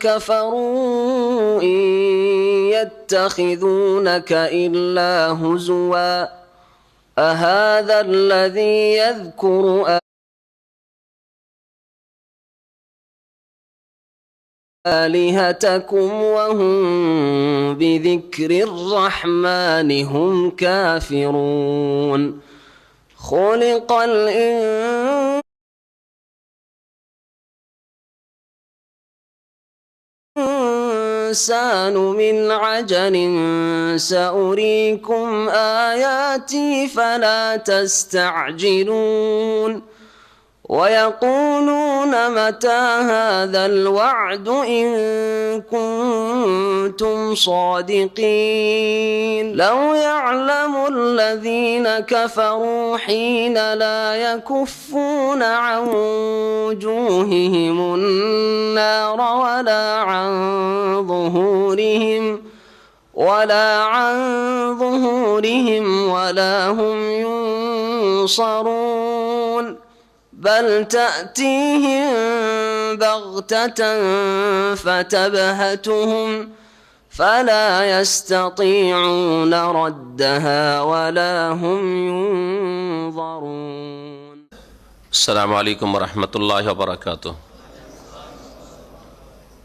كفروا إن يتخذونك إلا هزوا أهذا الذي يذكر آلهتكم وهم بذكر الرحمن هم كافرون خلق الإنسان من عجل سأريكم آياتي فلا تستعجلون ويقولون متى هذا الوعد إن كنتم صادقين لو يعلم الذين كفروا حين لا يكفون عن وجوههم النار ولا عن ظهورهم ولا هم ينصرون بل تأتيهم بغتة فتبهتهم فلا يستطيعون ردها ولا هم ينظرون. السلام عليكم ورحمة الله وبركاته.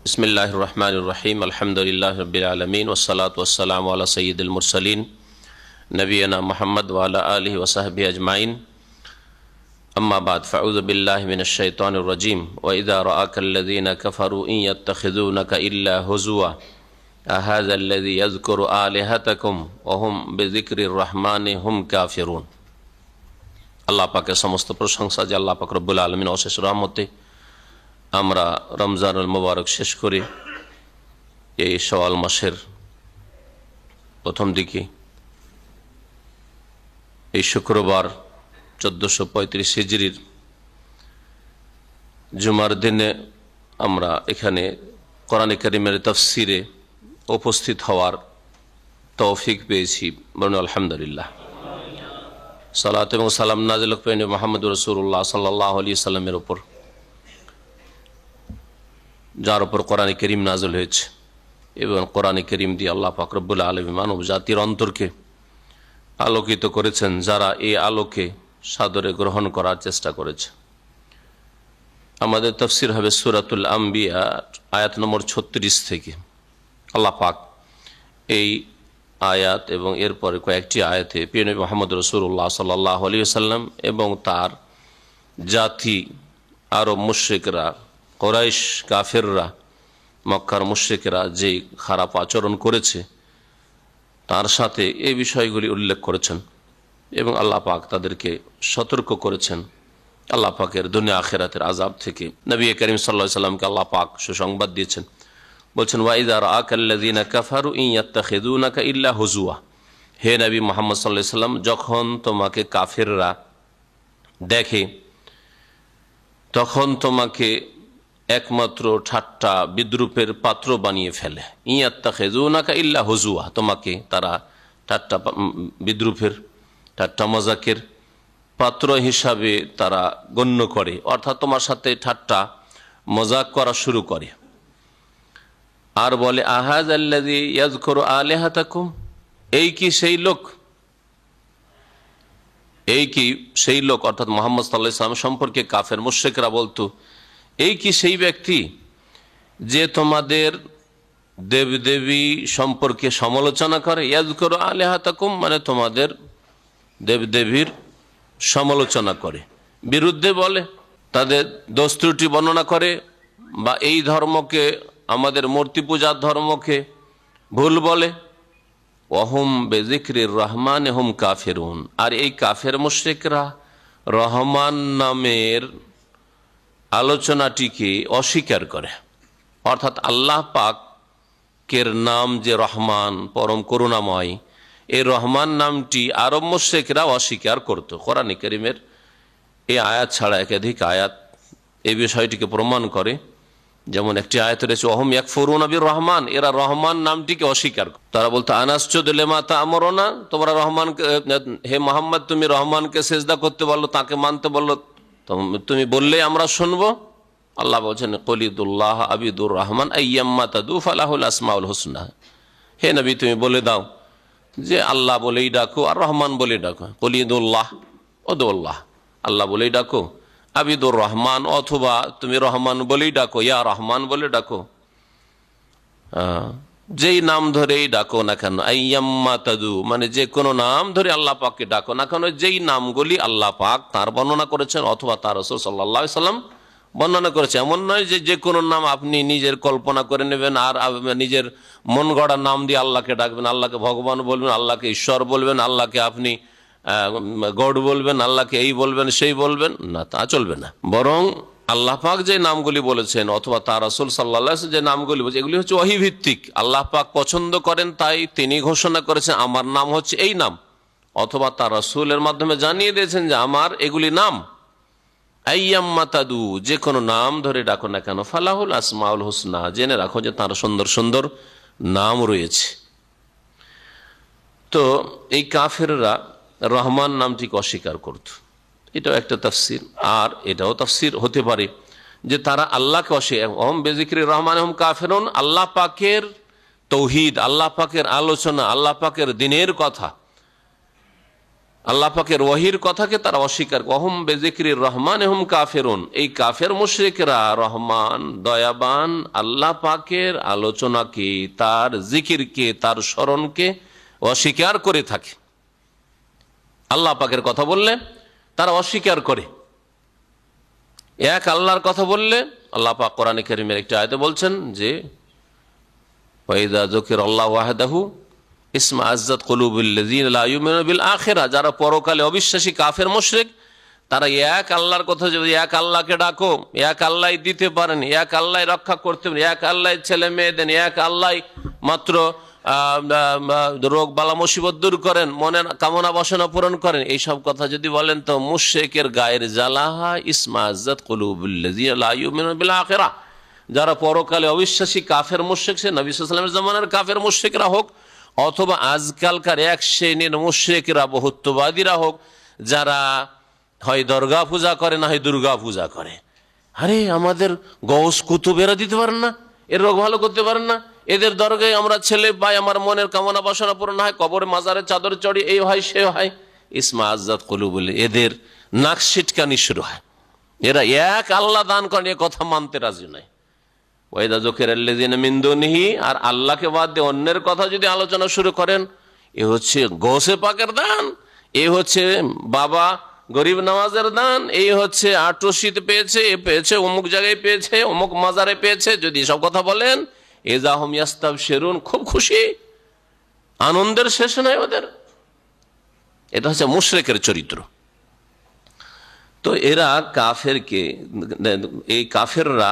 بسم الله الرحمن الرحيم. الحمد لله رب العالمين والصلاة والسلام على سيد المرسلين نبينا محمد وعلى آله وصحبه أجمعين. أما بعد فأعوذ بالله من الشيطان الرجيم. وإذا رآك الذين كفروا إن يتخذونك إلا هزوا أهذا الذي يذكر آلهتكم وهم بذكر الرحمن هم كافرون. আল্লাহ পাকের সমস্ত প্রশংসা যে আল্লাহ পাক রব্বুল আলামিন অশেষ রহমতে আমরা রমজানুল মুবারক শেষ করি এই শাওয়াল মাসের প্রথম দিকে এই শুক্রবার 1435 হিজরির জুমার দিনে আমরা এখানে কোরআনে কারীমের তাফসিরে উপস্থিত হওয়ার তৌফিক পেয়েছি। বলুন আলহামদুলিল্লাহ। সালাত এবং সালাম নাযিল হোক মুহাম্মদুর রাসূলুল্লাহ সাল্লাল্লাহু আলাইহি সাল্লামের উপর, যার উপর কোরআনে কারীম নাযিল হয়েছে এবং কোরআনে কারীম দিয়ে আল্লাহ পাক রব্বুল আলামিন মানব জাতির অন্তরকে আলোকিত করেছেন, যারা এই আলোকে সাদরে গ্রহণ করার চেষ্টা করেছে। আমাদের তাফসীর হবে সূরাতুল আম্বিয়া আয়াত নম্বর 36 থেকে। আল্লাহ পাক এই আয়াত এবং এরপরে কয়েকটি আয়াতে প্রিয় নবী মুহাম্মদ রাসূলুল্লাহ সাল্লাল্লাহু আলাইহি ওয়াসাল্লাম এবং তার জাতি আরব মুশরিকরা, কুরাইশ কাফেররা, মক্কার মুশরিকরা যে খারাপ আচরণ করেছে তার সাথে এই বিষয়গুলি উল্লেখ করেছেন এবং আল্লাহ পাক তাদেরকে সতর্ক করেছেন আল্লাহ পাকের দুনিয়া আখিরাতের আযাব থেকে। নবী করিম সাল্লাল্লাহু আলাইহি সাল্লামকে আল্লাহ পাক সুসংবাদ দিয়েছেন, বলছেন ওয়াইদা রাআকাল্লাযীনা কাফারু ইন ইয়াত্তাখিযুনাকা ইল্লা হুজুয়া। হে নবী মুহাম্মদ সাল্লাল্লাহু আলাইহি সাল্লাম, যখন তোমাকে কাফেররা দেখে তখন তোমাকে একমাত্র ঠাট্টা বিদ্রুপের পাত্র বানিয়ে ফেলে। ইন ইয়াত্তাখিযুনাকা ইল্লা হুজুয়া, তোমাকে তারা ঠাট্টা বিদ্রুপের, ঠাট্টা মজাকের পাত্র হিসাবে তারা গণ্য করে, অর্থাৎ তোমার সাথে ঠাট্টা মজাক করা শুরু করে। আর বলে আহাযাল্লাযী ইয়াযকুরু আলিহাতাকুম, এই কি সেই লোক, এই কি সেই লোক, অর্থাৎ মুহাম্মদ সাল্লাল্লাহু আলাইহি ওয়াসাল্লাম সম্পর্কে কাফের মুশরিকরা বলতো এই কি সেই ব্যক্তি যে তোমাদের দেবদেবী সম্পর্কে সমালোচনা করে। ইয়াযকুরু আলিহাতাকুম মানে তোমাদের দেবদেবীর সমালোচনা করে, বিরুদ্ধে বলে, তাদের দোষ ত্রুটি বর্ণনা করে, বা এই ধর্মকে, আমাদের মূর্তি পূজার ধর্মকে ভুল বলে। ওয়াহুম বিযিকরির রহমান হুম কাফিরুন, আর এই কাফের মুশরিকরা রহমান নামের আলোচনাটিকে অস্বীকার করে, অর্থাৎ আল্লাহ পাকের নাম যে রহমান, পরম করুণাময়, এই রহমান নামটি আরব মুশরিকরা অস্বীকার করত। কোরআনে কারীমের এই আয়াত ছাড়া একাধিক আয়াত এই বিষয়টিকে প্রমাণ করে। যেমন একটি আয়াত রয়েছে ওয়াহুম ইয়াকফুরুনা বির রহমান, এরা রহমান নামটিকে অস্বীকার করে। তারা বলতো আনাসজুদু লিমা তা'মুরুনা, তোমরা রহমানকে, হে মুহাম্মদ তুমি রহমানকে সিজদা করতে বললো, তাকে মানতে বললো, তুমি বললেই আমরা শুনবো। আল্লাহ বলছেন কলিদুল্লাহ আবিদুর রহমান আইয়াম্মা তাদু ফালাহুল আসমাউল হুসনা। হে নবী, তুমি বলে দাও যে আল্লাহ বলেই ডাকো আর রহমান বলেই ডাকো। কলিদুল্লাহ ওদুল্লাহ, আল্লাহ বলেই ডাকো, আবিদুর রহমান অথবা তুমি রহমান বলেই ডাকো, ইয়া রহমান বলে ডাকো, যেই নাম ধরেই ডাকো না কেন। আইয়াম্মা তাদু মানে যে কোনো নাম ধরে আল্লাহ পাককে ডাকো না কেন, যেই নামগুলি আল্লাহ পাক তার বর্ণনা করেছেন অথবা তার রাসূল সাল্লাল্লাহু আলাইহি সাল্লাম বর্ণনা করেছে। এমন নয় যে যে কোনো নাম আপনি নিজের কল্পনা করে নেবেন আর নিজের মন গড়া নাম দিয়ে আল্লাহকে ডাকবেন, আল্লাহকে ভগবান বলবেন, আল্লাহকে ঈশ্বর বলবেন, আল্লাহকে আপনি গড বলবেন, আল্লাহকে এই বলবেন সেই বলবেন না, তা চলবে না। বরং আল্লাহ পাক যে নামগুলি বলেছেন অথবা তার রাসূল সাল্লাল্লাহু আলাইহি ওয়াসাল্লাম যে নামগুলি বলেছেন এগুলি হচ্ছে ওহী ভিত্তিক। আল্লাহ পাক পছন্দ করেন তাই তিনি ঘোষণা করেছেন আমার নাম হচ্ছে এই নাম, অথবা তার রাসূলের মাধ্যমে জানিয়ে দিয়েছেন যে আমার এগুলি নাম। আইয়াম্মা তাদু যে কোনো নাম ধরে ডাকো না কেন, ফালাহুল আসমাউল হুসনা জেনে রাখো যে তার সুন্দর সুন্দর নাম রয়েছে। তো এই কাফেররা রহমান নামটিকে অস্বীকার করত, এটাও একটা তাফসির। আর এটাও তাফসির হতে পারে যে তারা আল্লাহকে অস্বীকার, বেজিক্রি রহমান হুম কাফেরুন, আল্লাহ পাকের তৌহিদ, আল্লাহ পাকের আলোচনা, আল্লাহ পাকের দিনের কথা, আল্লাহ পাকের ওয়াহির কথাকে তারা অস্বীকার। ওহম বেজিক্রি রহমান হুম কাফেরুন, এই কাফের মুশরিকরা রহমান দয়াবান আল্লাহ পাকের আলোচনাকে, তার জিকিরকে, তার স্মরণকে অস্বীকার করে থাকে। আল্লাহ পাকের কথা বললে তারা অস্বীকার করে। এক আল্লাহর কথা বললে আল্লাহ পাক কোরআনে কারীমের একটা আয়াতে বলছেন যে ওয়াইদা যুকিরাল্লাহু ওয়াহদাহু ইসমা আজ্জাত কুলুবুল্লাযিনা লা ইউমিনুনা বিল আখিরাহ, যারা পরকালে অবিশ্বাসী কাফের মুশরিক তারা এক আল্লাহর কথা, যদি এক আল্লাহকে ডাকো, এক আল্লাহই দিতে পারেন, এক আল্লাহই রক্ষা করতে পারেন, এক আল্লাহই ছেলে মেয়ে দেন, এক আল্লাহই মাত্র রোগ বালা মুসিবত দূর করেন, মনের কামনা বাসনা পূরণ করেন, এইসব কথা যদি বলেন তো মুশরিকের গায়ের জ্বালাহা ইসমা আজ্জাত কুলুবুল্লাযিনা লা ইউমিনুনা বিল আখিরাহ, যারা পরকালে অবিশ্বাসী কাফের মুশরিক, সে নবী সাল্লাল্লাহু আলাইহি ওয়াসাল্লামের জামানার কাফের মুশরিকরা হোক অথবা আজকালকার এক শ্রেণীর মুশরিকরা বহুত্ববাদীরা হোক, যারা হয় দরগা পূজা করে না হয় দুর্গা পূজা করে। আরে আমাদের গৌস কুতুবেরা দিতে পারেন না, এর রোগ ভালো করতে পারেন না, এদের দরগায় আমরা ছেলে পাই, আমার মনের কামনা বাসনা পূরণ হয়, কবরে মাজারে চাদর চড়ি, এই হয় সে হয়। ইসমা আজ্জাত কুলুবুল, এদের নাক সিটকানি শুরু হয়। এরা এক আল্লাহ দান করেন এ কথা মানতে রাজি নয়। ওয়াইদা যুকিরাল্লাযিনা মিন দুনিহি, আর আল্লাহকে বাদ দিয়ে অন্যের কথা যদি আলোচনা শুরু করেন, এ হচ্ছে গৌসে পাকের দান, এ হচ্ছে বাবা গরিব নওয়াজের দান, এই হচ্ছে আটরশিতে পেয়েছে, এ পেয়েছে অমুক জায়গায় পেয়েছে, অমুক মাজারে পেয়েছে, যদি সব কথা বলেন এজাহুম ইয়াস্তাবশিরুন, খুব খুশি, আনন্দের শেষ নাই ওদের। এটা হচ্ছে মুশরিকের চরিত্র। তো এরা কাফেরকে, এই কাফেররা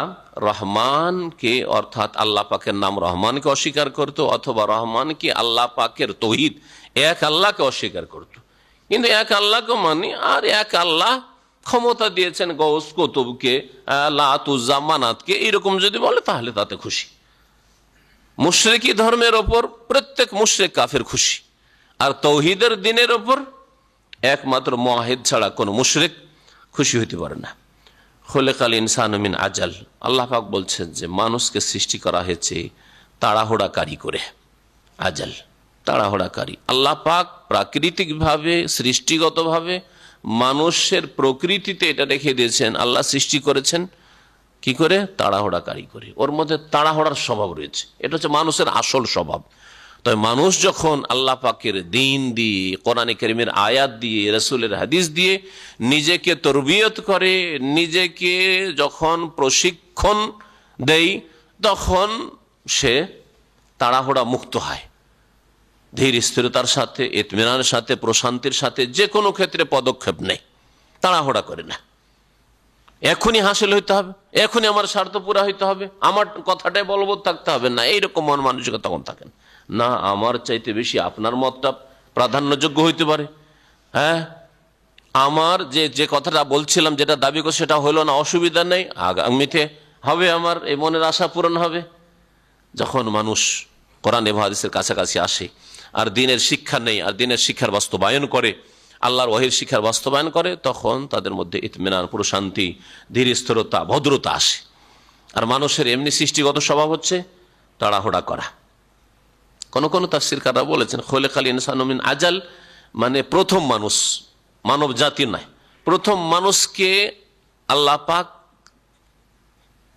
রহমানকে অর্থাৎ আল্লাহ পাকের নাম রহমানকে অস্বীকার করত, অথবা রহমানকে আল্লাহ পাকের তৌহিদ এক আল্লাহকে অস্বীকার করত। কিন্তু এক আল্লাহকে মানি, আর এক আল্লাহ ক্ষমতা দিয়েছেন গৌস কুতুবকে, লাত উজ্জা মানাতকে, এরকম যদি বলে তাহলে তাতে খুশি। মুশরিকি ধর্মের ওপর প্রত্যেক মুশরিক কাফের খুশি, আর তৌহিদের দিনের ওপর একমাত্র মুআহিদ ছাড়া কোন মুশরিক খুশি হইতে পারে না। খুলিকাল ইনসানু মিন আজাল, আল্লাহ পাক বলছেন যে মানুষকে সৃষ্টি করা হয়েছে তাড়াহুড়াকারী করে। আজাল তাড়াহুড়াকারী। আল্লাহ পাক প্রাকৃতিকভাবে সৃষ্টিগতভাবে মানুষের প্রকৃতিতে এটা রেখে দিয়েছেন, আল্লাহ সৃষ্টি করেছেন কি করে? তাড়াহুড়াকারী করে। ওর মধ্যে তাড়াহুড়ার স্বভাব রয়েছে, এটা হচ্ছে মানুষের আসল স্বভাব। তবে মানুষ যখন আল্লাহ পাকের দ্বীন দিয়ে, কোরআনে কারীমের আয়াত দিয়ে, রাসূলের হাদিস দিয়ে নিজেকে তরবিয়ত করে, নিজেকে যখন প্রশিক্ষণ দেয়, তখন সে তাড়াহুড়া মুক্ত হয়, ধীর স্থিরতার সাথে, ইতমিনানের সাথে, প্রশান্তির সাথে যে কোনো ক্ষেত্রে পদক্ষেপ নেয়, তাড়াহুড়া করে না। এখনই হাসিল হইতে হবে, এখনই আমার স্বার্থ পুরা হইতে হবে, আমার কথাটাই বলবৎ থাকতে হবে না, এইরকম মন মানসিকতা তখন থাকেন না। আমার চাইতে বেশি আপনার মতটা প্রাধান্যযোগ্য হইতে পারে। হ্যাঁ, আমার যে কথাটা বলছিলাম, যেটা দাবি করছি সেটা হলো না, অসুবিধা নেই, আগামীতে হবে, আমার এই মনের আশা পূরণ হবে। যখন মানুষ কোরআন এবং হাদিসের কাছাকাছি আসে আর দ্বীনের শিক্ষা নেই, আর দ্বীনের শিক্ষার বাস্তবায়ন করে, আল্লাহর ওয়াহির শিক্ষার বাস্তবায়ন করে, তখন তাদের মধ্যে ইতমিনান, প্রশান্তি, ধীর স্থিরতা, ভদ্রতা আসে। আর মানুষের এমনি সৃষ্টিগত স্বভাব হচ্ছে তাড়াহুড়া করা। কোন কোন তাফসীরকাররা বলেছেন খোলেকাল ইনসানু মিন আজাল, মানে প্রথম মানুষ, মানব জাতি নয়, প্রথম মানুষকে আল্লাহ পাক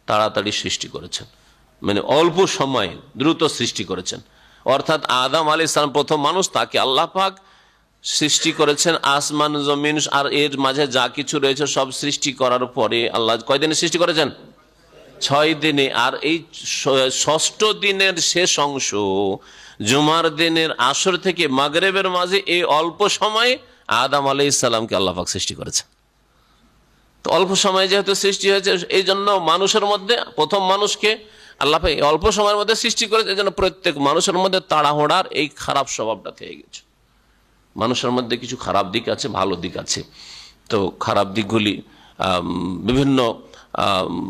তাড়াতাড়ি সৃষ্টি করেছেন, মানে অল্প সময়ে দ্রুত সৃষ্টি করেছেন। অর্থাৎ আদম আলাইহিস সালাম প্রথম মানুষ, তাকে আল্লাহ পাক সৃষ্টি করেছেন আসমান জমিন আর এর মাঝে যা কিছু রয়েছে সব সৃষ্টি করার পরে আল্লাহ কয়দিনে সৃষ্টি করেছেন? 6 দিনে। আর এই 6ষ্ঠ দিনের শেষ অংশ জুমার দিনের আসর থেকে মাগরিবের মাঝে এই অল্প সময়ে আদম আলাইহিস সালামকে আল্লাহ পাক সৃষ্টি করেছেন। তো অল্প সময়ে যেহেতু সৃষ্টি হয়েছে, এই জন্য মানুষের মধ্যে প্রথম মানুষকে আল্লাহ পাক অল্প সময়ের মধ্যে সৃষ্টি করেছে, এই জন্য প্রত্যেক মানুষের মধ্যে তাড়াহুড়ার এই খারাপ স্বভাবটা থেকে গেছে। মানুষের মধ্যে কিছু খারাপ দিক আছে, ভালো দিক আছে। তো খারাপ দিকগুলি বিভিন্ন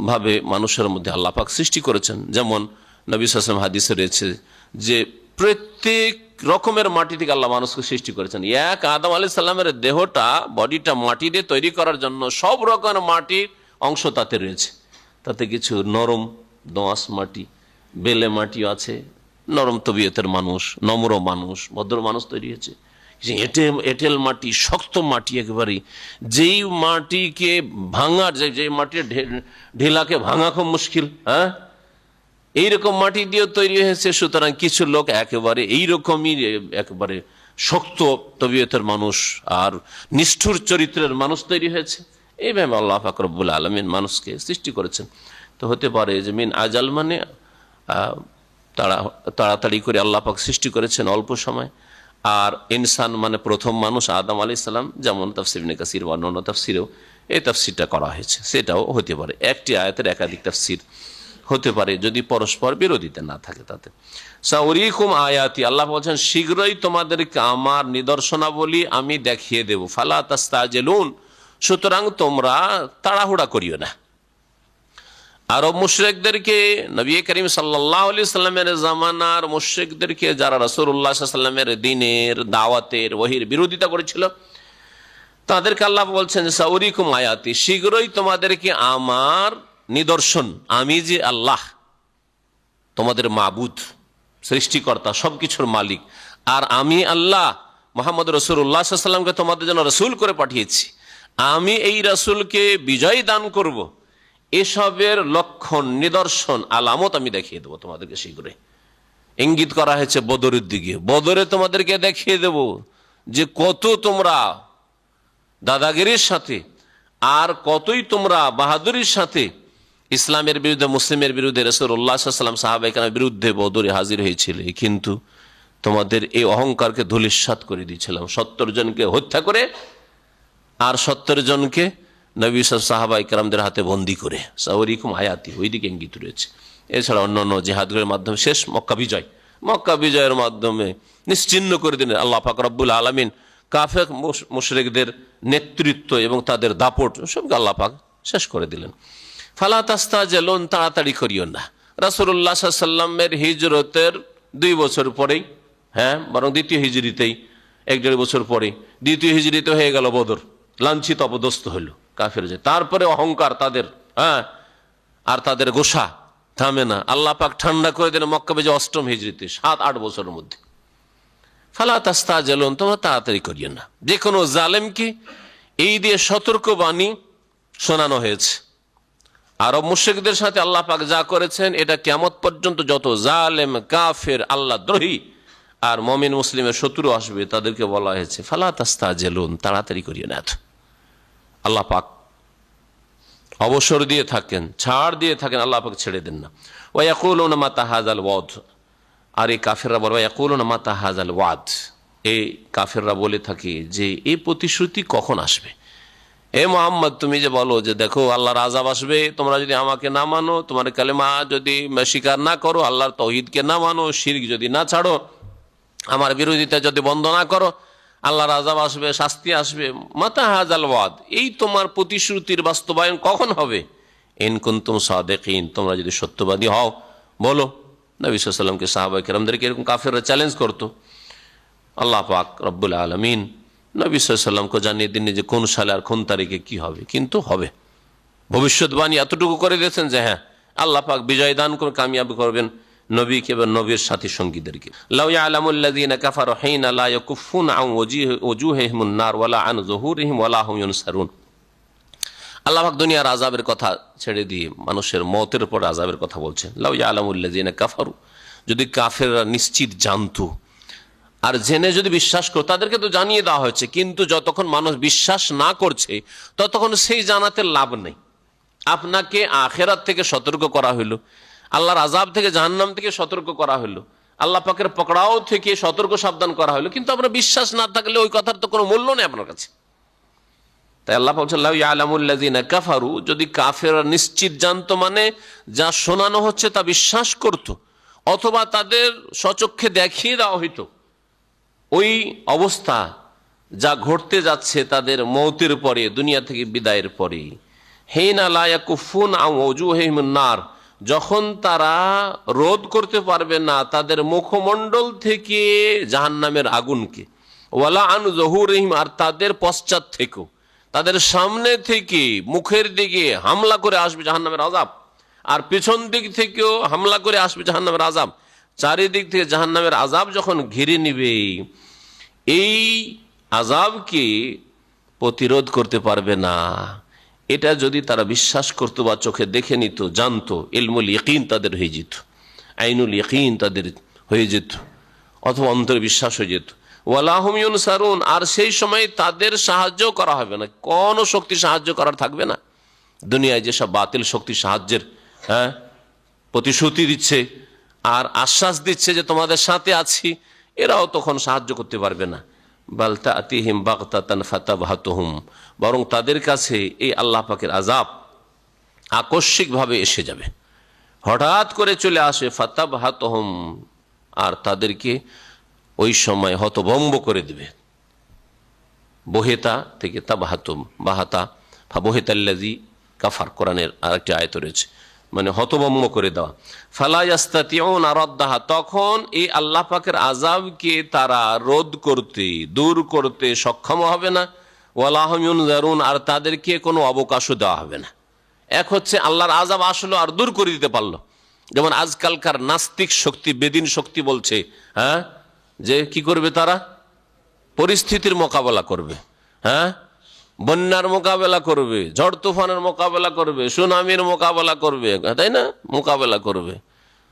ভাবে মানুষের মধ্যে আল্লাহ পাক সৃষ্টি করেছেন। যেমন নবী সাল্লাল্লাহু আলাইহি ওয়াসাল্লাম হাদিসে রয়েছে যে প্রত্যেক রকমের মাটি থেকে আল্লাহ মানুষকে সৃষ্টি করেছেন। এক আদম আলাইহিস সালামের দেহটা, বডিটা মাটি দিয়ে তৈরি করার জন্য সব রকমের মাটির অংশ তাতে রয়েছে। তাতে কিছু নরম দোআঁশ মাটি, বেলে মাটিও আছে, নরম তবিয়তের মানুষ, নম্র মানুষ, ভদ্র মানুষ তৈরি হয়েছে। এঁটেল মাটি, শক্ত মাটি একেবারে, যেই মাটিকে ভাঙার, যে মাটির ঢিলাকে ভাঙা খুব মুশকিল, হ্যাঁ, এইরকম মাটি দিয়েও তৈরি হয়েছে। সুতরাং কিছু লোক একেবারে এইরকমই একেবারে শক্ত তবিয়তের মানুষ আর নিষ্ঠুর চরিত্রের মানুষ তৈরি হয়েছে। এইভাবে আল্লাহ পাক রব্বুল আলামিন মানুষকে সৃষ্টি করেছেন। তো হতে পারে যে মিন আজাল মানে তাড়াতাড়ি করে আল্লাহ পাক সৃষ্টি করেছেন অল্প সময়। আর ইনসান মানে প্রথম মানুষ আদম আলাইহিস সালাম, যেমন তাফসীর ইবনে কাসির বা অন্যান্য তাফসীরেও এই তাফসীরটা করা হয়েছে। সেটাও হতে পারে, একটি আয়াতের একাধিক তাফসীর হতে পারে যদি পরস্পর বিরোধিতা না থাকে তাতে। সাউরিকুম আয়াতি, আল্লাহ বলছেন শীঘ্রই তোমাদেরকে আমার নিদর্শনাবলী আমি দেখিয়ে দেব। ফালা তাস্তাজিলুন, সুতরাং তোমরা তাড়াহুড়া করিও না। আরব মুশরিকদেরকে, নবী করিম সাল্লাল্লাহু আলাইহি সাল্লামের জামানার মুশরিকদেরকে, যারা রাসূলুল্লাহ সাল্লাল্লাহু আলাইহি ওয়াসাল্লামের দ্বীনের দাওয়াতের ওহীর বিরোধিতা করেছিল, তাদেরকে আল্লাহ বলছেন সাউরিকুম আয়াতি, শীঘ্রই তোমাদেরকে আমার নিদর্শন, আমি যে আল্লাহ তোমাদের মাবুদ, সৃষ্টিকর্তা, সবকিছুর মালিক, আর আমি আল্লাহ মুহাম্মদ রাসূলুল্লাহ সাল্লাল্লাহু আলাইহি ওয়াসাল্লামকে তোমাদের জন্য রাসূল করে পাঠিয়েছি, আমি এই রাসূলকে বিজয় দান করব, এসবের লক্ষণ, নিদর্শন, আলামত আমি দেখিয়ে দেবো তোমাদেরকে শীঘ্রই। ইঙ্গিত করা হয়েছে বদরের দিকে। বদরে তোমাদেরকে দেখিয়ে দেব যে কত তোমরা দাদাগিরির সাথে আর কতই তোমরা বাহাদুরির সাথে ইসলামের বিরুদ্ধে, মুসলিমের বিরুদ্ধে, রাসূলুল্লাহ সাল্লাল্লাহু আলাইহি ওয়াসাল্লাম সাহাবায়ে কেরামের বিরুদ্ধে বদরে হাজির হয়েছিল, কিন্তু তোমাদের এই অহংকারকে ধূলিসাৎ করে দিয়েছিলাম 70 জনকে হত্যা করে, আর 70 জনকে নবী সাহাবায়ে কেরামদের হাতে বন্দী করে। সাউরিকুম আয়াতি, ওইদিকে ইঙ্গিত রয়েছে। এছাড়া অন্যান্য জিহাদের মাধ্যমে শেষ মক্কা বিজয়, মক্কা বিজয়ের মাধ্যমে নিশ্চিহ্ন করে দিলেন আল্লাহ পাক রব্বুল আলামিন কাফের মুশরিকদের নেতৃত্ব এবং তাদের দাপট সবকে আল্লাহ পাক শেষ করে দিলেন। ফালা তাস্তাজিলুন, তাড়াতাড়ি করিও না। রাসূলুল্লাহ সাল্লাল্লাহু আলাইহি ওয়াসাল্লামের হিজরতের 2 বছর পরেই, হ্যাঁ, বরং দ্বিতীয় হিজরিতেই 1-1.5 বছর পরে দ্বিতীয় হিজরিতে হয়ে গেল বদর, লাঞ্ছিত অপদস্থ হইল কাফের। যে তারপরে অহংকার তাদের, হ্যাঁ, আর তাদের গোসা থামে না। আল্লাহ পাক ঠান্ডা করে দিলেন মক্কা বিজয় 8ম হিজরিতে, 7-8 বছরের মধ্যে। ফালা তাস্তাজিলুন, তোমরা তাড়াতাড়ি করিও না। যে কোনো জালেমকে এই দিয়ে সতর্ক বাণী শোনানো হয়েছে। আরব মুশরিকদের সাথে আল্লাহ পাক যা করেছেন, এটা কিয়ামত পর্যন্ত যত জালেম, কাফের, আল্লাহ দ্রোহী আর মুমিন মুসলিমের শত্রু আসবে, তাদেরকে বলা হয়েছে ফালা তাস্তাজিলুন, তাড়াতাড়ি করিও না। আল্লাহ পাক অবসর দিয়ে থাকেন, ছাড় দিয়ে থাকেন, আল্লাহ পাক ছেড়ে দেন না। ওয়া ইয়াকুলুনা মাতা হাযাল ওয়াদ, আর এই কাফেররা বলে ওয়া ইয়াকুলুনা মাতা হাযাল ওয়াদ, এই কাফেররা বলে থাকে যে এই প্রতিশ্রুতি কখন আসবে। এ মুহাম্মদ, তুমি যে বলো যে দেখো আল্লাহর আযাব আসবে, তোমরা যদি আমাকে না মানো, তোমার কালেমা যদি স্বীকার না করো, আল্লাহর তাওহীদকে না মানো, শিরক যদি না ছাড়ো, আমার বিরোধিতা যদি বন্ধ না করো, আল্লাহর আযাব আসবে, শাস্তি আসবে। মাতা হাযাল ওয়াদ, এই তোমার প্রতিশ্রুতির বাস্তবায়ন কখন হবে? ইন কুনতুম সাদিকিন, তোমরা যদি সত্যবাদী হও বলো। নবী সাল্লাল্লাহু আলাইহি ওয়াসাল্লামকে, সাহাবায়ে কেরামদেরকে এরকম কাফেররা চ্যালেঞ্জ করতো। আল্লাহ পাক রব্বুল আলামিন নবী সাল্লাল্লাহু আলাইহি ওয়াসাল্লামকে জানিয়ে দিন যে কোন সালে আর কোন তারিখে কি হবে, কিন্তু হবে। ভবিষ্যৎবাণী এতটুকু করে দিয়েছেন যে হ্যাঁ, আল্লাহ পাক বিজয় দান করে কামিয়াব করবেন নবীকে এবং নবীর সাথী সঙ্গীদেরকে। লাউ ইয়ালামুল্লাযীনা কাফারু হিনা লা ইয়াকুফুনা আন ওয়াজুহিহিমুন নার ওয়ালা আন যুহুরিহিম ওয়ালা হুম ইউনসারুন। আল্লাহ পাক দুনিয়ার আযাবের কথা ছেড়ে দিয়ে মানুষের মওতের পর আযাবের কথা বলছেন। লাউ ইয়ালামুল্লাযীনা কাফারু, যদি কাফেররা নিশ্চিত জানতো আর জেনে যদি বিশ্বাস করতো, তাদেরকে তো জানিয়ে দেওয়া হয়েছে, কিন্তু যতক্ষণ মানুষ বিশ্বাস না করছে ততক্ষণ সেই জানাতে লাভ নেই। আপনাকে আখিরাত থেকে সতর্ক করা হলো, আল্লাহর আযাব থেকে জাহান্নাম থেকে সতর্ক করা হলো, আল্লাহ পাকের পকড়াও থেকে সতর্ক সাবধান করা হলো, কিন্তু আপনার বিশ্বাস না থাকলে ওই কথার তো কোনো মূল্য নেই আপনার কাছে। তাই আল্লাহ বলছেন লা ইয়ালামুল্লাযীনা কাফারু, যদি কাফেররা নিশ্চিত জানতো মানে যা শোনানো হচ্ছে তা বিশ্বাস করত, অথবা তাদের স্বচক্ষে দেখিয়ে দেওয়া হইতো ওই অবস্থা যা ঘটতে যাচ্ছে তাদের মওতের পরে, দুনিয়া থেকে বিদায়ের পরে। হিনা লা ইয়াকুফুনা আন ওয়াজুহিহিমুন নার, যখন তারা রোধ করতে পারবে না তাদের মুখমণ্ডল থেকে জাহান্নামের আগুনকে, ওয়ালা আন যুহুরিহিম, আর তাদের পশ্চাৎ থেকেও, তাদের সামনে থেকে মুখের দিকে হামলা করে আসবে জাহান্নামের আযাব, আর পিছন দিক থেকেও হামলা করে আসবে জাহান্নামের আযাব। চারিদিক থেকে জাহান্নামের আযাব যখন ঘিরে নিবে, এই আযাবকে প্রতিরোধ করতে পারবে না। এটা যদি তারা বিশ্বাস করতো বা চোখে দেখে নিত, জানতো, ইলমুল ইয়াকিন তাদের হয়ে যেত, আইনুল ইয়াকিন তাদের হয়ে যেত, অথবা অন্তরে বিশ্বাস হয়ে যেত। ওয়ালা হুম ইউনসারুন, আর সেই সময় তাদের সাহায্য করা হবে না, কোনো শক্তি সাহায্য করার থাকবে না। দুনিয়ায় যেসব বাতিল শক্তি সাহায্যের প্রতিশ্রুতি দিচ্ছে আর আশ্বাস দিচ্ছে যে তোমাদের সাথে আছি, এরাও তখন সাহায্য করতে পারবে না। বাল তাতিহিম বাগতাতান ফাতাবহাতুহুম, বরং তাদের কাছে এই আল্লাহ পাকের আযাব আকস্মিকভাবে এসে যাবে, হঠাৎ করে চলে আসে। ফাতাবহাতুহুম, আর তাদেরকে ওই সময় হতভম্ব করে দেবে। বহেতা থেকে তাবাহাতুম, বাহাতা ফাবহেতাল্লাযী কাফার, কোরআনের আরেকটি আয়াত রয়েছে, মানে হতভম্ব করে দেওয়া। ফালা ইয়াস্তাতিউনা রাদ্দাহা, তখন এই আল্লাহ পাকের আযাবকে তারা রোধ করতে, দূর করতে সক্ষম হবে না। ওয়ালা হুম ইউনজারুন, আর তাদেরকে কোনো অবকাশও দেওয়া হবে না। এক হচ্ছে আল্লাহর আযাব আসলো আর দূর করে দিতে পারলো, যেমন আজকালকার নাস্তিক শক্তি, বেদিন শক্তি বলছে যে কি করবে, তারা পরিস্থিতির মোকাবেলা করবে, বন্যার মোকাবেলা করবে, ঝড় তুফানের মোকাবেলা করবে, সুনামির মোকাবেলা করবে, তাই না, মোকাবেলা করবে।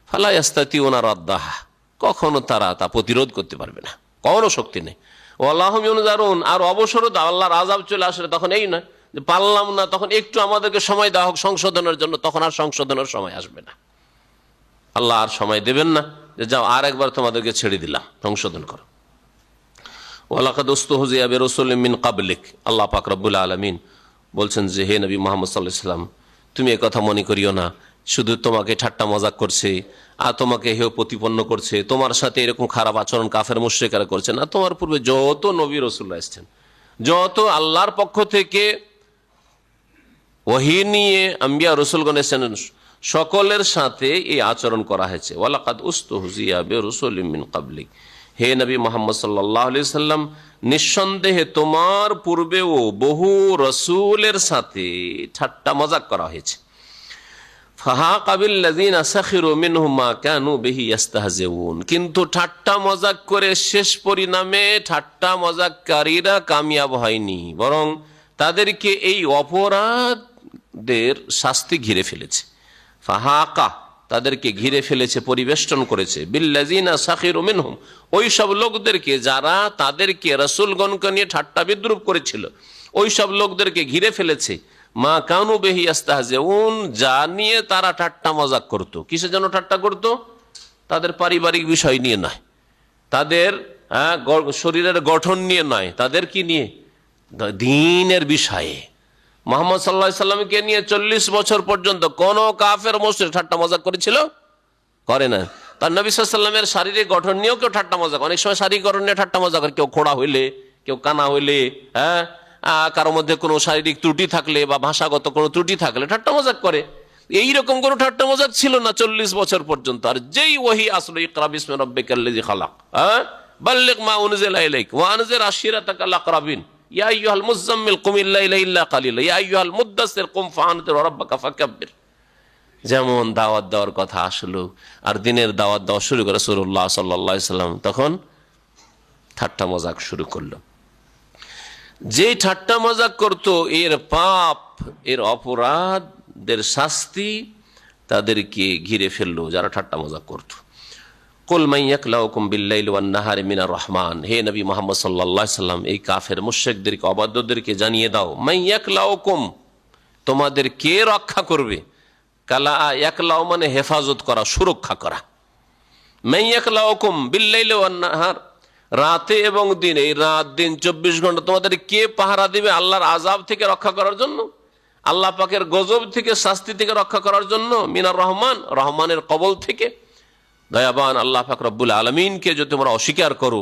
ফালা ইয়াস্তাতিউনা রাদ্দাহা, কখনো তারা তা প্রতিরোধ করতে পারবে না, কোনো শক্তি নেই। ওয়ালা হুম ইউনজারুন, আর অবসরও দাও, আল্লাহর আযাব চলে আসলে তখন এই না যে পারলাম না, তখন একটু আমাদেরকে সময় দেওয়া হোক সংশোধনের জন্য, তখন আর সংশোধনের সময় আসবে না। আল্লাহ আর সময় দেবেন না যে যাও আর একবার তোমাদেরকে ছেড়ে দিলাম, সংশোধন করো। ওয়ালাকাদ উস্তুহজিয়া বিরাসূলিম মিন ক্বাবলিক, আল্লাহ পাক রব্বুল আলামিন বলছেন যে হে নবী মুহাম্মদ সাল্লাল্লাহু আলাইহি সাল্লাম, তুমি এ কথা মনে করিও না শুধু তোমাকে ঠাট্টা মজাক করছে আর তোমাকে হেয় প্রতিপন্ন করছে, তোমার সাথে এরকম খারাপ আচরণ কাফের মুশরিকরা করছে না। তোমার পূর্বে যত নবী রাসূলরা এসেছেন, যত আল্লাহর পক্ষ থেকে ওহী নিয়ে আম্বিয়া রাসূলগণ এসেছেন, সকলের সাথে এই আচরণ করা হয়েছে। ওয়ালাকাদ উস্তুহজিয়া বিরাসূলিম মিন ক্বাবলিক, হে নবী মুহাম্মদ সাল্লাল্লাহু আলাইহি সাল্লাম, নিঃসন্দেহে তোমার পূর্বেও বহু রসুলের সাথে ঠাট্টা মজাক করা হয়েছে। ফাহাকা বিল্লাযীনা সাখিরু মিনহুম মা কানু বিহি ইস্তাহজিউন, কিন্তু ঠাট্টা মজাক করে শেষ পরিণামে ঠাট্টা মজাককারীরা কামিয়াব হয়নি, বরং তাদেরকে এই অপরাধদের শাস্তি ঘিরে ফেলেছে। ফাহাকা, তাদেরকে ঘিরে ফেলেছে, পরিবেষ্টন করেছে। বিল্লাযীনা সাখিরু মিনহুম, ওই সব লোকদেরকে যারা তাদেরকে রাসূলগণকে নিয়ে ঠাট্টা বিদ্রুপ করেছিল, ওই সব লোকদেরকে ঘিরে ফেলেছে। মা কানু বিহি ইস্তাহজিউন, যা নিয়ে তারা ঠাট্টা মজাক করত। কিসের জন্য ঠাট্টা করত? তাদের পারিবারিক বিষয় নিয়ে নয়, তাদের শরীরের গঠন নিয়ে নয়, তাদের কি নিয়ে? দ্বীনের বিষয়ে। মুহাম্মদ সাল্লাল্লাহু আলাইহি সাল্লামকে নিয়ে 40 বছর পর্যন্ত কোন কাফের মুশরিক ঠাট্টা মজাক করেছিল? করে না। তার নবী সাল্লাল্লাহু আলাইহি সাল্লামের শারীরিক গঠন নিয়েও কেউ ঠাট্টা মজাক, অনেক সময় শারীরিক গঠন নিয়ে ঠাট্টা মজাক করে, কেউ খোড়া হইলে, কেউ কানা হইলে, কারো মধ্যে কোনো শারীরিক ত্রুটি থাকলে বা ভাষাগত কোনো ত্রুটি থাকলে ঠাট্টা মজাক করে। এইরকম কোনো ঠাট্টা মজাক ছিল না 40 বছর পর্যন্ত। আর যেই ওহী আসলো, ইকরা বিসমি রাব্বিকাল্লাযী খালাক, বাল্লিগ মা উনজিলা ইলাইক ওয়া আনজির আশিরাতাকাল আকরাবিন, ইয়া আইয়ুহাল মুযাম্মিল কুমিল লাইলা ইল্লা কালিলা, ইয়া আইয়ুহাল মুদ্দাসসির কুম ফাআনজির ওয়া রাব্বাকা ফাকাব্বির। যেমন দাওয়াত দেওয়ার কথা আসলো আর দিনের দাওয়াত দেওয়া শুরু করে রাসূলুল্লাহ সাল্লাল্লাহু আলাইহি সাল্লাম, তখন ঠাট্টা মজাক শুরু করলো। যে ঠাট্টা মজাক করত, এর পাপ, এর অপরাধের শাস্তি তাদেরকে ঘিরে ফেললো যারা ঠাট্টা মজাক করত। কুল মান ইয়াকলাউকুম বিল্লাইলি ওয়ান নাহারি মিনার রহমান, হে নবী মুহাম্মদ সাল্লাল্লাহু আলাইহি সাল্লাম, এই কাফের মুশরিকদেরকে, অবাধ্যদেরকে জানিয়ে দাও, মান ইয়াকলাউকুম, তোমাদের কে রক্ষা করবে। কালা ইয়াকলাউ মানে হেফাজত করা, সুরক্ষা করা। মান ইয়াকলাউকুম বিল্লাইলি ওয়ান নাহার, রাতে এবং দিন, এই রাত দিন 24 ঘন্টা তোমাদের কে পাহারা দিবে আল্লাহর আযাব থেকে রক্ষা করার জন্য, আল্লাহ পাকের গজব থেকে, শাস্তি থেকে রক্ষা করার জন্য। মিনার রহমান, রহমানের কবল থেকে। দয়াবান আল্লাহ পাক রব্বুল আলামিনকে যদি তোমরা অস্বীকার করো,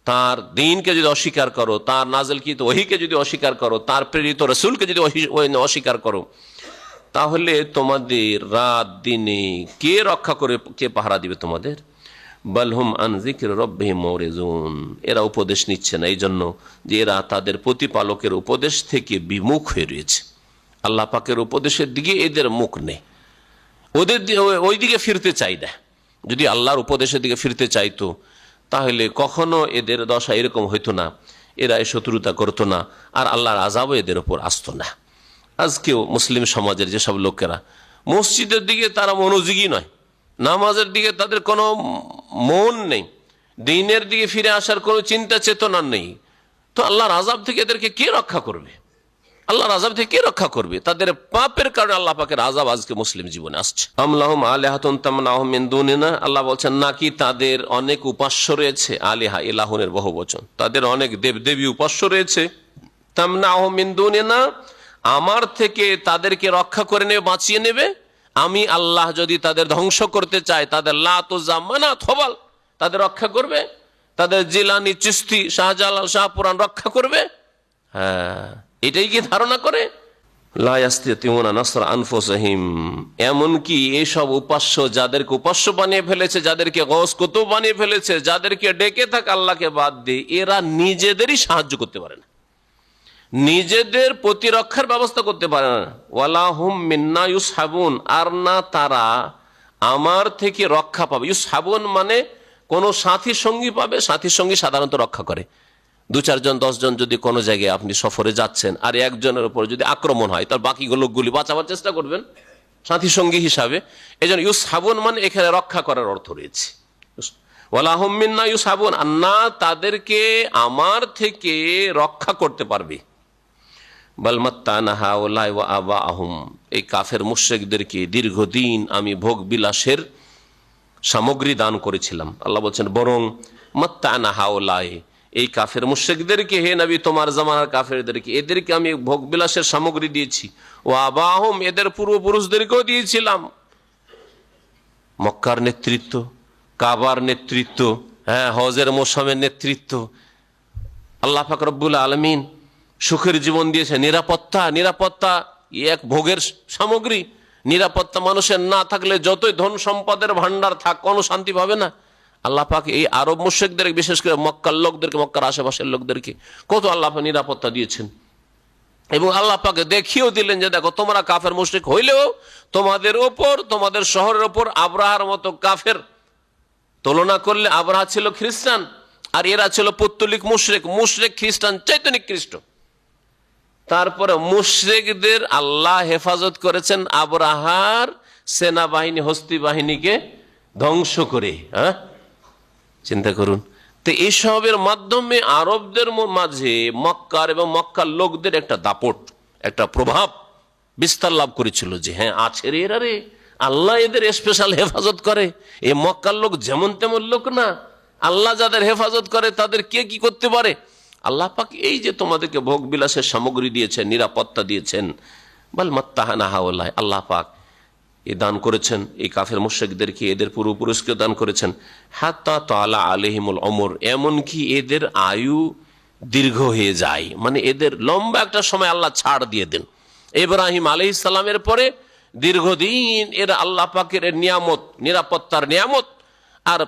তার দিনকে যদি অস্বীকার করো, তার নাযিলকৃত ওহীকে যদি অস্বীকার করো, তার প্রেরিত রাসূলকে যদি অস্বীকার করো, তাহলে তোমাদের রাত দিনে কে রক্ষা করে, কে পাহারা দিবে তোমাদের। বালহুম আন যিকরি রাব্বিহিম মুরিজুন, এরা উপদেশ নিচ্ছে না এই জন্য যে এরা তাদের প্রতিপালকের উপদেশ থেকে বিমুখ হয়ে রয়েছে। আল্লাহ পাকের উপদেশের দিকে এদের মুখ নেই, ওদের ওই দিকে ফিরতে চাই না। যদি আল্লাহর উপদেশের দিকে ফিরতে চাইতো তাহলে কখনো এদের দশা এরকম হইতো না, এরা এই শত্রুতা করতো না, আর আল্লাহর আযাবও এদের উপর আসতো না। আজকেও মুসলিম সমাজের যেসব লোকেরা মসজিদের দিকে তারা মনোযোগী নয়, নামাজের দিকে তাদের কোনো মন নেই, দ্বীনের দিকে ফিরে আসার কোনো চিন্তা চেতনা নেই, তো আল্লাহর আযাব থেকে এদেরকে কে রক্ষা করবে? আল্লাহর আযাব থেকে কে রক্ষা করবে? তাদের পাপের কারণে আল্লাহ পাকের আযাব আজকে মুসলিম জীবনে আসছে। আমলাহুম আলিহাতুন তামনাহুম মিন দুনিনা, আল্লাহ বলছেন নাকি তাদের অনেক উপাস্য রয়েছে। আলিহা ইলাহুনের বহুবচন, তাদের অনেক দেবদেবী উপাস্য রয়েছে। তামনাহুম মিন দুনিনা, আমার থেকে তাদেরকে রক্ষা করে নেবে, বাঁচিয়ে নেবে। আমি আল্লাহ যদি তাদের ধ্বংস করতে চাই, তাদের লাত উজ্জা মানাত হবাল তাদের রক্ষা করবে, তাদের জিলানি চিশতি শাহজালাল শাহপুরান রক্ষা করবে। হ্যাঁ, এটাই কি ধারণা করে? লা ইয়াস্তাতিউনা নাসরা আনফুসিহিম, এমনকি এইসব উপাস্য যাদেরকে উপাস্য বানিয়ে ফেলেছে, যাদেরকে গৌস কুতুব বানিয়ে ফেলেছে, যাদেরকে ডেকে থাকে আল্লাহকে বাদ দিয়ে, এরা নিজেদেরই সাহায্য করতে পারে না, নিজেদের প্রতিরক্ষার ব্যবস্থা করতে পারে না। ওয়ালা হুম মিন্না ইউসহাবুন, আর না তারা আমার থেকে রক্ষা পাবে। ইউসহাবুন মানে কোন সাথী সঙ্গী পাবে, সাথী সঙ্গী সাধারণত রক্ষা করে। 2-4 জন 10 জন যদি কোনো জায়গায় আপনি সফরে যাচ্ছেন আর একজনের উপর যদি আক্রমণ হয়, তার বাকি লোকগুলি বাঁচাবার চেষ্টা করবেন সাথী সঙ্গী হিসাবে। এই জন্য ইউসহাবুন মানে এখানে রক্ষা করার অর্থ রয়েছে। ওয়ালা হুম মিন্না ইউসহাবুন, আর না তাদেরকে আমার থেকে রক্ষা করতে পারবে। বাল মাত্তানা হাউলাই ওয়া আবাহুম, এই কাফের মুশরিকদেরকে দীর্ঘদিন আমি ভোগ বিলাসের সামগ্রী দান করেছিলাম। আল্লাহ বলছেন বরং মাত্তানা হাউলাই, এই কাফের মুশরিকদেরকে, হে নবী তোমার জামানার কাফেরদেরকে, এদেরকে আমি ভোগ বিলাসের সামগ্রী দিয়েছি। ওয়া আবাহুম, এদের পূর্বপুরুষদেরকেও দিয়েছিলাম। মক্কার নেতৃত্ব, কাবার নেতৃত্ব, হ্যাঁ হজের মৌসুমের নেতৃত্ব, আল্লাহ পাক রব্বুল আলামিন সুখের জীবন দিয়েছে। নিরাপত্তা, নিরাপত্তা এক ভোগের সামগ্রী। নিরাপত্তা মানুষের না থাকলে যতই ধন সম্পদের ভান্ডার থাক, কোনো শান্তি পাবে না। আল্লাহ পাক এই আরব মুশরিকদের, বিশেষ করে মক্কার লোকদেরকে, মক্কার আশেপাশের লোকদেরকে কত আল্লাহ পাক নিরাপত্তা দিয়েছেন, এবং আল্লাহ পাক দেখিয়েও দিলেন যে দেখো তোমরা কাফের মুশরিক হইলেও তোমাদের ওপর, তোমাদের শহরের ওপর আব্রাহার মতো কাফের, তুলনা করলে আব্রাহা ছিল খ্রিস্টান আর এরা ছিল পৌত্তলিক মুশরিক। মুশরিক খ্রিস্টান চাইতে নিকৃষ্ট। তারপরে মুশরিকদের আল্লাহ হেফাজত করেছেন আব্রাহার সেনাবাহিনী, হস্তি বাহিনীকে ধ্বংস করে। হ্যাঁ, চিন্তা করুন তো। এইসবের মাধ্যমে আরবদের মাঝে মক্কার এবং মক্কার লোকদের একটা দাপট, একটা প্রভাব বিস্তার লাভ করেছিল যে হ্যাঁ আছে রে এরা রে, আল্লাহ এদের স্পেশাল হেফাজত করে। এই মক্কার লোক যেমন তেমন লোক না, আল্লাহ যাদের হেফাজত করে তাদের কে কি করতে পারে। আল্লাহ পাক এই যে তোমাদেরকে ভোগ বিলাসের সামগ্রী দিয়েছেন, নিরাপত্তা দিয়েছেন, বাল মাত্তাহানা হাওলাই, আল্লাহ পাক এ দান করেছেন এই কাফের মুশরিকদেরকে, এদের পূর্বপুরুষকে দান করেছেন। হাত্তা তাআলা আলাইহিমুল উমর, এমনকি এদের আয়ু দীর্ঘ হয়ে যায়, মানে এদের লম্বা একটা সময় আল্লাহ ছাড় দিয়ে দেন। ইব্রাহিম আলাইহিস সালামের পরে দীর্ঘদিন এরা আল্লাহ পাকের নিয়ামত, নিরাপত্তার নিয়ামত, আর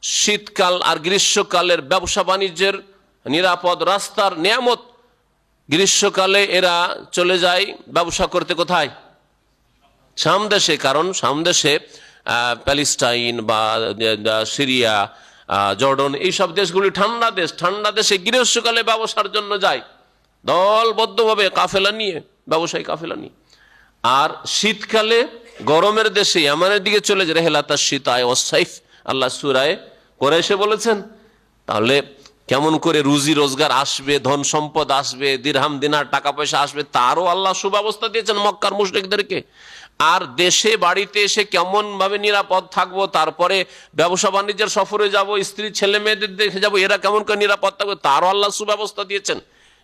শীতকাল আর গ্রীষ্মকালের ব্যবসা বাণিজ্যের নিরাপদ রাস্তার নিয়ামত। গ্রীষ্মকালে এরা চলে যায় ব্যবসা করতে কোথায়? সামদেশে, কারণ সামদেশে প্যালেস্টাইন বা সিরিয়া, জর্ডন, এইসব দেশগুলি ঠান্ডা দেশ। ঠান্ডা দেশে গ্রীষ্মকালে ব্যবসার জন্য যায় দলবদ্ধভাবে কাফেলা নিয়ে, ব্যবসায়ী কাফেলা নিয়ে। আর শীতকালে গরমের দেশে ইয়ামানের দিকে চলে যায়, রেহলাতা শীতায় ও সাইফ, আল্লাহ সূরায়ে কুরাইশে বলেছেন। তাহলে কেমন করে রুজি রোজগার আসবে, ধন সম্পদ আসবে, দিরহাম দিনার টাকা পয়সা আসবে, তারও আল্লাহ সুব্যবস্থা দিয়েছেন মক্কার মুশরিকদেরকে। আর দেশে বাড়িতে এসে কেমন ভাবে নিরাপদ থাকবো, তারপরে ব্যবসা বাণিজ্যের সফরে যাব, স্ত্রী ছেলে মেয়েদের দেখে যাবো, এরা কেমন করে নিরাপদ থাকবে, তারও আল্লাহ সুব্যবস্থা দিয়েছেন।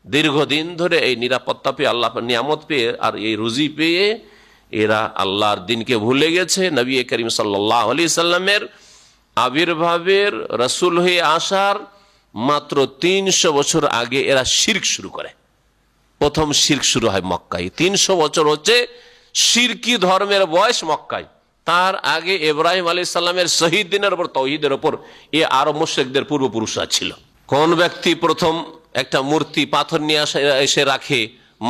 দীর্ঘদিন ধরে এই নিরাপত্তা পেয়ে, আল্লাহ নিয়ামত পেয়ে আর এই রুজি পেয়ে এরা আল্লাহর দিনকে ভুলে গেছে। নবী করিম সাল্লাল্লাহু আলাইহি সাল্লামের আবির্ভাবের, রাসূল হয়ে আসার মাত্র 300 বছর আগে এরা শিরক শুরু করে। প্রথম শিরক শুরু হয় মক্কায়। 300 বছর হচ্ছে শিরকি ধর্মের বয়স মক্কায়। তার আগে ইব্রাহিম আলাইহিস সালামের শহীদ দিনের উপর, তাওহীদের উপর এ আরব মুশরিকদের পূর্বপুরুষরা ছিল। কোন ব্যক্তি প্রথম একটা মূর্তি পাথর নিয়ে এসে রাখে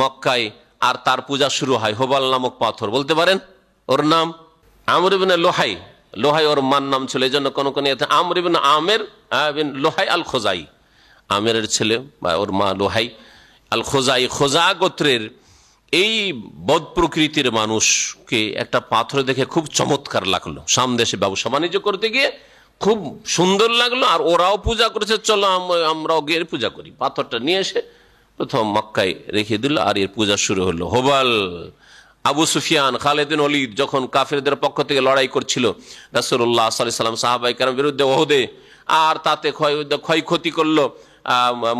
মক্কায়, আর তার পূজা শুরু হয়? হোবাল নামক পাথর, বলতে পারেন? ওর নাম আমর ইবনে লোহাই। লোহাই ওর মার নাম ছিল, এই জন্য কোন কোন আমর ইবনে আমের বিন লোহাই আল খোজাই, আমেরের ছেলে, বা ওর মা লোহাই আল খোজাই। খোজা গোত্রের এই বদ প্রকৃতির মানুষকে একটা পাথর দেখে খুব চমৎকার লাগলো। সামদেশে ব্যবসা বাণিজ্য করতে গিয়ে খুব সুন্দর লাগলো, আর ওরাও পূজা করেছে, চলো আমরাও গিয়ে পূজা করি। পাথরটা নিয়ে এসে প্রথম মক্কায় রেখে দিল, আর এর পূজা শুরু হলো। হোবাল, আবু সুফিয়ান, খালিদ বিন ওলীদ যখন কাফেরদের পক্ষ থেকে লড়াই করছিল রাসূলুল্লাহ সাল্লাল্লাহু আলাইহি ওয়াসাল্লাম সাহাবায়ে কেরামের বিরুদ্ধে ওহদে, আর তাতে ক্ষয়ক্ষতি করলো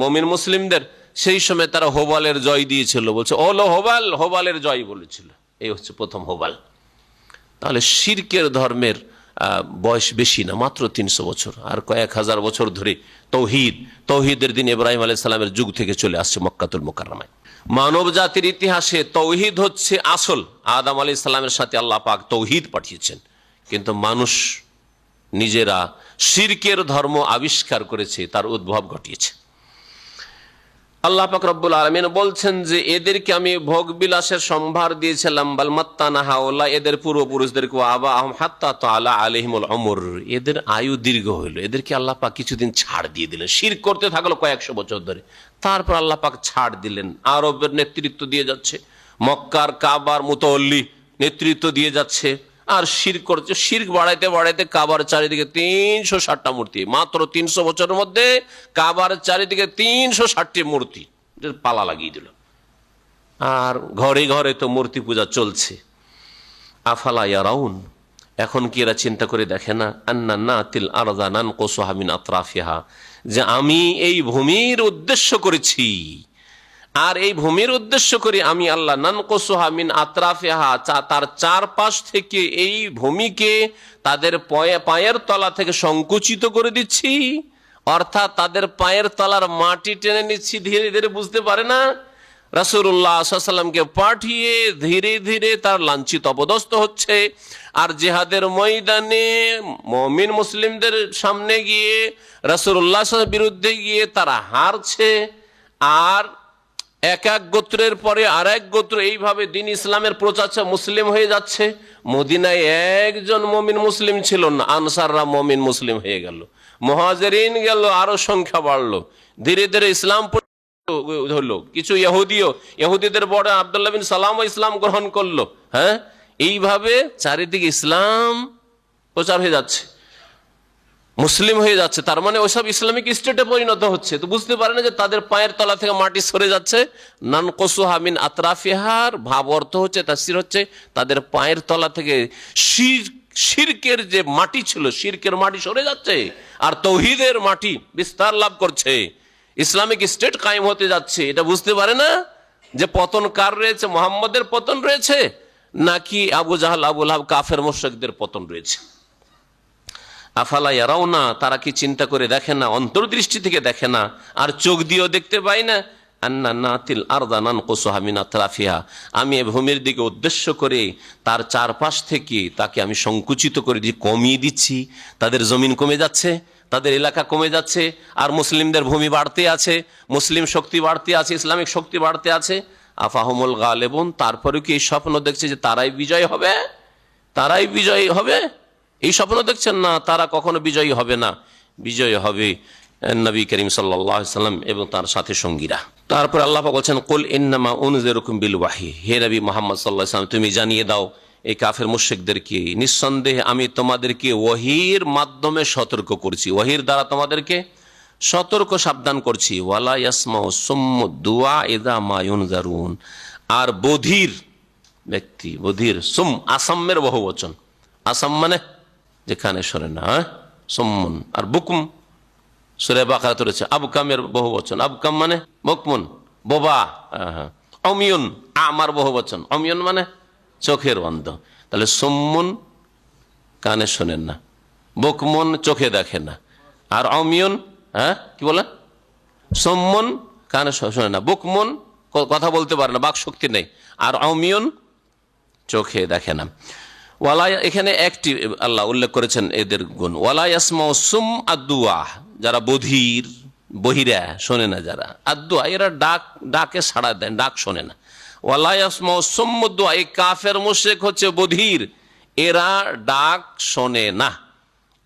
মুমিন মুসলিমদের, সেই সময় তারা হোবালের জয় দিয়েছিল, বলছে ওলো হোবাল, হোবালের জয় বলেছিল। এই হচ্ছে প্রথম হোবাল। তাহলে শিরকের ধর্মের বয়স বেশি না, মাত্র 300 বছর। আর কয়েক হাজার বছর ধরে তৌহিদের দিন ইব্রাহিম আলাইহিস সালামের যুগ থেকে চলে আসছে মক্কাতুল মুকাররমায়। মানব জাতির ইতিহাসে তৌহিদ হচ্ছে আসল। আদম আলাইহিস সালামের সাথে আল্লাহ পাক তৌহিদ পাঠিয়েছেন, কিন্তু মানুষ নিজেরা শিরকের ধর্ম আবিষ্কার করেছে, তার উদ্ভব ঘটিয়েছে। আল্লাহ পাক রব্বুল আলামিন বলছেন যে এদেরকে আমি ভোগ বিলাসের সম্ভার দিয়েছিলাম, বাল মাত্তানা হাওলা, এদের পূর্বপুরুষদেরকে, আবা আহম হাত্তা তাআলা আলাইহিমুল উমর, এদের আয়ু দীর্ঘ হইল। এদেরকে আল্লাহ পাক কিছুদিন ছাড় দিয়ে দিলেন, শিরক করতে থাকলো কয়েকশো বছর ধরে। তারপর আল্লাহ পাক ছাড় দিলেন। আরবের নেতৃত্ব দিয়ে যাচ্ছে, মক্কার কাবার মুতাওয়াল্লি নেতৃত্ব দিয়ে যাচ্ছে, আর শিরক করছে। শিরক বাড়াইতে বাড়াইতে কাবার চারিদিকে 360টা মূর্তি। মাত্র 300 বছরের মধ্যে কাবার চারিদিকে 360টি মূর্তি পালা লাগিয়ে দিল। আর ঘরে ঘরে তো মূর্তি পূজা চলছে। আফালা ইয়ারাউন, এখন কি এরা চিন্তা করে দেখে না? আন্না নাতিল আরদা নানকুসুহা মিন আতরাফিহা, যে আমি এই ভূমির উদ্দেশ্য করেছি, আর এই ভূমির উদ্দেশ্য করে আমি আল্লাহ নানকুসুহা মিন আতরাফিহা, তার চারপাশ থেকে এই ভূমিকে তাদের পায়ের তলা থেকে সংকুচিত করে দিচ্ছি, অর্থাৎ তাদের পায়ের তলার মাটি টেনে নিচ্ছি ধীরে ধীরে। বুঝতে পারে না? রাসূলুল্লাহ সাল্লাল্লাহু আলাইহি ওয়াসাল্লামকে পাঠিয়ে ধীরে ধীরে তার লাঞ্ছিত অপদস্থ হচ্ছে। আর জিহাদের ময়দানে মুমিন মুসলিমদের সামনে গিয়ে রাসূলুল্লাহ সাল্লাল্লাহু আলাইহি ওয়াসাল্লামের বিরুদ্ধে গিয়ে তারা হারছে। আর এক এক গোত্রের পরে আর এক গোত্র এইভাবে দিন ইসলামের প্রচার মুসলিম হয়ে যাচ্ছে। মদিনায় একজন মুমিন মুসলিম ছিল না, আনসাররা মুমিন মুসলিম হয়ে গেল, মুহাজিরিন গেল, আরো সংখ্যা বাড়লো। ধীরে ধীরে ইসলাম হলো। কিছু ইহুদিদের বড় আব্দুল্লাহ বিন সালামও ইসলাম গ্রহণ করলো। হ্যাঁ, এইভাবে চারিদিকে ইসলাম প্রচার হয়ে যাচ্ছে, মুসলিম হয়ে যাচ্ছে। তার মানে ওইসব ইসলামিক স্টেটে পরিণত হচ্ছে। তো বুঝতে পারে না যে তাদের পায়ের তলা থেকে মাটি সরে যাচ্ছে। নানকুসুহা মিন আতরাফিহার ভাব অর্থ হচ্ছে, তাফসীর হচ্ছে তাদের পায়ের তলা থেকে শিরকের যে মাটি ছিল, শিরকের মাটি সরে যাচ্ছে, আর তৌহিদের মাটি বিস্তার লাভ করছে, ইসলামিক স্টেট কায়েম হতে যাচ্ছে। এটা বুঝতে পারে না যে পতন কার রয়েছে? মুহাম্মদের পতন রয়েছে, নাকি আবু জাহাল, আবু লাহাব, কাফের মুশরিকদের পতন রয়েছে? আফালা ইয়ারাউনা, তারা কি চিন্তা করে দেখে না? অন্তর্দৃষ্টি থেকে দেখে না, আর চোখ দিয়েও দেখতে পাই না? আন্না নাতিল আরদা নানকুসুহা মিন আতরাফিহা, আমি এই ভূমির দিকে উদ্দেশ্য করে তার চারপাশ থেকে তাকে আমি সংকুচিত করে দিয়ে কমিয়ে দিচ্ছি। তাদের জমিন কমে যাচ্ছে, তাদের এলাকা কমে যাচ্ছে, আর মুসলিমদের ভূমি বাড়তে আছে, মুসলিম শক্তি বাড়তে আছে, ইসলামিক শক্তি বাড়তে আছে। আফাহুমুল গালেবুন, তারপরে কি এই স্বপ্ন দেখছে যে তারাই বিজয় হবে, তারাই বিজয়ী হবে, এই স্বপ্ন দেখছেন? না, তারা কখনো বিজয়ী হবে না, বিজয়ী হবে নবী করিম সাল্লাল্লাহু আলাইহি সাল্লাম এবং তার সাথে সঙ্গীরা। তারপর আল্লাহ পাক বলছেন, কুল ইন্নামা উনজিরুকুম বিল ওয়াহি, হে নবী মুহাম্মদ সাল্লাল্লাহু আলাইহি সাল্লাম তুমি জানিয়ে দাও এই কাফের মুশরিকদেরকে, নিঃসন্দেহে আমি তোমাদেরকে ওহীর মাধ্যমে সতর্ক করছি, ওহীর দ্বারা তোমাদেরকে সতর্ক সাবধান করছি। ওয়ালা ইয়াসমাউ সুম্মু দুআ ইযা মা ইউনজারুন, আর বধির ব্যক্তি, বধির সুম আসাম্মের বহুবচন, আসাম মানে যেখানে শোনে না, সুম্মুন, আর বুকুম সূরা বাকারাতে রয়েছে আবকামের বহুবচন, আবকাম মানে বুকমুন বোবা, অমিয়ুন আমার বহুবচন, অমিয়ুন মানে চোখের অন্ধ। তাহলে সুম্মুন কানে শোনেন না, বুকমুন চোখে দেখে না, আর অমিয়ুন কি বলে সুম্মুন কানে শোনে না, বুকমুন কথা বলতে পারে না, বাক শক্তি নেই, আর অমিয়ুন চোখে দেখে না। ওয়ালা এখানে একটি আল্লাহ উল্লেখ করেছেন এদের গুণ, ওয়ালা ইয়াসমাউ সুম আদুয়া, যারা বধির বহিরা শোনে না, যারা আদুয়া এরা ডাকে সাড়া দেন, ডাক শোনে না। ওয়ালা ইয়াসমাউ সুম আদুয়া, এই কাফের মুশরিক হচ্ছে বধির, এরা ডাক শোনে না,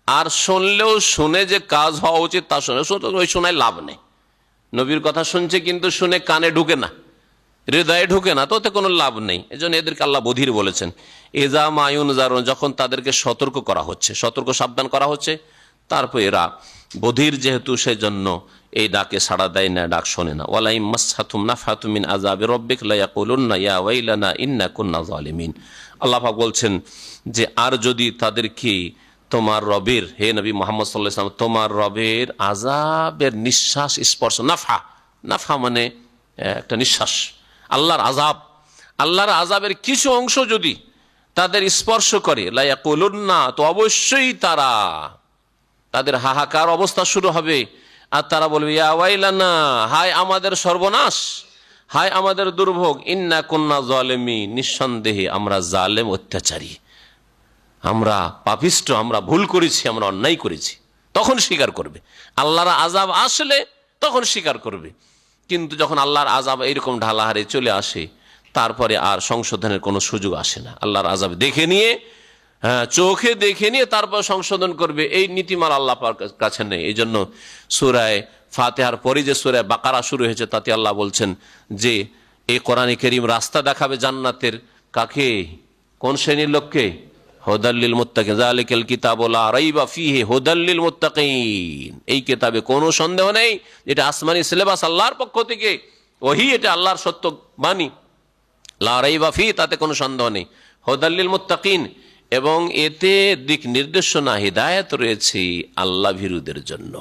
আর শুনলেও শুনে যে কাজ হওয়া উচিত তা শোনে, ওই শোনায় লাভ নেই। নবীর কথা শুনছে কিন্তু শুনে কানে ঢুকে না, হৃদয়ে ঢুকে না, তো ওতে কোনো লাভ নেই। এজন্য এদেরকে আল্লাহ বধির বলেছেন। এজা মায়ুন জারুন, যখন তাদেরকে সতর্ক করা হচ্ছে, সতর্ক সাবধান করা হচ্ছে, তারপর এরা বধির যেহেতু সেজন্য এই ডাকে সাড়া দেয় না, ডাক শোনে না। ওয়ালাই মাসহাতুম নাফাতুম মিন আযাবি রাব্বিক লা ইয়াকুলুন্না ইয়া ওয়াইলানা ইন্না কুন্না যালিমিন। আল্লাহ পাক বলছেন যে আর যদি তাদেরকে তোমার রবের, হে নবী মুহাম্মদ সাল্লাল্লাহু আলাইহি ওয়াসাল্লাম, তোমার রবের আযাবের নিঃশ্বাস স্পর্শ, নাফা, নাফা মানে একটা নিঃশ্বাস, আল্লাহর আযাব, আল্লাহর আযাবের কিছু অংশ যদি তাদের স্পর্শ করে, লা ইয়াকুলুন্না, তো অবশ্যই তারা, তাদের হাহাকার অবস্থা শুরু হবে, আর তারা বলবে ইয়া ওয়াইলানা, হায় আমাদের সর্বনাশ, হায় আমাদের দুর্ভোগ, ইন্না কুন্না যালিমিন, নিঃসন্দেহে আমরা জালেম, অত্যাচারী, আমরা পাপিষ্ট, আমরা ভুল করেছি, আমরা অন্যায় করেছি, তখন স্বীকার করবে। আল্লাহর আযাব আসলে তখন স্বীকার করবে, কিন্তু যখন আল্লাহর আযাব এইরকম ঢালাহারে চলে আসে, তারপরে আর সংশোধনের কোনো সুযোগ আসে না। আল্লাহর আযাব দেখে নিয়ে, চোখে দেখে নিয়ে তারপর সংশোধন করবে, এই নীতিমালা আল্লাহ পাকের কাছে নেই। এই জন্য সূরা ফাতিহার পরে যে সূরা বাকারা শুরু হয়েছে, তাতে আল্লাহ বলছেন যে এই কোরআনে কারীম রাস্তা দেখাবে জান্নাতের, কাকে, কোন শ্রেণীর লোককে, হুদাল লিল মুত্তাকিন, যালিকাল কিতাবু লা রাইবা ফীহি হুদাল লিল মুত্তাকিন, এই কিতাবে কোনো সন্দেহ নেই, এটা আসমানি সিলেবাস আল্লাহর পক্ষ থেকে ওহী, এটা আল্লাহর সত্য বাণী, লা রাইবা ফীহি, তাতে কোনো সন্দেহ নেই, হুদাল লিল মুত্তাকিন, এবং এতে দিক নির্দেশনা হিদায়াত রয়েছে আল্লাহ ভীরুদের জন্য,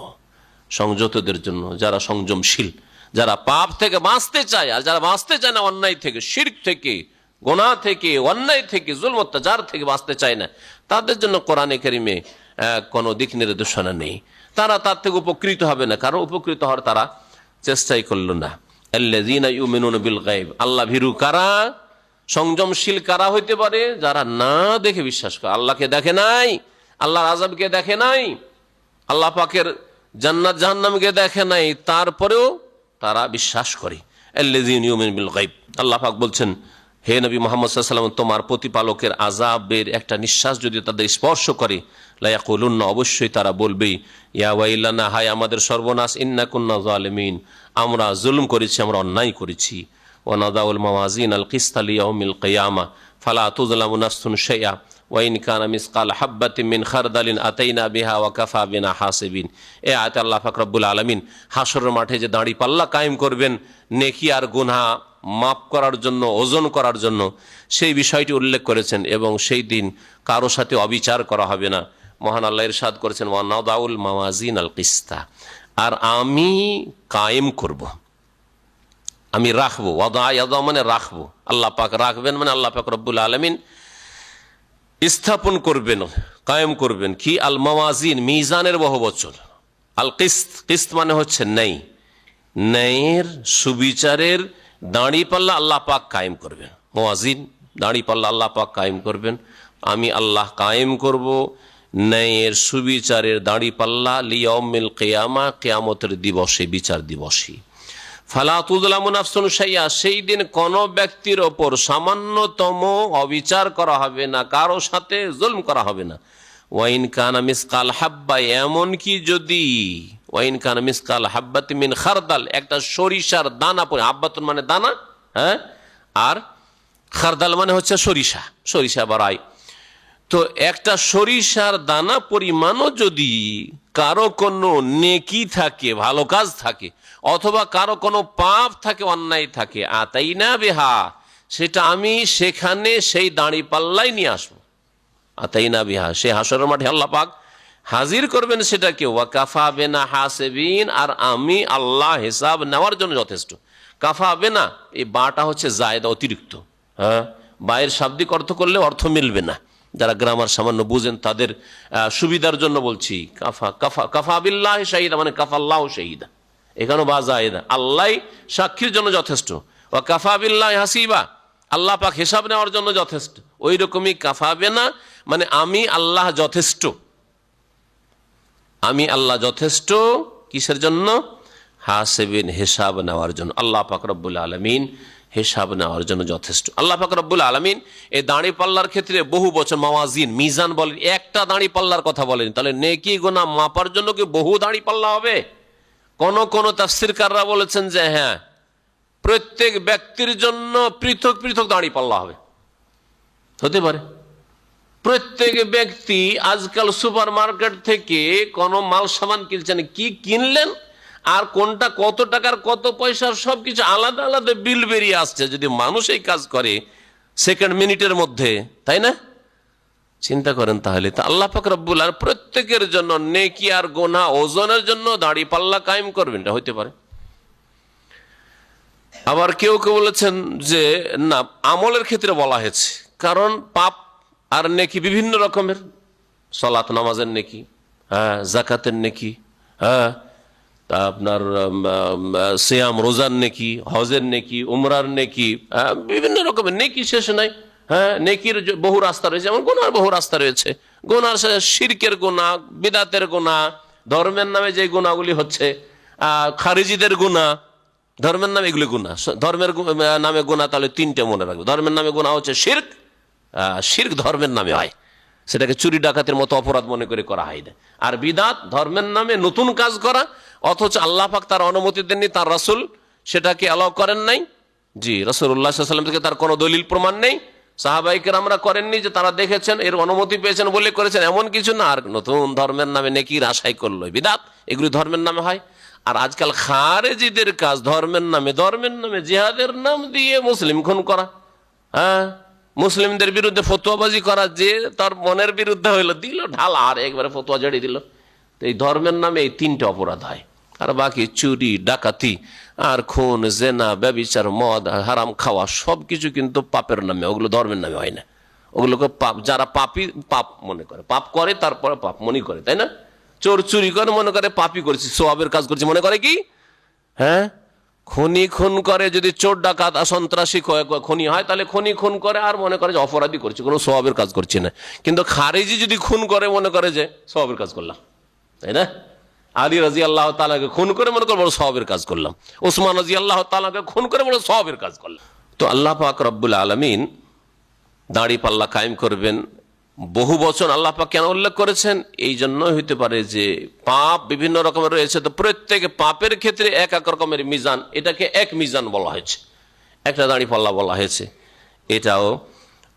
সংযতদের জন্য, যারা সংযমশীল, যারা পাপ থেকে বাঁচতে চায়, আর যারা বাঁচতে চায় না অন্যায় থেকে, শিরক থেকে, গুনাহ থেকে, অন্যায় থেকে, জুলম অত্যাচার থেকে বাঁচতে চায় না, তাদের জন্য কোরআনে কারীমে কোনো দিক নির্দেশনা নেই। তারা তার থেকে উপকৃত হবে না, কারণ উপকৃত হওয়ার তারা চেষ্টাই করল না। আল্লাযীনা ইউমিনুনা বিল গায়ব, আল্লাহ ভীরু কারা, সংযমশীল কারা হইতে পারে, যারা না দেখে বিশ্বাস করে, আল্লাহকে দেখে নাই, আল্লাহর আযাবকে দেখে নাই, আল্লাহ পাকের জান্নাত জাহান্নামকে দেখে নাই, তারপরেও তারা বিশ্বাস করে। আল্লাযীনা ইউমিনুনা বিল গায়ব, আল্লাহ পাক বলছেন, হে নবী মুহাম্মদ সাল্লাল্লাহু আলাইহি ওয়াসাল্লাম, তোমার প্রতিপালকের আযাবের একটা নিঃশ্বাস যদি তাদের স্পর্শ করে, লা ইয়াকুলুন্না, অবশ্যই তারা বলবে, ইয়া ওয়াইলানা, হায় আমাদের সর্বনাশ, ইন্না কুন্না যালিমিন, আমরা জুলুম করেছি, আমরা অন্যায় করেছি। ওয়া নাদাউল মাওয়াজিন আল কিসতা লিয়াউমিল কিয়ামা ফালা তুযলামু নাফসুন শাইআ ওয়া ইন কানা মিসকাল হাববাতিন মিন খারদালিন আতাইনা বিহা ওয়া কাফা বিনা হাসিবিন। এই আয়াতে আল্লাহ পাক রব্বুল আলামিন হাসরের মাঠে যে দাঁড়ি পাল্লা কায়েম করবেন নেকি আর গুনাহ মাফ করার জন্য, ওজন করার জন্য, সেই বিষয়টি উল্লেখ করেছেন, এবং সেই দিন কারো সাথে অবিচার করা হবে না। মহান আল্লাহ ইরশাদ করেছেন, ওয়া নাদাউল মাওয়াজিন আল কিসতা, আর আমি কায়েম করব, আমি রাখবো, ওয়াদা ইয়াদা মানে রাখবো, আল্লাহ পাক রাখবেন মানে আল্লাহ পাক রব্বুল আলামিন স্থাপন করবেন, কায়েম করবেন কি, আল মাওয়াজিন, মিজানের বহুবচন, আল কিস্ত, কিস্ত মানে হচ্ছে ন্যায়, ন্যায়ের সুবিচারের দাঁড়ি পাল্লা আল্লাহ পাক কায়েম করবেন, মাওয়াজিন দাঁড়ি পাল্লা আল্লাহ পাক কায়েম করবেন, আমি আল্লাহ কায়েম করব ন্যায়ের সুবিচারের দাঁড়ি পাল্লা লিয়াউমিল কিয়ামা, কিয়ামতের দিবসে, বিচার দিবসে। ফালা তুযলামু নাফসুন শাইআ, সেই দিন কোন ব্যক্তির ওপর সামান্যতম অবিচার করা হবে না, কারো সাথে জুলম করা হবে না। ওয়াইন কানা মিসকাল হাব্বা, এমনকি যদি ওয়াইন কানা মিসকাল হাব্বাতি মিন খারদাল, একটা সরিষার দানা, হাব্বাতুন মানে দানা, হ্যাঁ, আর খারদাল মানে হচ্ছে সরিষা, সরিষা বাড়াই। তো একটা সরিষার দানা পরিমাণও যদি কারো কোনো নেকি থাকে, ভালো কাজ থাকে, অথবা কারো কোনো পাপ থাকে, অন্যায় থাকে, আতাইনা বিহা, সেটা আমি সেখানে সেই দাঁড়ি পাল্লাই নিয়ে আসবো। আতাইনা বিহা, সে হাসরের মাঠে আল্লাহ পাক হাজির করবেন সেটাকে। ওয়া কাফা বিনা হাসিবিন, আর আমি আল্লাহ হিসাব নেওয়ার জন্য যথেষ্ট। কাফা বিনা, এই বাটা হচ্ছে জায়েদা, অতিরিক্ত। হ্যাঁ, বায়ের শাব্দিক অর্থ করলে অর্থ মিলবে না, যারা গ্রামার সামান্য বুঝেন তাদের সুবিধার জন্য বলছি। কাফা কাফা কাফা বিল্লাহি শাহিদা মানে কাফা আল্লাহু শাহিদা, এখানেও বা জায়েদা, আল্লাহ সাক্ষীর জন্য যথেষ্ট। ওয়া কাফা বিল্লাহি হাসিবা, আল্লাহ পাক হিসাব নেওয়ার জন্য যথেষ্ট। ওই রকমই কাফা বিনা মানে আমি আল্লাহ যথেষ্ট, আমি আল্লাহ যথেষ্ট কিসের জন্য? হাসিবিন, হিসাব নেওয়ার জন্য। আল্লাহ পাক রব্বুল আলামিন হিসাব নেওয়ার জন্য যথেষ্ট। আল্লাহ পাক রব্বুল আলামিন এই দাঁড়ি পাল্লার ক্ষেত্রে বহু বচন, মাওয়াজিন, মিজান বলেন, একটা দাঁড়ি পাল্লার কথা বলেন। তাহলে নেকি গুনাহ মাপার জন্য কি বহু দাঁড়ি পাল্লা হবে? কোন কোন তাফসীরকাররা বলেছেন যে হ্যাঁ, প্রত্যেক ব্যক্তির জন্য পৃথক পৃথক দাঁড়ি পাল্লা হবে, হতে পারে। প্রত্যেক ব্যক্তি আজকাল সুপার মার্কেট থেকে কোনো মাল সামান কিনছেন, কি কিনলেন আর কোনটা কত টাকার কত পয়সার সবকিছু আলাদা আলাদা বিল বেরিয়ে আসছে। যদি মানুষ এই কাজ করে সেকেন্ড মিনিটের মধ্যে, তাই না? চিন্তা করেন তাহলে। তা আল্লাহ পাক রব্বুল আলামিন প্রত্যেকের জন্য নেকি আর গুনাহ ওজনের জন্য দাড়ি পাল্লা কায়েম করবেন, এটা হইতে পারে। আবার কেউ কেউ বলেছেন যে না, আমলের ক্ষেত্রে বলা হয়েছে, কারণ পাপ আর নেকি বিভিন্ন রকমের। সালাত নামাজের নেকি, হ্যাঁ, জাকাতের নেকি, হ্যাঁ, তা আপনার সিয়াম রোজার নেকি, হজের নেকি, উমরার নেকি, বিভিন্ন রকমের নেকি শেষ নাই। হ্যাঁ, নেকির বহু রাস্তা রয়েছে, যেমন গুনার বহু রাস্তা রয়েছে। গুনার শিরকের গুনাহ, বিদআতের গুনাহ, ধর্মের নামে যে গুনাহগুলি হচ্ছে, খারিজিদের গুনাহ, ধর্মের নামে এগুলি গুনাহ। ধর্মের নামে গুনাহ তাহলে তিনটে মনে রাখবে। ধর্মের নামে গুনাহ হচ্ছে শিরক, শিরক ধর্মের নামে হয়, সেটাকে চুরি ডাকাতের মতো অপরাধ মনে করে করা হয় না। আর বিদআত ধর্মের নামে নতুন কাজ করা, অথচ আল্লাহ পাক তার অনুমতি দেননি, তার রাসূল সেটাকে অ্যালাউ করেন নাই। জি, রাসূলুল্লাহ সাল্লাল্লাহু আলাইহি ওয়াসাল্লাম থেকে তার কোনো দলিল প্রমাণ নেই, সাহাবায়ে কেরামরা করেননি যে তারা দেখেছেন এর অনুমতি পেয়েছেন বলে করেছেন, এমন কিছু না। আর নতুন ধর্মের নামে নেকির আশাই করলো, বিদআত, এগুলি ধর্মের নামে হয়। আর আজকাল খারেজিদের কাজ ধর্মের নামে জিহাদের নাম দিয়ে মুসলিম খুন করা, হ্যাঁ, মুসলিমদের বিরুদ্ধে ফতোয়াবাজি করা, যে তার মনের বিরুদ্ধে হইলো দিল ঢাল আর একবারে ফতোয়া ঝাড়িয়ে দিল। তো এই ধর্মের নামে এই তিনটে অপরাধ হয়। আর বাকি চুরি ডাকাতি আর খুন, জেনা, ব্যভিচার, মদ, হারাম খাওয়া সবকিছু কিন্তু পাপের নামে, ওগুলো ধর্মের নামে হয় না। ওগুলোকে পাপ, যারা পাপী পাপ মনে করে, পাপ করে তারপরে পাপ মনে করে, তাই না? চোর চুরি করে মনে করে পাপই করছি, সওয়াবের কাজ করছি মনে করে কি? হ্যাঁ, খনি খুন করে, যদি চোর ডাকাত সন্ত্রাসী খনি হয় তাহলে খনি খুন করে আর মনে করে যে অপরাধী করছে, কোনো সওয়াবের কাজ করছে না। কিন্তু খারিজি যদি খুন করে মনে করে যে সওয়াবের কাজ করলাম, তাই না? আলী রাদিয়াল্লাহু তাআলাকে খুন করে মনে করে বড় সওয়াবের কাজ করলাম, ওসমান রাদিয়াল্লাহু তাআলাকে খুন করে বড় সওয়াবের কাজ করলাম। তো আল্লাহ পাক রব্বুল আলামিন দাড়ি পাল্লা কায়েম করবেন। বহু বচন আল্লাহ পাক কেন উল্লেখ করেছেন? এই জন্য হইতে পারে যে পাপ বিভিন্ন রকমের রয়েছে, তো প্রত্যেক পাপের ক্ষেত্রে এক এক রকমের মিজান, এটাকে এক মিজান বলা হয়েছে, একটা দাড়ি পাল্লা বলা হয়েছে, এটাও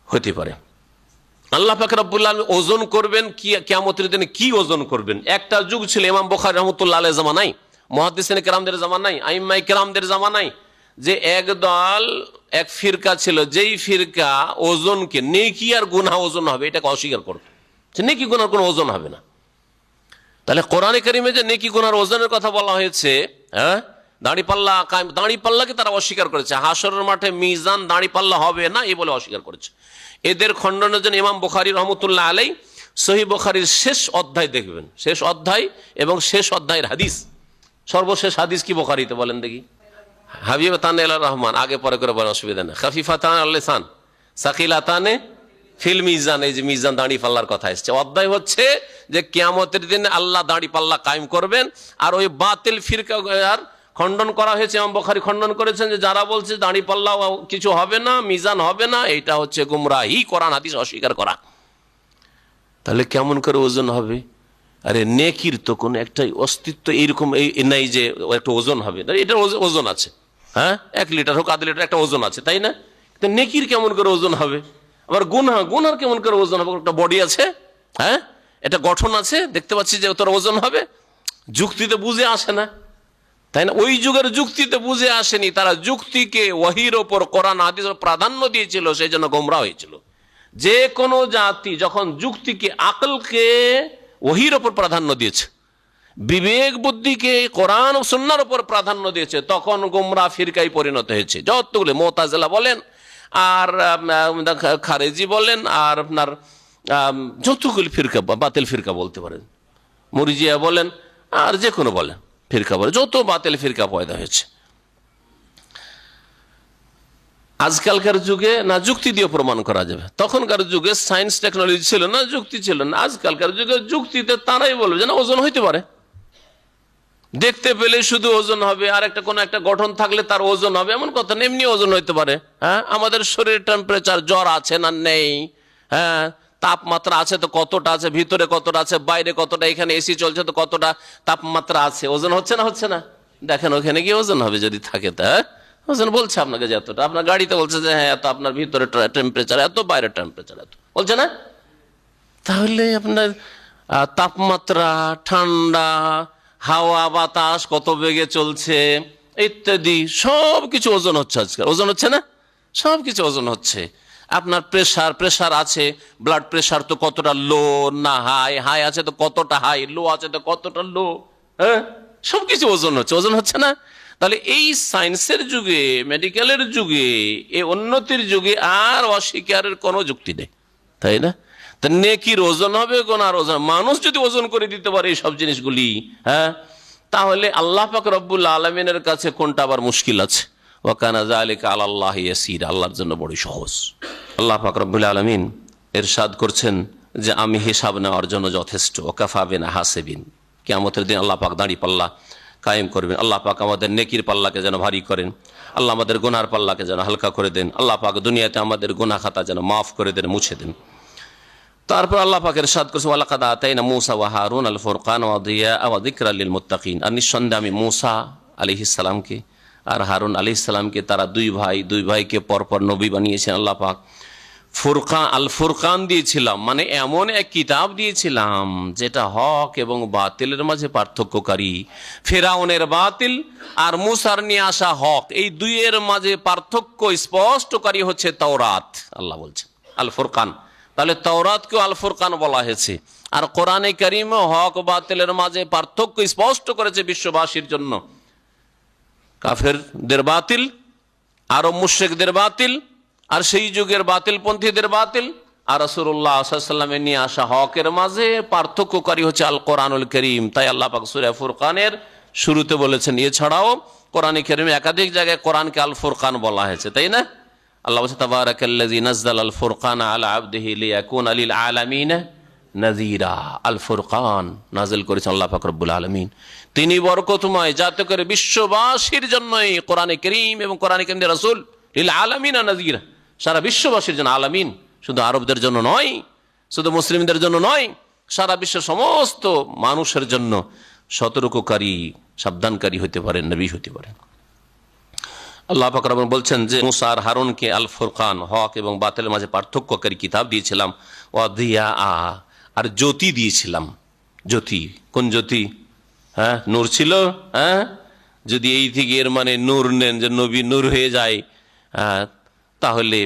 হতে পারে। আল্লাহ পাক রব্বুল আলামিন ওজন করবেন কি কিয়ামতের দিনে, কি ওজন করবেন? একটা যুগ ছিল ইমাম বুখারী রাহমাতুল্লাহ আলাইহি জামানায়, মুহাদ্দিসিনে কেরামদের জামানায়, আইম্মায়ে কেরামদের জামানায়, যে এক দল, এক ফিরকা ছিল, যেই ফিরকা ওজনকে, নেকি আর গুনাহ ওজন হবে এটাকে অস্বীকার করবে, যে নেকি গুনার কোনো ওজন হবে না। তাহলে কোরআনে কারিমে যে নেকি গুনার ওজনের কথা বলা হয়েছে, হ্যাঁ, দাঁড়িপাল্লা কায়েম, দাঁড়িপাল্লাকে তারা অস্বীকার করেছে। হাসরের মাঠে মিজান দাঁড়িপাল্লা হবে না এই বলে অস্বীকার করেছে। এদের খণ্ডনের জন্য ইমাম বুখারী রহমতুল্লাহ আলাইহি সহিহ বুখারীর শেষ অধ্যায় দেখবেন, শেষ অধ্যায় এবং শেষ অধ্যায়ের হাদিস, সর্বশেষ হাদিস কি বুখারীতে বলেন দেখি? হাবিবাতান আলার রহমান, আগে পরে করে বলেন, অসুবিধা নেই। খাফিফাতান আল লিসান সাকিলাতানে ফিল মিজান, এই যে মিজান দাঁড়ি পাল্লার কথা এসছে, অধ্যায় হচ্ছে যে কিয়ামতের দিনে আল্লাহ দাঁড়ি পাল্লা কায়েম করবেন, আর ওই বাতিল ফিরকা আর খণ্ডন করা হয়েছে। ইমাম বুখারী খণ্ডন করেছেন যে যারা বলছে দাঁড়িপাল্লা কিছু হবে না, মিজান হবে না, এটা হচ্ছে গুমরাহি, কোরআন হাদিস অস্বীকার করা। তাহলে কেমন করে ওজন হবে? আরে নেকির তো কোনো একটাই অস্তিত্ব এইরকম নাই যে একটা ওজন হবে, এটার ওজন আছে। হ্যাঁ, 1 লিটার হোক, 1/2 লিটার, একটা ওজন আছে, তাই না? কিন্তু নেকির কেমন করে ওজন হবে? আবার গুনার কেমন করে ওজন হবে? একটা বডি আছে, হ্যাঁ, এটা গঠন আছে, দেখতে পাচ্ছি যে তোর ওজন হবে। যুক্তিতে বুঝে আসে না, তাই না? ওই যুগের যুক্তিতে বুঝে আসেনি, তারা যুক্তিকে ওয়াহির ওপর, কোরআন হাদিসের প্রাধান্য দিয়েছিল, সেই জন্য গোমরা হয়েছিল। যে কোনো জাতি যখন যুক্তিকে, আকলকে ওহির ওপর প্রাধান্য দিয়েছে, বিবেক বুদ্ধিকে কোরআন ও সুন্নাহর উপর প্রাধান্য দিয়েছে, তখন গোমরা ফিরকায় পরিণত হয়েছে। যতগুলো মুতাজিলা বলেন, আর খারেজি বলেন, আর আপনার যতগুলি ফিরকা, বাতিল ফিরকা বলতে পারেন, মুরজিয়া বলেন, আর যে কোনো বলেন ফিরকা বলে, যত বাতিল ফিরকা পয়দা হয়েছে। আজকালকার যুগে না যুক্তি দিয়ে প্রমাণ করা যাবে, তখনকার যুগে সায়েন্স টেকনোলজি ছিল না, যুক্তি ছিল না। আজকালকার যুগে যুক্তিতে তারাই বলবে যে না, ওজন হইতে পারে, দেখতে পেলে শুধু ওজন হবে, আর একটা কোনো একটা গঠন থাকলে তার ওজন হবে, এমন কথা না, এমনি ওজন হইতে পারে। হ্যাঁ, আমাদের শরীরের টেম্পারেচার, জ্বর আছে না নেই, হ্যাঁ, তাপমাত্রা আছে তো কতটা আছে, ভিতরে কতটা আছে, বাইরে কতটা, এখানে এসি চলছে তো কতটা তাপমাত্রা আছে, ওজন হচ্ছে না? হচ্ছে না? দেখেন ওখানে গিয়ে ওজন হবে যদি থাকে, তা ওজন বলছে আপনাকে যে এতটা, আপনার গাড়িতে বলছে যে হ্যাঁ এত, আপনার ভিতরে টেম্পারেচার এত, বাইরের টেম্পারেচার এত, বলছে না? তাহলে আপনার তাপমাত্রা, ঠান্ডা, হাওয়া বাতাস কত বেগে চলছে ইত্যাদি সব কিছু ওজন হচ্ছে আজকাল। ওজন হচ্ছে না? সব কিছু ওজন হচ্ছে। আপনার প্রেশার আছে, ব্লাড প্রেশার তো কতটা লো না হাই আছে তো কতটা হাই, লো আছে তো কতটা লো, হ্যাঁ, সব কিছু ওজন হচ্ছে। ওজন হচ্ছে না? তাহলে এই সায়েন্সের যুগে, মেডিকেলের যুগে, এই উন্নতির যুগে আর অস্বীকারের কোনো যুক্তি নেই, তাই না? তা নেকির ওজন হবে, গুনার ওজন, মানুষ যদি ওজন করে দিতে পারে এই সব জিনিসগুলি, হ্যাঁ, তাহলে আল্লাহ পাক রব্বুল আলামিনের কাছে কোনটা আবার মুশকিল আছে? ওয়া কানা যালিকা আলাল্লাহি ইয়াসীরা, আল্লাহর জন্য বড়ই সহজ। আল্লাহ পাক রব্বুল আলামিন ইরশাদ করছেন যে আমি হিসাব নেওয়ার জন্য যথেষ্ট, ওয়াকাফা বিনা হাসিবিন। কিয়ামতের দিন আল্লাহ পাক দাঁড়ি পাল্লা কায়েম করবেন। আল্লাহ পাক আমাদের নেকির পাল্লাকে যেন ভারী করেন, আল্লাহ আমাদের গুনার পাল্লাকে যেন হালকা করে দেন, আল্লাহ পাক দুনিয়াতে আমাদের গুনাহ খাতা যেন মাফ করে দেন, মুছে দেন। তারপর আল্লাহ পাক ইরশাদ করেছেন ওয়ালাকাদ আতাইনা মূসা ওয়া হারুন আল ফুরকান ওয়া দিয়া ওয়া যিকরা লিল মুত্তাকিন। আর নিঃসন্দেহে আমি মূসা আলাইহিস সালামকে আর হারুন আলাইহিস সালামকে, তারা দুই ভাইকে পরপর নবী বানিয়েছেন আল্লাহ পাক। আল ফুরকান দিয়েছিলাম, মানে এমন এক কিতাব দিয়েছিলাম যেটা হক এবং বাতিলের মাঝে পার্থক্যকারী। ফেরাউনের বাতিল আর মূসার নিয়ে আসা হক, এই দুইয়ের মাঝে পার্থক্য স্পষ্টকারী হচ্ছে তাওরাত। আল্লাহ বলছেন আল ফুরকান, তাহলে তাওরাতকেও আল ফুরকান বলা হয়েছে। আর কোরআনে কারীমে হক বাতিলের মাঝে পার্থক্য স্পষ্ট করেছে বিশ্ববাসীর জন্য। কাফেরদের বাতিল, আরব মুশরিকদের বাতিল, আর সেই যুগের বাতিলপন্থীদের বাতিল, আর রাসূলুল্লাহ সাল্লাল্লাহু আলাইহি ওয়াসাল্লামের নিয়ে আসা হকের মাঝে পার্থক্যকারী হচ্ছে আল কোরআনুল কারীম। তাই আল্লাহ পাক সূরা ফুরকানের শুরুতে বলেছেন। এছাড়াও কোরআনে কারীমে একাধিক জায়গায় কোরআনকে আল ফুরকান বলা হয়েছে, তাই না? আল্লাহ বলছে তাবারাকাল্লাযী নাযালা আল ফুরকানা আলা আবদিহি লিয়াকুনা লিল আলামিনা নাযীরা। আল ফুরকান নাযিল করেছেন আল্লাহ পাক রব্বুল আলামিন, তিনি বরকতময়, যাতে করে বিশ্ববাসীর জন্যই কোরআনে কারীম এবং কোরআনে কারীমের রাসূল লিল আলামিনা নাযীরা, সারা বিশ্ববাসীর জন্য। আলামিন শুধু আরবদের জন্য নয়, শুধু মুসলিমদের জন্য নয়, সারা বিশ্বের সমস্ত মানুষের জন্য সতর্ককারী, সাবধানকারী হতে পারেন, নবী হতে পারেন। আল্লাহ পাক রব্বুল বলছেন যে মূসা আর হারুনকে আল ফুরকান, হক এবং বাতিলের মাঝে পার্থক্যকারী কিতাব দিয়েছিলাম। ওয়া দিয়া, আর জ্যোতি দিয়েছিলাম। জ্যোতি, কোন জ্যোতি? হ্যাঁ, নূর ছিল। হ্যাঁ, যদি এই থেকে এর মানে নূর নেন যে নবী নূর হয়ে যায়, তাহলে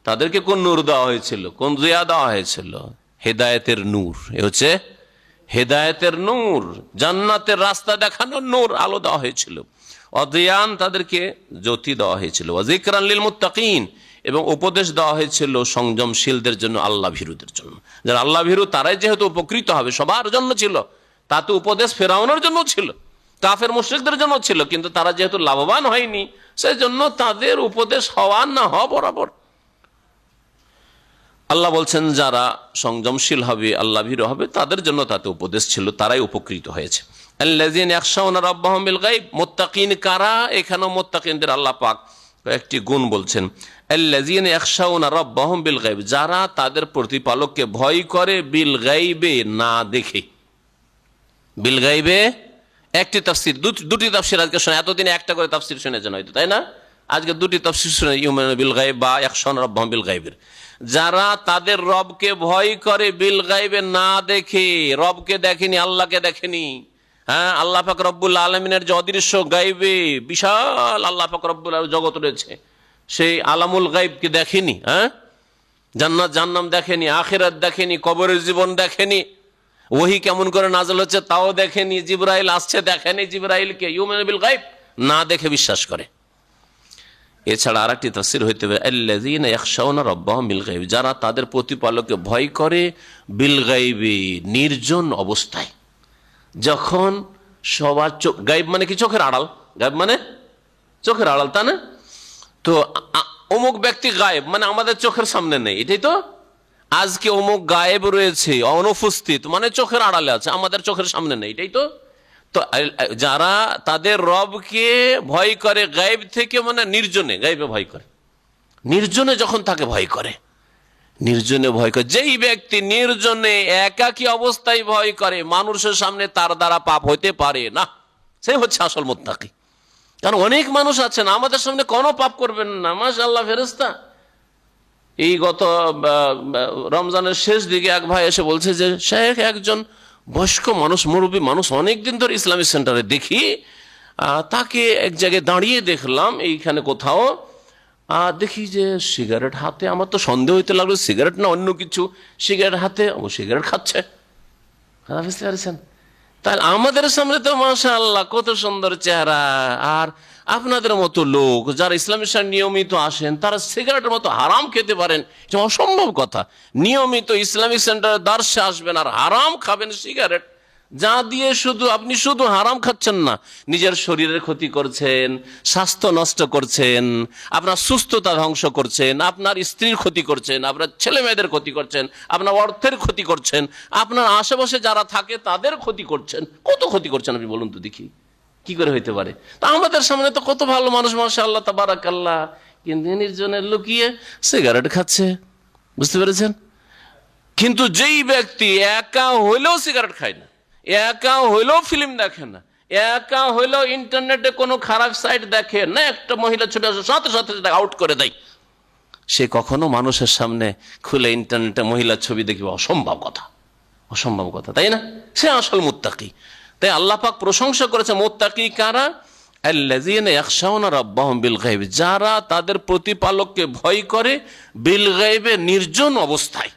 তাদেরকে কোন নূর দেওয়া হয়েছিল, কোন জিয়া দেওয়া হয়েছিল? হেদায়েতের নূর। এ হচ্ছে হেদায়েতের নূর, জান্নাতের রাস্তা দেখানোর নূর, আলো দেওয়া হয়েছিল। অদিয়ান, তাদেরকে জ্যোতি দেওয়া হয়েছিল। ওয়া যিকরান লিল মুত্তাকিন, এবং উপদেশ দেওয়া হয়েছিল সংযমশীলদের জন্য, আল্লাহ ভীরুদের জন্য। যারা আল্লাহ ভীরু তারাই যেহেতু উপকৃত হবে, সবার জন্য ছিল। তাতে উপদেশ ফেরাউনের জন্য ছিল, কাফের মুশরিকদের জন্য ছিল, কিন্তু তারা যেহেতু লাভবান হয়নি, সেই জন্য তাদের উপদেশ হওয়া না হওয়া বরাবর। আল্লাহ বলছেন যারা সংযমশীল হবে, আল্লাহ ভীরু হবে, তাদের জন্য তাতে উপদেশ ছিল, তারাই উপকৃত হয়েছে। আল্লাযীনা ইয়াখশাউনা রাব্বাহুম বিল গায়ব, মুত্তাকিন কারা? এখানেও মুত্তাকিনদের আল্লাহ পাক কয়েকটি গুণ বলছেন। আল্লাযীনা ইয়াখশাউনা রাব্বাহুম বিল গায়ব, যারা তাদের প্রতিপালককে ভয় করে বিল গায়বে, না দেখে। বিল গায়বে একটি তাফসীর, দুটি তাফসীর আজকে শুনে, এতদিন একটা করে তাফসীর শুনেছেন হয়তো, তাই না? আজকে দুটি তাফসীর শুনে, ইউমিনুনা বিল গায়ব বা ইয়াখশাউনা রাব্বাহুম বিল গায়বের। যারা তাদের রবকে ভয় করে বিল গায়বে, না দেখে, রবকে দেখেনি, আল্লাহকে দেখেনি। হ্যাঁ, আল্লাহ পাক রব্বুল আলামিনের যে অদৃশ্য গায়বে বিশাল আল্লাহ পাক রব্বুল আলামিন জগৎ রয়েছে, সেই আলামুল গায়বকে দেখেনি। হ্যাঁ, জান্নাত জাহান্নাম দেখেনি, আখিরাত দেখেনি, কবরের জীবন দেখেনি, ওহী কেমন করে নাযিল হচ্ছে তাও দেখেনি, জিবরাইল আসছে দেখেনি জিবরাইলকে, ইউমিনু বিল গায়ব, না দেখে বিশ্বাস করে। এছাড়া আরেকটি তাফসীর হইতে পারে আল্লাযীনা ইয়াখশাউনা রাব্বাহুম বিল গায়ব, যারা তাদের প্রতিপালককে ভয় করে বিল গায়বে, নির্জন অবস্থায়। যখন সবার চোখ, গায়েব মানে কি? চোখের আড়াল। গায়েব মানে চোখের আড়াল, তা না? তো অমুক ব্যক্তি গায়েব মানে আমাদের চোখের সামনে নেই, এটাই তো। আজকে অমুক গায়েব রয়েছে, অনুপস্থিত, মানে চোখের আড়ালে আছে, আমাদের চোখের সামনে নেই, এটাই তো। তো যারা তাদের রবকে ভয় করে গায়েব থেকে, মানে নির্জনে, গায়েবে ভয় করে, নির্জনে যখন তাকে ভয় করে, নির্জনে ভয় করে। যেই ব্যক্তি নির্জনে একাকী অবস্থায় ভয় করে, মানুষের সামনে তার দ্বারা পাপ হইতে পারে না, সে হচ্ছে আসল মুত্তাকি। কারণ অনেক মানুষ আছেন আমাদের সামনে কোনো পাপ করবেন না, মাশাআল্লাহ ফেরেশতা। এই গত রমজানের শেষ দিকে এক ভাই এসে বলছে যে শেখ, একজন বয়স্ক মানুষ, মুরব্বী মানুষ, অনেকদিন ধরে ইসলামিক সেন্টারে দেখি, তাকে এক জায়গায় দাঁড়িয়ে দেখলাম এইখানে কোথাও, দেখি যে সিগারেট হাতে। আমার তো সন্দেহ হইতে লাগলো সিগারেট না অন্য কিছু, সিগারেট হাতে, ও সিগারেট খাচ্ছে। বুঝতে পারছেন? তাহলে আমাদের সামনে তো মাশাআল্লাহ কত সুন্দর চেহারা, আর আপনাদের মতো লোক যারা ইসলামের সাথে নিয়মিত আসেন, তারা সিগারেটের মতো হারাম খেতে পারেন, এটা অসম্ভব কথা। নিয়মিত ইসলামিক সেন্টারে দার্সে আসবেন আর হারাম খাবেন সিগারেট, যা দিয়ে আপনি শুধু হারাম খাচ্ছেন না, নিজের শরীরের ক্ষতি করছেন, স্বাস্থ্য নষ্ট করছেন, আপনার সুস্থতা ধ্বংস করছেন, আপনার স্ত্রীর ক্ষতি করছেন, আপনার ছেলে মেয়েদের ক্ষতি করছেন, আপনার অর্থের ক্ষতি করছেন, আপনার আশেপাশে যারা থাকে তাদের ক্ষতি করছেন। কত ক্ষতি করছেন আপনি বলুন তো দেখি, কি করে হইতে পারে? তা আমাদের সামনে তো কত ভালো মানুষ, মাশাআল্লাহ তাবারাকাল্লাহ, কিন্তু নির্জনে লুকিয়ে সিগারেট খাচ্ছে। বুঝতে পেরেছেন? কিন্তু যেই ব্যক্তি একা হইলেও সিগারেট খায় না, একা হইলেও ফিল্ম দেখে না, একা হইলেও ইন্টারনেটে কোনো খারাপ সাইট দেখে না, একটা মহিলা ছবি আসে সাথে সাথে আউট করে দেয়, সে কখনো মানুষের সামনে খুলে ইন্টারনেটে মহিলার ছবি দেখবে? অসম্ভব কথা, অসম্ভব কথা, তাই না? সে আসল মুত্তাকি। তাই আল্লাহ পাক প্রশংসা করেছে মুত্তাকি কারা? আল্লাযীনা ইয়াখশাউনা রাব্বাহুম বিল গায়ব, যারা তাদের প্রতিপালককে ভয় করে বিল গায়বে, নির্জন অবস্থায়।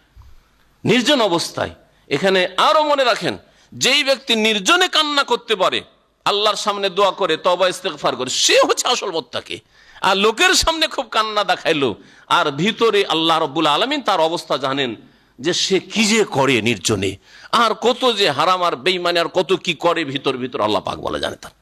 নির্জন অবস্থায় এখানে আরো মনে রাখেন, যেই ব্যক্তি নির্জনে কান্না করতে পারে, আল্লাহর সামনে দোয়া করে, তওবা ইস্তেগফার করে, সে হচ্ছে আসল মুত্তাকি। আর লোকের সামনে খুব কান্না দেখাইলো, আর ভিতরে আল্লাহ রাব্বুল আলামিন তার অবস্থা জানেন যে সে কি যে করে নির্জনে, আর কত যে হারাম আর বেঈমানি আর কত কি করে ভিতর ভিতর, আল্লাহ পাক বলে জানে তার।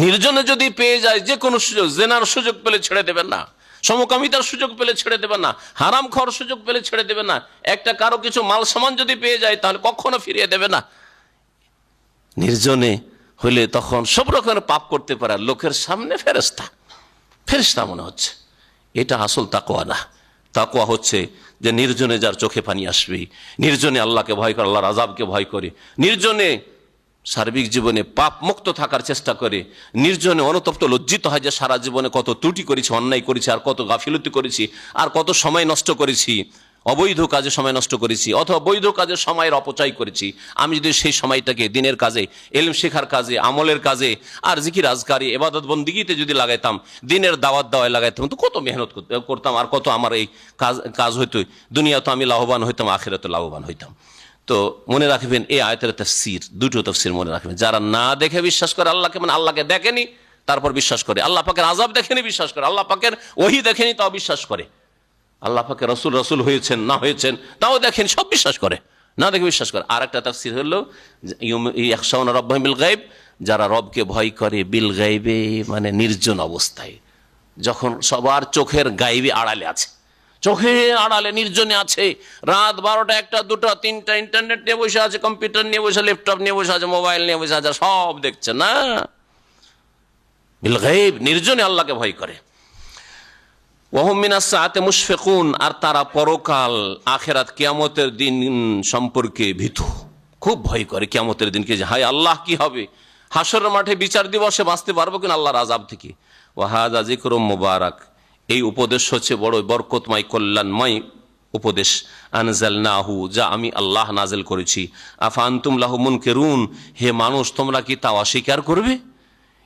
নির্জনে যদি পেয়ে যায় যে কোনো সুযোগ, জেনার সুযোগ পেলে ছেড়ে দেবেন না, সমকামিতার সুযোগ পেলে ছেড়ে দেবেন না, হারাম খাওয়ার সুযোগ পেলে ছেড়ে দেবেন না, একটা কারো কিছু মাল সামান যদি পেয়ে যায় তাহলে কখনো ফিরিয়ে দেবে না। নির্জনে হলে তখন সব রকমের পাপ করতে পারে, লোকের সামনে ফেরেশতা ফেরেশতা মনে হচ্ছে। এটা আসল তাকওয়া না। তাকওয়া হচ্ছে যে নির্জনে যার চোখে পানি আসবে, নির্জনে আল্লাহকে ভয় করে, আল্লাহর আযাবকে ভয় করে, নির্জনে সার্বিক জীবনে পাপ মুক্ত থাকার চেষ্টা করে, নির্জনে অনুতপ্ত লজ্জিত হয় যে সারা জীবনে কত ত্রুটি করেছি, অন্যায় করেছি, আর কত গাফিলতি করেছি, আর কত সময় নষ্ট করেছি, অবৈধ কাজে সময় নষ্ট করেছি, অথবা বৈধ কাজে সময়ের অপচয় করেছি। আমি যদি সেই সময়টাকে দিনের কাজে, ইলম শেখার কাজে, আমলের কাজে, আর জিকির আজকারি ইবাদত বন্দিগিতে যদি লাগাইতাম, দিনের দাওয়াত দেওয়ায় লাগাইতাম, তো কত মেহনত করতাম, আর কত আমার এই কাজ হইতো, দুনিয়া তো আমি লাভবান হইতাম, আখিরাতে লাভবান হইতাম। তো মনে রাখবেন এই আয়াতের তাফসীর, দুটো তাফসীর মনে রাখবেন। যারা না দেখে বিশ্বাস করে আল্লাহকে, মানে আল্লাহকে দেখেনি তারপর বিশ্বাস করে, আল্লাহ পাকের আযাব দেখেনি বিশ্বাস করে, আল্লাহ পাকের ওহী দেখেনি তাও বিশ্বাস করে, আল্লাহ পাকের রসুল হয়েছেন না হয়েছেন তাও দেখেন, সব বিশ্বাস করে, না দেখে বিশ্বাস করে। আর একটা তাফসীর হলো ইয়াখশাউনা রাব্বাহুম বিল গায়ব, যারা রবকে ভয় করে বিল গায়বে, মানে নির্জন অবস্থায়, যখন সবার চোখের গায়বে আড়ালে আছে, চোখের আড়ালে নির্জনে আছে, রাত 12টা 1টা 2টা 3টা ইন্টারনেট নিয়ে বসে আছে, কম্পিউটার নিয়ে বসে, ল্যাপটপ নিয়ে বসে আছে, মোবাইল নিয়ে বসে আছে, সব দেখছে না, বিল গায়ব, নির্জনে আল্লাহকে ভয় করে। ওয়াহুম মিনাস সাআতি মুশফিকুন, আর তারা পরকাল আখিরাত কিয়ামতের দিন সম্পর্কে ভীতু, খুব ভয় করে কিয়ামতের দিনকে, যে হায় আল্লাহ কি হবে, হাসরের মাঠে বিচার দিবসে বাঁচতে পারবো কিনা আল্লাহর আযাব থেকে। ওয়া হাযা যিকরুম মুবারাক, এই উপদেশ হচ্ছে বড় বরকতময় কল্যাণময় উপদেশ। আনজালনাহু, যা আমি আল্লাহ নাজিল করেছি। আফা আনতুম লাহু মুনকিরুন, হে মানুষ তোমরা কি তা অস্বীকার করবে?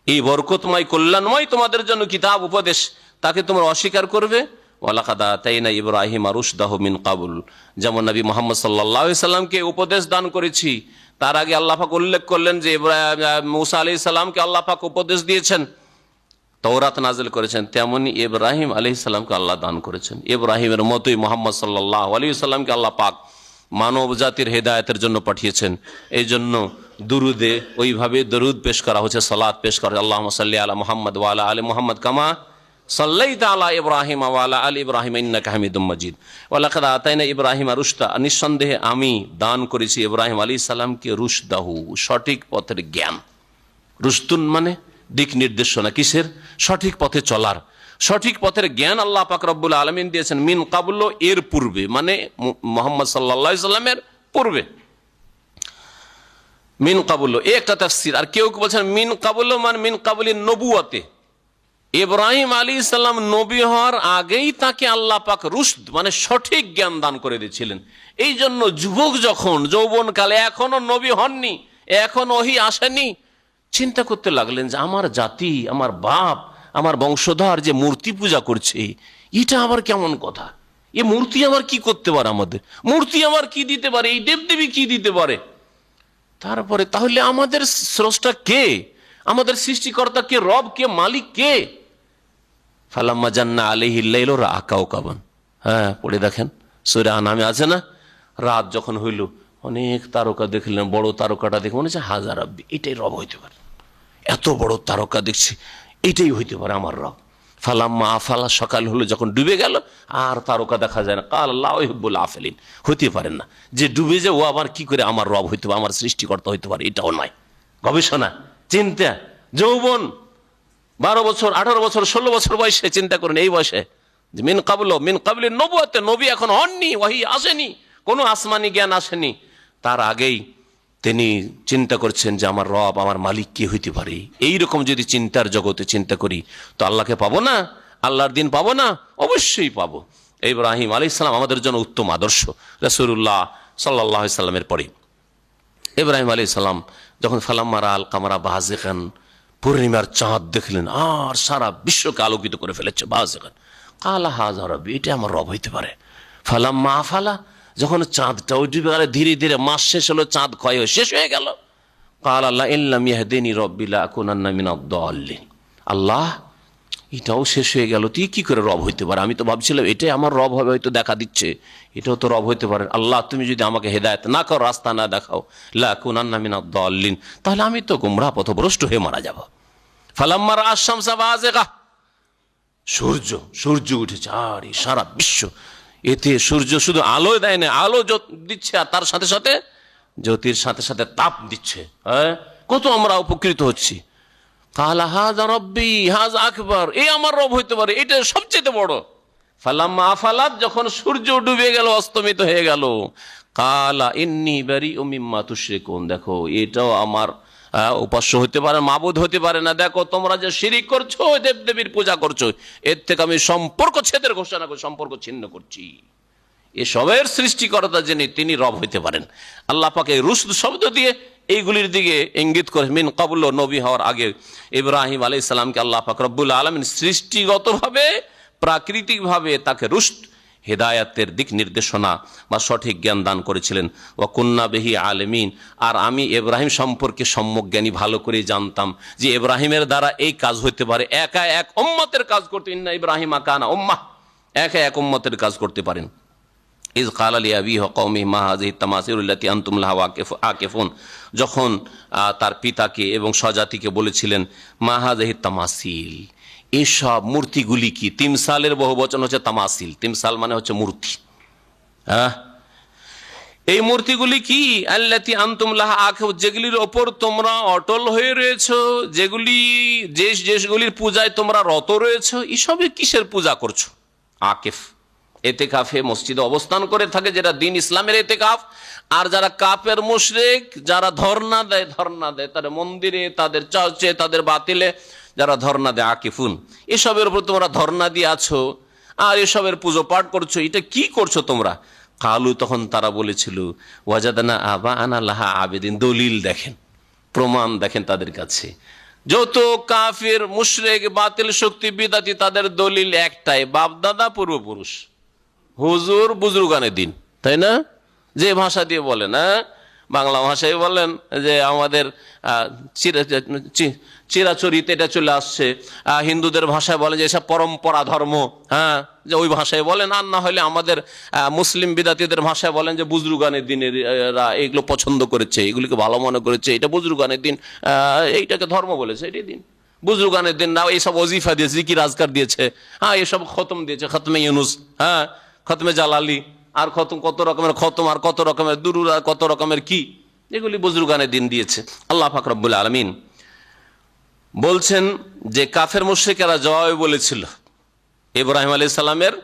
এই বরকতময় কল্যাণময় তোমাদের জন্য কিতাব উপদেশ, তাকে তোমরা অস্বীকার করবে? ওয়ালাকাদ আতাইনা ইব্রাহিমা রুশদাহু মিন কাবল, যেমন নবী মুহাম্মদ সাল্লাল্লাহু আলাইহি সাল্লামকে উপদেশ দান করেছি, তার আগে আল্লাহ পাক উল্লেখ করলেন যে মুসা আলাইহিস সালামকে আল্লাহ পাক উপদেশ দিয়েছেন, তওরাত নাজিল করেছেন, তেমনি ইব্রাহিম আলাইহিস সালামকে আল্লাহ দান করেছেন। ইব্রাহিমের মতোই মুহাম্মদ সাল্লাল্লাহু আলাইহি সাল্লামকে আল্লাহ পাক মানব জাতির হেদায়েতের জন্য পাঠিয়েছেন। এই জন্য দুরুদে ওইভাবে দরুদ পেশ করা হচ্ছে, সালাত পেশ করা, আল্লাহুম্মা সাল্লি আলা মুহাম্মদ ওয়া আলা আলি মুহাম্মদ কামা সাল্লাইতা আলা ইব্রাহিম ওয়া আলা আলি ইব্রাহিম ইন্নাকা হামিদুম মাজিদ। ওয়া লাকাদ আতাইনা ইব্রাহিমা রুশদা, নিঃসন্দেহে আমি দান করেছি ইব্রাহিম আলাইহিস সালামকে রুশদাহু, সঠিক পথের জ্ঞান। রুশদুন মানে দিক নির্দেশনা, কিসের? সঠিক পথে চলার, সঠিক পথের জ্ঞান আল্লাহ পাক রব্বুল আলামিন দিয়েছেন। মিন কাবল, এর পূর্বে, মানে মুহাম্মদ সাল্লাল্লাহু আলাইহি সাল্লামের পূর্বে। মিন কাবল একটা তাফসীর, আর কেউ বলছেন মিন কাবল মানে মিন কাবলিন নবুয়তে, ইব্রাহিম আলাইহিস সালাম নবী হওয়ার আগেই তাকে আল্লাহ পাক রুশদ মানে সঠিক জ্ঞান দান করে দিয়েছিলেন। এই জন্য যুবক যখন যৌবনকালে, এখনো নবী হননি, এখন ওহী আসেনি, চিন্তা করতে লাগলেন যে আমার জাতি, আমার বাপ, আমার বংশধর যে মূর্তি পূজা করছে, এটা আবার কেমন কথা? এ মূর্তি আমার কি করতে পারে? আমাদের মূর্তি আমার কি দিতে পারে? এই দেবদেবী কি দিতে পারে? তারপরে তাহলে আমাদের স্রষ্টা কে? আমাদের সৃষ্টিকর্তা কে? রব কে? মালিক কে? ফালাম্মা জান্না আলাইহিল লাইলু রাআ কাওকাবান, হ্যাঁ পড়ে দেখেন, সূরা আনামে আছে না? রাত যখন হইল, অনেক তারকা দেখলেন, বড় তারকাটা দেখে মনে হচ্ছে হাজার রাব্বি, এটাই রব হইতে পারে, এত বড় তারকা দেখছি, এটাই হইতে পারে আমার রব। ফালাম্মা আফালা, সকাল হলো, যখন ডুবে গেল আর তারকা দেখা যায় না, কাল আল্লাহু ইউহিব্বুল আফিলিন, হইতে পারেন না, যে ডুবে যায় ও আবার কি করে আমার রব হইতে পারে, আমার সৃষ্টিকর্তা হইতে পারে, এটাও নয়। গবেষণা, চিন্তা, যৌবন, 12 বছর 18 বছর 16 বছর বয়সে, চিন্তা করেন এই বয়সে, যে মিন কাবলিন নবুয়তে, নবী এখন হননি, ওহী আসেনি, কোনো আসমানি জ্ঞান আসেনি, তার আগেই তিনি চিন্তা করছেন যে আমার রব, আমার মালিক কে হইতে পারে। এইরকম যদি চিন্তার জগতে চিন্তা করি তো আল্লাহকে পাবো না? আল্লাহর দিন পাবো না? অবশ্যই পাবো। ইব্রাহিম আলাইহিস সালাম আমাদের জন্য উত্তম আদর্শ। রাসূলুল্লাহ সাল্লাল্লাহু আলাইহি সাল্লামের পরে ইব্রাহিম আলাইহিস সালাম যখন ফালাম্মা রাআল কামারা বাযিগান, পূর্ণিমার চাঁদ দেখলেন আর সারা বিশ্বকে আলোকিত করে ফেলেছে, বাযিগান, কালা হাযা রাব্বি, এটা আমার রব হইতে পারে। ফালাম্মা আফালা, যখন চাঁদটাও ডুবে গেল, ধীরে ধীরে মাস শেষ হলো, চাঁদ ক্ষয় হয়ে শেষ হয়ে গেল, কাল আল্লাহ ইল্লাম ইয়াহদিনি রাব্বি লাআকুনান্না মিনাদ দাল্লিন, আল্লাহ এটাও শেষ হয়ে গেল, তুই কি করে রব হইতে পারে? আমি তো ভাবছিলাম এটাই আমার রব হবে, হয়তো দেখা দিচ্ছে, এটাও তো রব হইতে পারে। আল্লাহ তুমি যদি আমাকে হেদায়েত না করো, রাস্তা না দেখাও, লাআকুনান্না মিনাদ দাল্লিন, তাহলে আমি তো গোমরাহ পথভ্রষ্ট হয়ে মারা যাব। ফালাম্মা রাআশ শামসা বাযিগা, সূর্য উঠেছে, আর সারা বিশ্ব, এতে সূর্য শুধু আলো দেয় না, আলো দিচ্ছে আর তার সাথে সাথে জ্যোতির সাথে সাথে তাপ দিচ্ছে, হ্যাঁ, কত আমরা উপকৃত হচ্ছি। কালা হাযা রাব্বি হাযা আকবার, এই আমার রব হইতে পারে, এটা সবচেয়ে বড়। ফালাম্মা আফালাত, যখন সূর্য ডুবে গেল, অস্তমিত হয়ে গেল, কালা ইন্নী বারিউম মিম্মা তুশরিকুন, দেখো এটাও আমার উপাস্য হতে পারে, মাবুদ হতে পারে না, দেখো তোমরা যে শিরিক করছো, দেবদেবীর পূজা করছো, এর থেকে আমি সম্পর্ক ছেদের ঘোষণা করে সম্পর্ক ছিন্ন করছি। এসবের সৃষ্টিকর্তা যিনি, তিনি রব হইতে পারেন। আল্লাহ পাক এই রুশদ শব্দ দিয়ে এইগুলির দিকে ইঙ্গিত করে, মিন কাবল, নবী হওয়ার আগে ইব্রাহিম আলাইহিস সালামকে আল্লাহ পাক রব্বুল আলামিন সৃষ্টিগতভাবে, প্রাকৃতিকভাবে তাকে রুশদ, হেদায়াতের দিক নির্দেশনা বা সঠিক জ্ঞান দান করেছিলেন। ওয়া কুন্না বিহি আলিমিন, আর আমি ইব্রাহিম সম্পর্কে সম্যক জ্ঞানী, ভালো করে জানতাম যে ইব্রাহিমের দ্বারা এই কাজ হইতে পারে, একা এক উম্মতের কাজ করতে, ইন্না ইব্রাহিমা কানা উম্মাহ, একা এক উম্মতের কাজ করতে পারেন। ইজ ক্বালা লিআবিহি ওয়া কওমিহি মা হাযিহি তামাসিলু আল্লাতী আনতুম লাহা আকিফুন, যখন তার পিতাকে এবং স্বজাতিকে বলেছিলেন, মা হাযিহি তামাসিল, এসব মূর্তিগুলি কি? তিমসালের বহু বচন হচ্ছে তামাসিল। তিমসাল মানে হচ্ছে মূর্তি। এই মূর্তিগুলি কি? আল্লাতি আনতুম লাহা আকিফ, যেগুলির ওপর তোমরা অটল হয়ে রয়েছো, যেগুলির পূজায় তোমরা রত রয়েছো। এসবে কিসের পূজা করছো? আকিফ, এতেকাফে মসজিদে অবস্থান করে থাকে, যেটা দিন ইসলামের এতেকাফ। আর যারা কাফের মুশরিক, যারা ধর্ণা দেয় তাদের মন্দিরে, তাদের চার্চে, তাদের বাতিলে যারা ধর্ণা দেয়, আকিফুন, এসবের উপর তোমরা ধর্ণা দিয়ে আছো আর এসবের পুজো পাঠ করছো। এটা কি করছো তোমরা? কালু, তখন তারা বলেছিল, ওয়াজাদানা আবা আনা লাহা আবেদিন। দলিল দেখেন, প্রমাণ দেখেন তাদের কাছে। যত কাফির মুশরিক বাতিল শক্তি বিদাতি, তাদের দলিল একটাই, বাপদাদা পূর্বপুরুষ, হুজুর বুজুর্গানের দিন, তাই না? যে ভাষা দিয়ে বলেন, বাংলা ভাষায় বলেন যে আমাদের চিরাচরিত এটা চলে আসছে। হিন্দুদের ভাষায় বলেন যে এসব পরম্পরা ধর্ম, যে ওই ভাষায় বলেন। আর না হলে আমাদের মুসলিম বিদাতিদের ভাষায় বলেন যে বুজরুগানের দিনের এগুলো পছন্দ করেছে, এগুলিকে ভালো মনে করেছে, এটা বুজরুগানের দিন, এইটাকে ধর্ম বলেছে, এটাই দিন। বুজরুগানের দিন না, এইসব ওজিফা দিয়েছে, জিকির আজকার দিয়েছে, এসব খতম দিয়েছে, খতমে ইউনুস, খতমে জালালি, আর কত রকমের খতম, আর কত রকমের দুরুদ, আর কত রকমের কি, এগুলি বুজরুগানের দিন দিয়েছে। আল্লাহ পাক রব্বুল আলামিন বলছেন যে কাফের মুশরিকেরা জবাবে বলেছিল, ইব্রাহিম আলাইহিস সালামের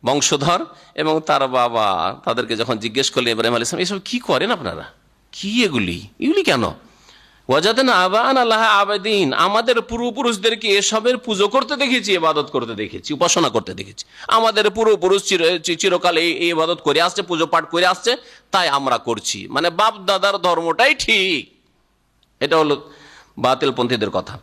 বংশধর এবং তার বাবা তাদেরকে যখন জিজ্ঞেস করলেন, ইব্রাহিম আলাইহিস সালাম, এসব কি করেন আপনারা, কি এগুলি কেন? ওয়াজাদানা আবাআনা লাহা আবিদিন, আমাদের পূর্বপুরুষদেরকে এসবের পুজো করতে দেখেছি, ইবাদত করতে দেখেছি, উপাসনা করতে দেখেছি। আমাদের পূর্বপুরুষ চিরকাল এই ইবাদত করে আসছে, পুজো পাঠ করে আসছে, তাই আমরা করছি। মানে বাপ দাদার ধর্মটাই ঠিক। এটা হলো বাতিলপন্থীদের কথা।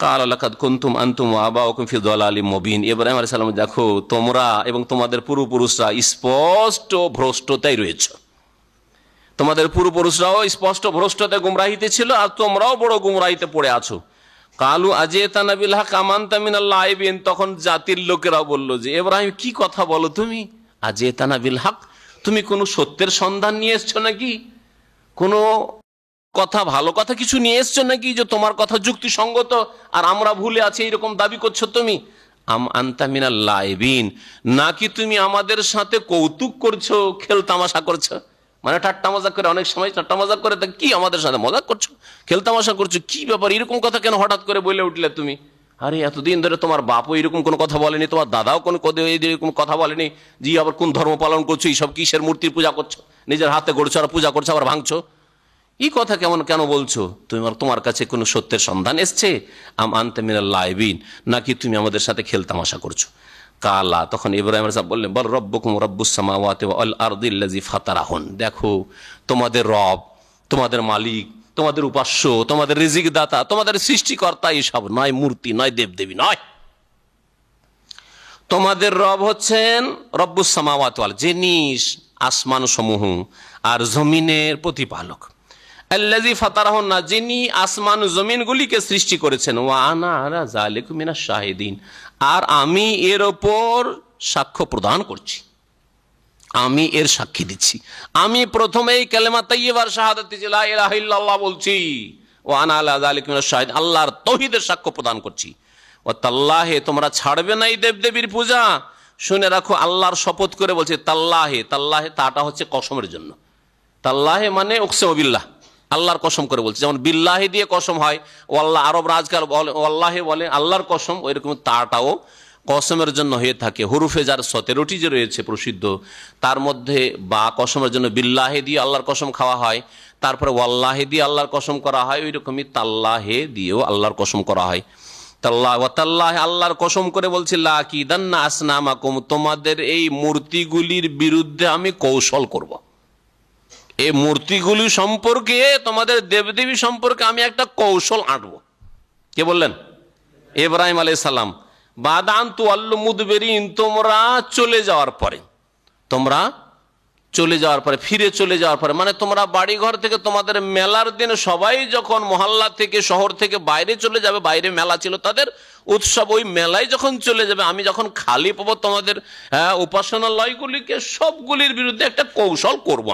কাল লাকাদ কুনতুম আনতুম ওয়া আবাউকুম ফি যালালিম মুবিন। ইব্রাহিম আলাইহিস সালাম, দেখো তোমরা এবং তোমাদের পূর্বপুরুষরা স্পষ্ট ভ্রষ্টতায় রয়েছে। তোমাদের পূর্বপুরুষরাও স্পষ্ট ভ্রষ্টতায় গুমরাহিতে ছিল, আর তোমরাও বড় গুমরাহিতে পড়ে আছো। কালু আজিতানা বিল হক আমানতা মিনাল লাইবিন, তখন জাতির লোকেরা বলল যে ইব্রাহিম, কি কথা বলো তুমি? আজিতানা বিল হক, তুমি কোনো সত্যের সন্ধান নিয়ে এসছো নাকি? কোনো কথা, ভালো কথা কিছু নিয়ে এসছো নাকি যে তোমার কথা যুক্তিসঙ্গত আর আমরা ভুলে আছি, এরকম দাবি করছো তুমি? আম আনতা মিনাল লাইবিন, নাকি তুমি আমাদের সাথে কৌতুক করছো, খেল তামাশা করছো? মানে ঠাট্টা মজাক করে, অনেক সময় ঠাট্টা মজাক করে, তা কি আমাদের সাথে মজাক করছো, খেল তামাশা করছো? কি ব্যাপার, এরকম কথা কেন হঠাৎ করে বলে উঠলে তুমি? আরে এতদিন ধরে তোমার বাপও এরকম কোনো কথা বলেনি, তোমার দাদাও কোনো এরকম কথা বলেনি, জি আবার কোন ধর্ম পালন করছো, এইসব কিসের মূর্তির পূজা করছো, নিজের হাতে গড়ছো আর পূজা করছো আবার ভাঙছো, এই কথা কেন বলছো? তোমার কাছে কোনো সত্যের সন্ধান এসছে? আম আনতা মিনাল লাইবিন, নাকি তুমি আমাদের সাথে খেল তামাশা করছো? কালা, তখন ইব্রাহিম আলাইহিস সালাম বললেন, বল রব্বুকুম রব্বুস সামাওয়াতি ওয়াল আরদিল্লাযী ফাতারাহুন, দেখো তোমাদের রব, তোমাদের মালিক, তোমাদের উপাস্য, তোমাদের রিজিক দাতা, তোমাদের সৃষ্টিকর্তা, এসব নয়, মূর্তি নয়, দেবদেবী নয়। তোমাদের রব হচ্ছেন রব্বুস সামাওয়াতি ওয়াল, যিনি আসমান সমূহ আর জমিনের প্রতিপালক। আল্লাযী ফাতারাহুন, না, যিনি আসমান জমিনগুলিকে সৃষ্টি করেছেন। ওয়া আনা আলা যালিকা মিনাশ শাহিদিন, আর আমি এর ওপর সাক্ষ্য প্রদান করছি, আমি এর সাক্ষী দিচ্ছি। আমি প্রথমেই কালেমা তাইয়্যিবার শাহাদাত দিচ্ছি, লা ইলাহা ইল্লাল্লাহ বলছি, ওয়া আনা আলা যালিকা মিনাশ শাহিদিন, আল্লাহর তাওহীদের সাক্ষ্য প্রদান করছি। ওয়া তাল্লাহি, তোমরা ছাড়বে না এই দেবদেবীর পূজা। শুনে রাখো, আল্লাহর শপথ করে বলছে, তাল্লাহি, তাটা হচ্ছে কসমের জন্য। তাল্লাহি মানে উকসিমু বিল্লাহ, আল্লাহর কসম করে বলছে। যেমন বিল্লাহি দিয়ে কসম হয়, ও আল্লাহ, আরব রাজকার আল্লাহে বলে আল্লাহর কসম, ওই রকম তাটাও কসমের জন্য হয়ে থাকে। হুরুফে যার 17টি যে রয়েছে প্রসিদ্ধ, তার মধ্যে বা কসমের জন্য বিল্লাহে দিয়ে আল্লাহর কসম খাওয়া হয়, তারপরে ওয়াল্লাহে দিয়ে আল্লাহর কসম করা হয়, ওই রকমই তাল্লাহে দিয়েও আল্লাহর কসম করা হয়। তাল্লাহ, আল্লাহর কসম করে বলছি, লাকিদান্না আসনামাকুম, তোমাদের এই মূর্তিগুলির বিরুদ্ধে আমি কৌশল করব। এই মূর্তিগুলি সম্পর্কে, তোমাদের দেবদেবী সম্পর্কে আমি একটা কৌশল আঁটবো। কে বললেন? ইব্রাহিম আলাইহিস সালাম। বাদান তুয়াল্লু মুদবিরিন, তোমরা চলে যাওয়ার পরে, ফিরে চলে যাওয়ার পরে, মানে তোমরা বাড়ি ঘর থেকে, তোমাদের মেলার দিন সবাই যখন মহল্লা থেকে, শহর থেকে বাইরে চলে যাবে, বাইরে মেলা ছিল তাদের উৎসব, ওই মেলায় যখন চলে যাবে, আমি যখন খালি পাবো, তোমাদের উপাসনালয়গুলিকে সবগুলির বিরুদ্ধে একটা কৌশল করব।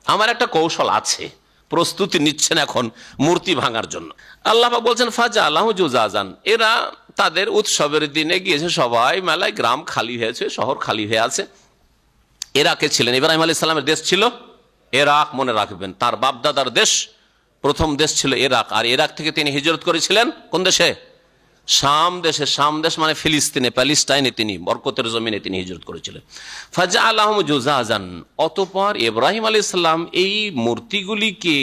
আমার একটা কৌশল আছে, প্রস্তুতি নিচ্ছেন এখন মূর্তি ভাঙার জন্য। আল্লাহ পাক বলছেন, ফাজআলাহু জুজাজান, এরা তাদের উৎসবের দিনে গিয়েছে সবাই মেলায়, গ্রাম খালি হয়েছে, শহর খালি হয়ে আছে। ইরাকে ছিলেন, ইব্রাহিম আলাইহিস সালামের দেশ ছিল ইরাক, মনে রাখবেন। তার বাপদাদার দেশ, প্রথম দেশ ছিল ইরাক। আর ইরাক থেকে তিনি হিজরত করেছিলেন কোন দেশে? শাম দেশে। শাম দেশ মানে ফিলিস্তিনে, প্যালেস্টাইনে তিনি বরকতের জমিনে তিনি হিজরত করেছিলেন। ফাজআলাহুম জুজাজান, অতঃপর ইব্রাহিম আলাইহিস সালাম এই মূর্তিগুলিকে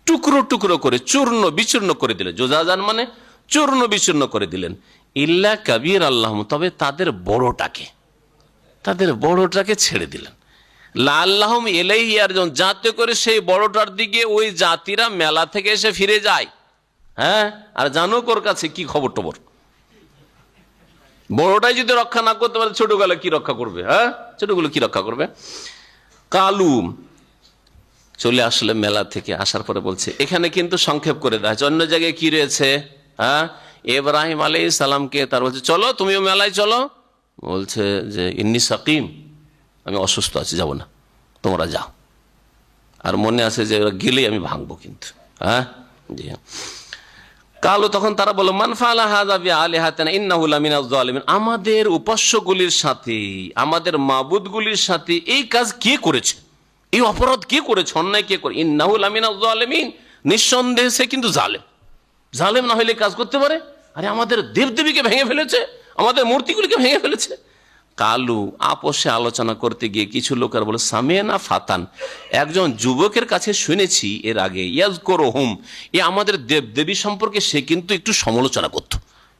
টুকরো টুকরো করে চূর্ণ বিচূর্ণ করে দিলেন। জুজাজান মানে চূর্ণ বিচূর্ণ করে দিলেন। ইল্লা কাবীর আল্লাহম, তবে তাদের বড়টাকে ছেড়ে দিলেন। লাআল্লাহুম ইলাইহি ইয়ারজুন, যাতে করে সেই বড়টার দিকে ওই জাতিরা মেলা থেকে এসে ফিরে যায়। হ্যাঁ, আর জানো ওর কাছে কি খবর টবর। বড়টাই যদি রক্ষা না করতে পারে, ছোটগুলো কি রক্ষা করবে? হ্যাঁ, ছোটগুলো কি রক্ষা করবে? কালু চলে আসলে মেলা থেকে, আসার পরে বলছে, এখানে কিন্তু সংক্ষেপ করে দেওয়া হয়েছে, অন্য জায়গায় কি রয়েছে? হ্যাঁ, ইব্রাহিম আলাইহিস সালামকে তার বলছে, চলো তুমিও মেলায় চলো। বলছে যে ইন্নী সাকিম, আমি অসুস্থ আছি, যাব না, তোমরা যাও। আর মনে আছে যে গেলেই আমি ভাঙবো কিন্তু। হ্যাঁ, জি। কালো তখন তারা বলল, মান ফাআলা হাযা বিআলিহাতিনা ইন্নাহু লামিনাজ জালিমিন, আমাদের উপাস্যগুলির সাথে, আমাদের মাবুদগুলির সাথে এই কাজ কে করেছে, এই অপরাধ কে করেছে, অন্যায় কে করে? ইন্নাহু লামিনাজ জালিমিন, নিঃসন্দেহে সে কিন্তু জালেম না হইলে কাজ করতে পারে? আরে আমাদের দেবদেবীকে ভেঙে ফেলেছে, আমাদের মূর্তিগুলিকে ভেঙে ফেলেছে। কালু আপোষে আলোচনা করতে গিয়ে কিছু লোকের বলে, সামিনা ফাতান, একজন যুবকের কাছে শুনেছি এর আগে, ইয়াজকুরুহুম, এ আমাদের দেবদেবী সম্পর্কে সে কিন্তু একটু সমালোচনা করত।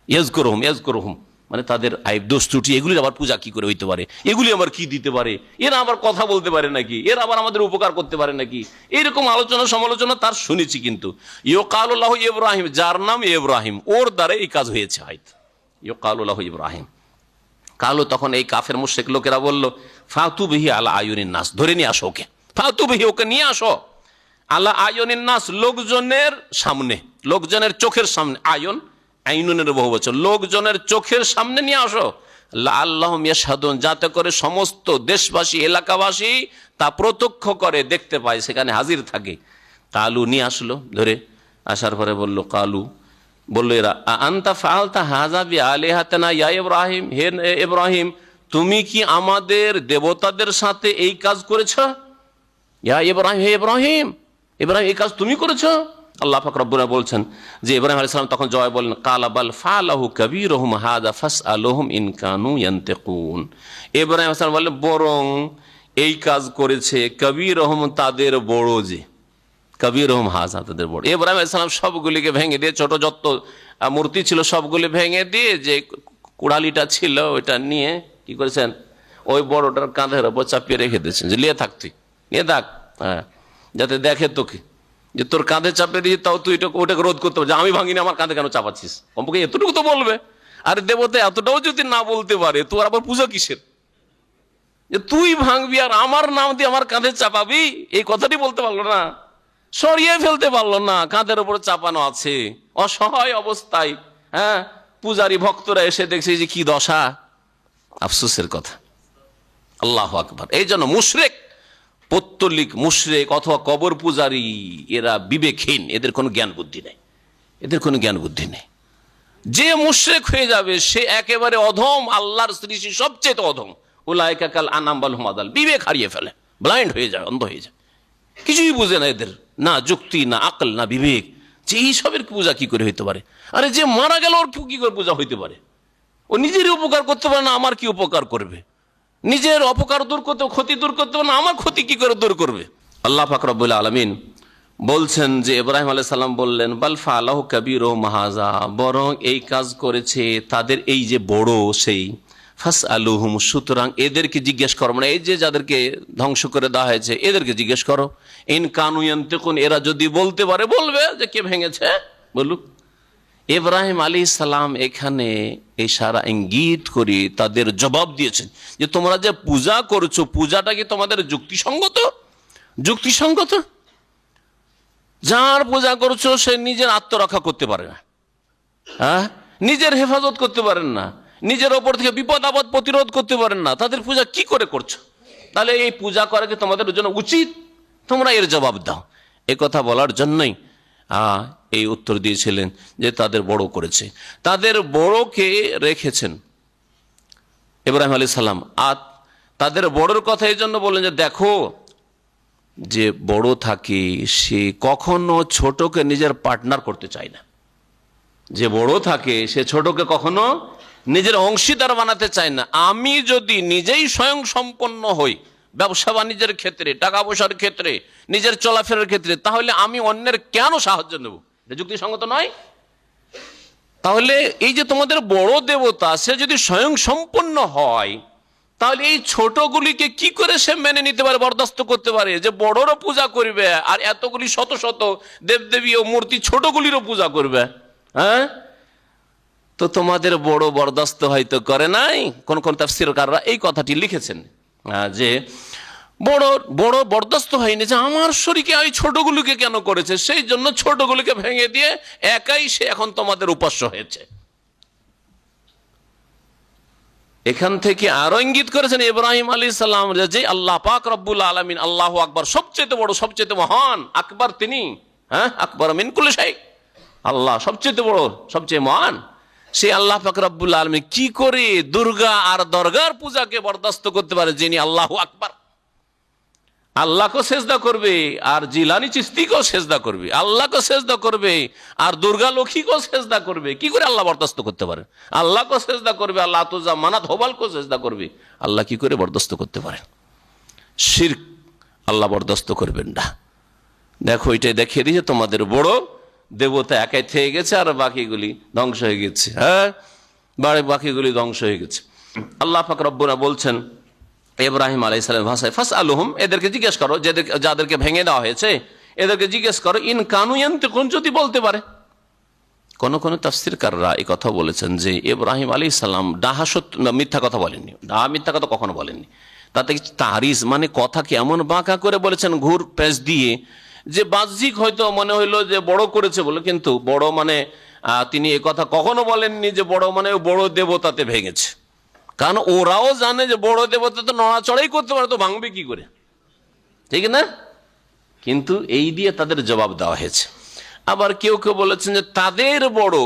ইয়াজকুরুহুম মানে তাদের আইব দোষ ত্রুটি, এগুলির আবার পূজা কি করে হইতে পারে, এগুলি আবার কি দিতে পারে, এরা আবার কথা বলতে পারে নাকি, এরা আবার আমাদের উপকার করতে পারে নাকি, এইরকম আলোচনা সমালোচনা তার শুনেছি। কিন্তু ইউকালু লাহু ইব্রাহিম, যার নাম ইব্রাহিম, ওর দ্বারা এই কাজ হয়েছে হয়তো। ইউকালু লাহু ইব্রাহিম। কালো তখন এই কাফের মুশরিক লোকেরা বলল, ফাতু বিহি আলা আয়ুনিন নাস, ধরে নিয়ে আসো ওকে, ফাতু বিহি, ওকে নিয়ে আসো, আলা আয়ুনিন নাস, লোকজনের সামনে, লোকজনের চোখের সামনে, আয়ন আইনুনের বহু বচন, লোকজনের চোখের সামনে নিয়ে আসো, লাআল্লাহুম ইয়াশহাদুন, যাতে করে সমস্ত দেশবাসী এলাকাবাসী তা প্রত্যক্ষ করে, দেখতে পায়, সেখানে হাজির থাকে। কালু নিয়ে আসলো, ধরে আসার পরে বলল, কালু বলল এরা, আনতা ফাআলতা হাযা বিআলিহাতিনা ইয়া ইব্রাহিম, হে ইব্রাহিম, তুমি কি আমাদের দেবতাদের সাথে এই কাজ করেছ? ইয়া ইব্রাহিম, হে ইব্রাহিম, ইব্রাহিম এই কাজ তুমি করেছো? আল্লাহ পাক রব্বুল আলামিন বলছেন যে ইব্রাহিম আলাইহিস সালাম তখন জবাব বললেন, কালা বাল ফাআলাহু কাবীরুহুম হাযা ফাসআলুহুম ইন কানু ইয়ানতিকুন, ইব্রাহিম আলাইহিস সালাম বললেন, বরং এই কাজ করেছে কবীরুহুম, তাদের বড়, যে কবীরুহুম হাযা, তাদের বড়। ইব্রাহিম আলাইহিস সালাম সবগুলিকে ভেঙে দিয়ে, ছোট যত মূর্তি ছিল সবগুলি ভেঙে দিয়ে, যে কুড়ালিটা ছিল ওইটা নিয়ে কি করেছেন, ওই বড়টার কাঁধের উপর চাপিয়ে রেখে দিয়েছেন, যে নিয়ে থাক, তুই নিয়ে থাক, হ্যাঁ, যাতে দেখে তোকে, যে তোর কাঁধে চাপিয়ে দিয়ে তাও তুই ওটাকে রোধ করতে পারছিস, আমি ভাঙিনি, আমার কাঁধে কেন চাপাচ্ছিস? কমপক্ষে এতটুকু তো বলবে। আরে দেবতা এতটাও যদি না বলতে পারে, তোর আবার পূজা কিসের, যে তুই ভাঙবি আর আমার নাম দিয়ে আমার কাঁধে চাপাবি? এই কথাটি বলতে পারলো না, সরিয়ে ফেলতে পারলো না, কাঁধের উপর চাপানো আছে, অসহায় অবস্থায়। হ্যাঁ, পূজারী ভক্তরা এসে দেখছে যে কি দশা, আফসোসের কথা। আল্লাহু আকবার। এই জন্য মুশরিক, পৌত্তলিক মুশরিক অথবা কবর পূজারী, এরা বিবেকহীন, এদের কোনো জ্ঞান বুদ্ধি নেই, এদের কোনো জ্ঞান বুদ্ধি নেই। যে মুশরিক হয়ে যাবে সে একেবারে অধম, আল্লাহর সৃষ্টি সবচেয়ে অধম। উলাইকা কাল আনাম বাল হুম আদাল, বিবেক হারিয়ে ফেলে, ব্লাইন্ড হয়ে যায়, অন্ধ হয়ে যায়, কিছুই বুঝে না এদের, না যুক্তি, না আকল, না বিবেক, যে এইসবের পূজা কি করে হইতে পারে? আরে যে মারা গেল ওর কি করে পূজা হইতে পারে? ও নিজেরই উপকার করতে পারে না, আমার কি উপকার করবে? নিজের অপকার দূর করতে, ক্ষতি দূর করতে পারে না, আমার ক্ষতি কি করে দূর করবে? আল্লাহ পাক রব্বুল আলামিন বলছেন যে ইব্রাহিম আলাইহিস সালাম বললেন, বাল ফাআলাহু কাবীরুহুম হাযা, বরং এই কাজ করেছে তাদের এই যে বড়, সেই ফাসআলুহুম, সুতরাং এদেরকে জিজ্ঞেস করো, মানে এই যে যাদেরকে ধ্বংস করে দেওয়া হয়েছে এদেরকে জিজ্ঞেস করো, ইন কানু ইয়ানতিকুন, এরা যদি বলতে পারে বলবে যে কে ভেঙেছে, বলুক। ইব্রাহিম আলাইহিস সালাম এখানে ইশারা ইঙ্গিত করে তাদের জবাব দিয়েছেন যে তোমরা যে পূজা করছো, পূজাটা কি তোমাদের যুক্তিসঙ্গত? যুক্তিসঙ্গত? যার পূজা করছো সে নিজের আত্মরক্ষা করতে পারে না, হ্যাঁ, নিজের হেফাজত করতে পারেন না, নিজের ওপর থেকে বিপদ আপদ প্রতিরোধ করতে পারেন না, তাদের পূজা কি করে করছো? তাহলে এই পূজা করা কি তোমাদের জন্য উচিত? তোমরা এর জবাব দাও। এ কথা বলার জন্যই এই উত্তর দিয়েছিলেন যে তাদের বড় করেছে, তাদের বড়কে রেখেছেন ইব্রাহিম আলাইহিস সালাম। আর তাদের বড়র কথা এই জন্য বললেন যে দেখো, যে বড় থাকে সে কখনো ছোটকে নিজের পার্টনার করতে চায় না। যে বড় থাকে সে ছোটকে কখনো নিজের অংশীদার বানাতে চায় না। আমি যদি নিজেই স্বয়ং সম্পন্ন হই ব্যবসা বাণিজ্যের ক্ষেত্রে, টাকা পয়সার ক্ষেত্রে, নিজের চলাফেরার ক্ষেত্রে, তাহলে আমি অন্যের কেন সাহায্য নেব? এটা যুক্তিসঙ্গত নয়। তাহলে এই যে তোমাদের বড় দেবতা সে যদি স্বয়ং সম্পন্ন হয়, তাহলে এই ছোটগুলিকে কি করে সে মেনে নিতে পারে, বরদাস্ত করতে পারে যে বড়রও পূজা করবে আর এতগুলি শত শত দেবদেবী ও মূর্তি ছোটগুলিরও পূজা করবে? হ্যাঁ, তো তোমাদের বড় বরদাস্ত হয়তো করে নাই। কোন কোন তাফসীরকাররা এই কথাটি লিখেছেন যে বড় বড় বরদাস্ত হয়নি, যে আমার শরীকে এই ছোটগুলোকে কেন করেছে, সেই জন্য ছোটগুলোকে ভেঙে দিয়ে একাই সে এখন তোমাদের উপাস্য হয়েছে। এখান থেকে আরো ইঙ্গিত করেছেন ইব্রাহিম আলাইহিস সালাম যে আল্লাহ পাক রব্বুল আলামিন, আল্লাহু আকবার, সবচেয়ে বড়, সবচেয়ে মহান, আকবার তিনি, হ্যাঁ, আকবার মিন কুল্লি শাই, আল্লাহ সবচেয়ে বড়, সবচেয়ে মহান। সে আল্লাহ পাক রব্বুল আলামিন কি করে দুর্গা আর দরগার পূজাকে বরদাস্ত করতে পারে, যিনি আল্লাহু আকবার, আল্লাহকে সেজদা করবে আর জিলানি চিশতিকেও সেজদা করবে, আল্লাহকে সেজদা করবে আর দুর্গা লক্ষ্মীকেও সেজদা করবে, কি করে আল্লাহ বরদাস্ত করতে পারে? আল্লাহকে সেজদা করবে, আল্লাহ তুজা মানাত হোবালকেও সেজদা করবে, আল্লাহ কি করে বরদাস্ত করতে পারেন? শিরক আল্লাহ বরদাস্ত করবেন না। দেখো, এটাই দেখিয়ে দিয়েছে তোমাদের বড় দেবতা একাই থেকে গেছে আর বাকিগুলি ধ্বংস হয়ে গেছে। হ্যাঁ, বাকিগুলি ধ্বংস হয়ে গেছে। আল্লাহ পাক রব্বুনা বলছেন ইব্রাহিম আলাইহিস সালামের ভাষায়, ফাসআলুহুম, এদেরকে জিজ্ঞেস করো, যাদেরকে ভেঙে দেওয়া হয়েছে এদেরকে জিজ্ঞেস করো, ইন কানু ইয়ানতিকুন, যদি বলতে পারে। কোন কোন তাফসীরকাররা এই কথা বলেছেন যে ইব্রাহিম আলাইহিস সালাম মিথ্যা কথা বলেননি, মিথ্যা কথা কখনো বলেননি। তাতে তারিজ মানে কথাকে এমন বাঁকা করে বলেছেন ঘুর পেঁচ দিয়ে, যে বাহ্যিক হয়তো মনে হইলো যে বড় করেছে বলে, কিন্তু বড় মানে তিনি এ কথা কখনো বলেননি যে বড় মানে বড় দেবতাতে ভেঙেছে। কারণ ওরাও জানে যে বড় দেবতা তো নড়াচড়াই করতে পারে, তো ভাঙবে কি করে, ঠিক না? কিন্তু এই দিয়ে তাদের জবাব দেওয়া হয়েছে। আবার কেউ কেউ বলেছেন যে তাদের বড়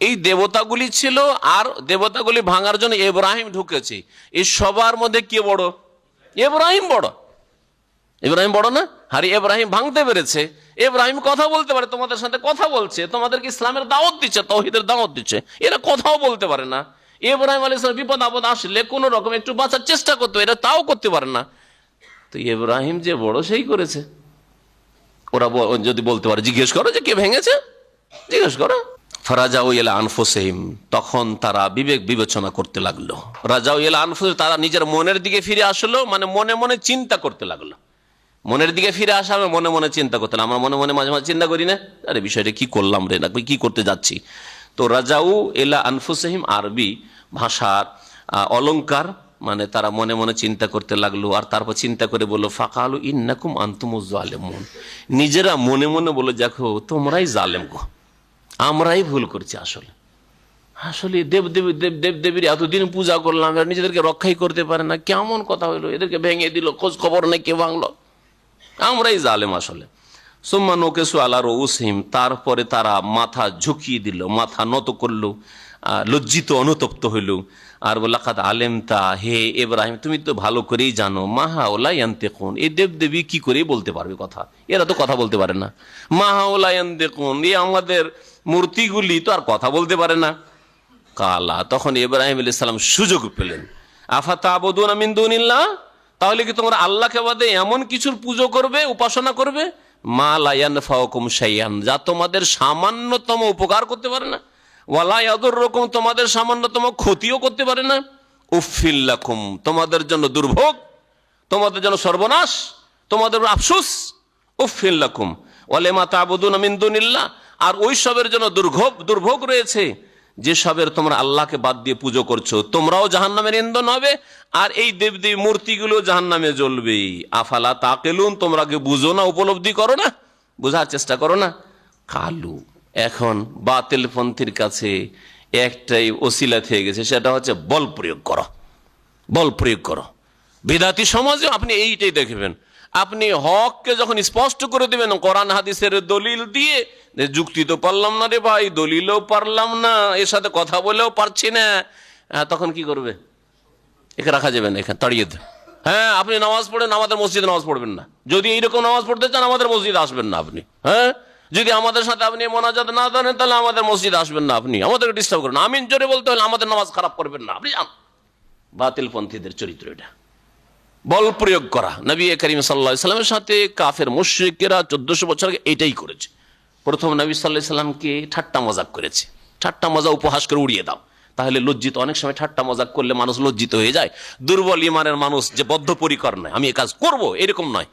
এই দেবতাগুলি ছিল, আর দেবতাগুলি ভাঙার জন্য ইব্রাহিম ঢুকেছে। এই সবার মধ্যে কে বড়? ইব্রাহিম বড়। ইব্রাহিম বড় না? আর ইব্রাহিম ভাঙতে পেরেছে, ইব্রাহিম কথা বলতে পারে, তোমাদের সাথে কথা বলছে, তোমাদেরকে ইসলামের দাওয়াত দিচ্ছে, তাওহীদের দাওয়াত দিচ্ছে, এরা কথাও বলতে পারে না। ইব্রাহিম আলাইহিস সালাম বিপদ আপদ আসলে কোন রকম একটু বাঁচার চেষ্টা করতো, এরা তাও করতে পারে না। তো ইব্রাহিম যে বড় সেই করেছে। ওরা যদি বলতে পারে, জিজ্ঞেস করো যে কে ভেঙেছে, জিজ্ঞেস করো। ফারাজাউ ইলা আনফুসিহিম, তখন তারা বিবেক বিবেচনা করতে লাগলো। রাজাউ ইলা আনফুসিহিম, তারা নিজের মনের দিকে ফিরে আসলো, মানে মনে মনে চিন্তা করতে লাগলো। মনের দিকে ফিরে আসা, আমি মনে মনে চিন্তা করতে, আমরা মনে মনে মাঝে মাঝে চিন্তা করি না, আরে বিষয়টা কি করলাম রে, না কি করতে যাচ্ছি। তো রাজাউ ইলা আনফুসিহিম আরবি ভাষার অলংকার, মানে তারা মনে মনে চিন্তা করতে লাগলো। আর তারপর চিন্তা করে বললো, ফাকালু ইন্নাকুম আনতুমুজ জালিমুন, নিজেরা মনে মনে বলে, দেখো তোমরাই জালেম গো, আমরাই ভুল করছি। আসলে দেবদেবীর এতদিন পূজা করলাম, নিজেদেরকে রক্ষাই করতে পারে না, কেমন কথা হইলো, এদেরকে ভেঙে দিল, খোঁজ খবর নেই কে ভাঙলো, আমরাই জালেম আসলে। সুম্মা নকেসু আলা রউসিহিম, তারপরে তারা মাথা ঝুঁকিয়ে দিল, মাথা নত করলো, লজ্জিত অনুতপ্ত হইল। আর লাকাদ আলেমতা, হে ইব্রাহিম তুমি তো ভালো করেই জানো, মাহাউলা ইয়ান্তিকুন, এই দেবদেবী কি করে বলতে পারবে কথা, এরা তো কথা বলতে পারে না। মাহাউলা ইয়ান্তিকুন, এই আমাদের মূর্তিগুলি তো আর কথা বলতে পারে না। কালা, তখন ইব্রাহিম আলাইহিস সালাম সুযোগ পেলেন, আফাতাবুদুনা মিন দুনিল্লাহ, তাহলে কি তোমরা আল্লাহকে বাদে এমন কিছুর পুজো করবে, উপাসনা করবে, মা লা ইয়ানফাউকুম শাইআন, যা তোমাদের সামান্যতম উপকার করতে পারে না, ওয়ালা ইয়াদুররুকুম, তোমাদের সামান্যতম ক্ষতিও করতে পারে না, উফফিল লাকুম, তোমাদের জন্য দুর্ভোগ, তোমাদের জন্য সর্বনাশ, তোমাদের আফসোস, উফফিল লাকুম ওয়া লিমা তা'বুদুনা মিন দুনিল্লাহ, আর ওই সবের জন্য দুর্ভোগ রয়েছে যেসবের তোমরা আল্লাহকে বাদ দিয়ে পুজো করছো, তোমরাও জাহান্নামের ইন্ধন হবে, আর এই দেবদেবী মূর্তিগুলো জাহান্নামে জ্বলবে। আফালা তাকিলুন, তোমরা কি বুঝো না, উপলব্ধি করো না, বোঝার চেষ্টা করো না। কালু, এখন বাতিলপন্থীর কাছে একটাই ওসিলা থেকে গেছে, সেটা হচ্ছে বল প্রয়োগ করো, বল প্রয়োগ করো। বিদাতি সমাজে আপনি এইটাই দেখবেন, আপনি হককে যখন স্পষ্ট করে দেবেন কোরআন হাদিসের দলিল দিয়ে, যুক্তি তো পারলাম না রে ভাই, দলিলও পারলাম না, এর সাথে কথা বলেও পারছি না, তখন কি করবে? একে রাখা যাবে না, এখানে তাড়িয়ে দেবে। হ্যাঁ, আপনি নামাজ পড়েন, আমাদের মসজিদে নামাজ পড়বেন না। যদি এইরকম নামাজ পড়তে চান আমাদের মসজিদে আসবেন না আপনি। হ্যাঁ, যদি আমাদের সাথে আপনি মোনাজাত না জানেন তাহলে আমাদের মসজিদে আসবেন না আপনি, আমাদেরকে ডিস্টার্ব করেন। আমিন জোরে বলতে হলে আমাদের নামাজ খারাপ করবেন না আপনি যান। বাতিলপন্থীদের চরিত্র এটা, বল প্রয়োগ করা। নবী করিম সাল্লাল্লাহু আলাইহি সাল্লামের সাথে কাফের মুশরিকেরা 1400 বছর আগে এটাই করেছে। প্রথম নবী সাল্লাল্লাহু আলাইহি সাল্লামকে ঠাট্টা মজাক করেছে। ঠাট্টা মজা উপহাস করে উড়িয়ে দাও, তাহলে লজ্জিত। অনেক সময় ঠাট্টা মজাক করলে মানুষ লজ্জিত হয়ে যায়। দুর্বল ইমানের মানুষ যে বদ্ধপরিকর নয়, আমি এ কাজ করব এরকম নয়,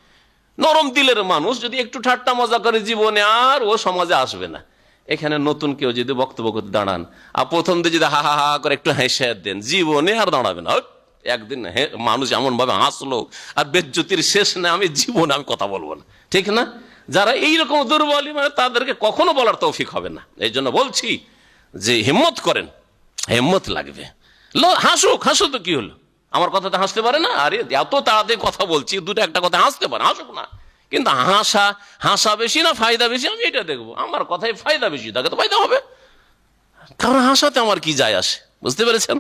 নরম দিলের মানুষ যদি একটু ঠাট্টা মজা করে জীবনে আর ও সমাজে আসবে না। এখানে নতুন কেউ যদি বক্তব্য করতে দাঁড়ান আর প্রথম দিয়ে যদি হা হা হা করে একটু হেসে দেন, জীবনে আর দাঁড়াবে না। একদিন মানুষ এমন ভাবে হাসলো আর বেজ্জতির শেষ না, আমি জীবনে আমি কথা বলবো না, ঠিক না? যারা এইরকম দুর্বল মানে তাদেরকে কখনো বলার তৌফিক হবে না। এই জন্য বলছি যে হিম্মত করেন, হিম্মত লাগবে। হাসুক, হাসু তো কি হলো, আমার কথাতে হাসতে পারে না? আরে এত তাড়াতাড়ি কথা বলছি, দুটো একটা কথা হাসতে পারে, হাসুক না। কিন্তু হাসা বেশি না ফায়দা বেশি, আমি এটা দেখবো। আমার কথায় ফায়দা বেশি থাকে তো ফায়দা হবে, কারণ হাসাতে আমার কি যায় আসে, বুঝতে পেরেছেন?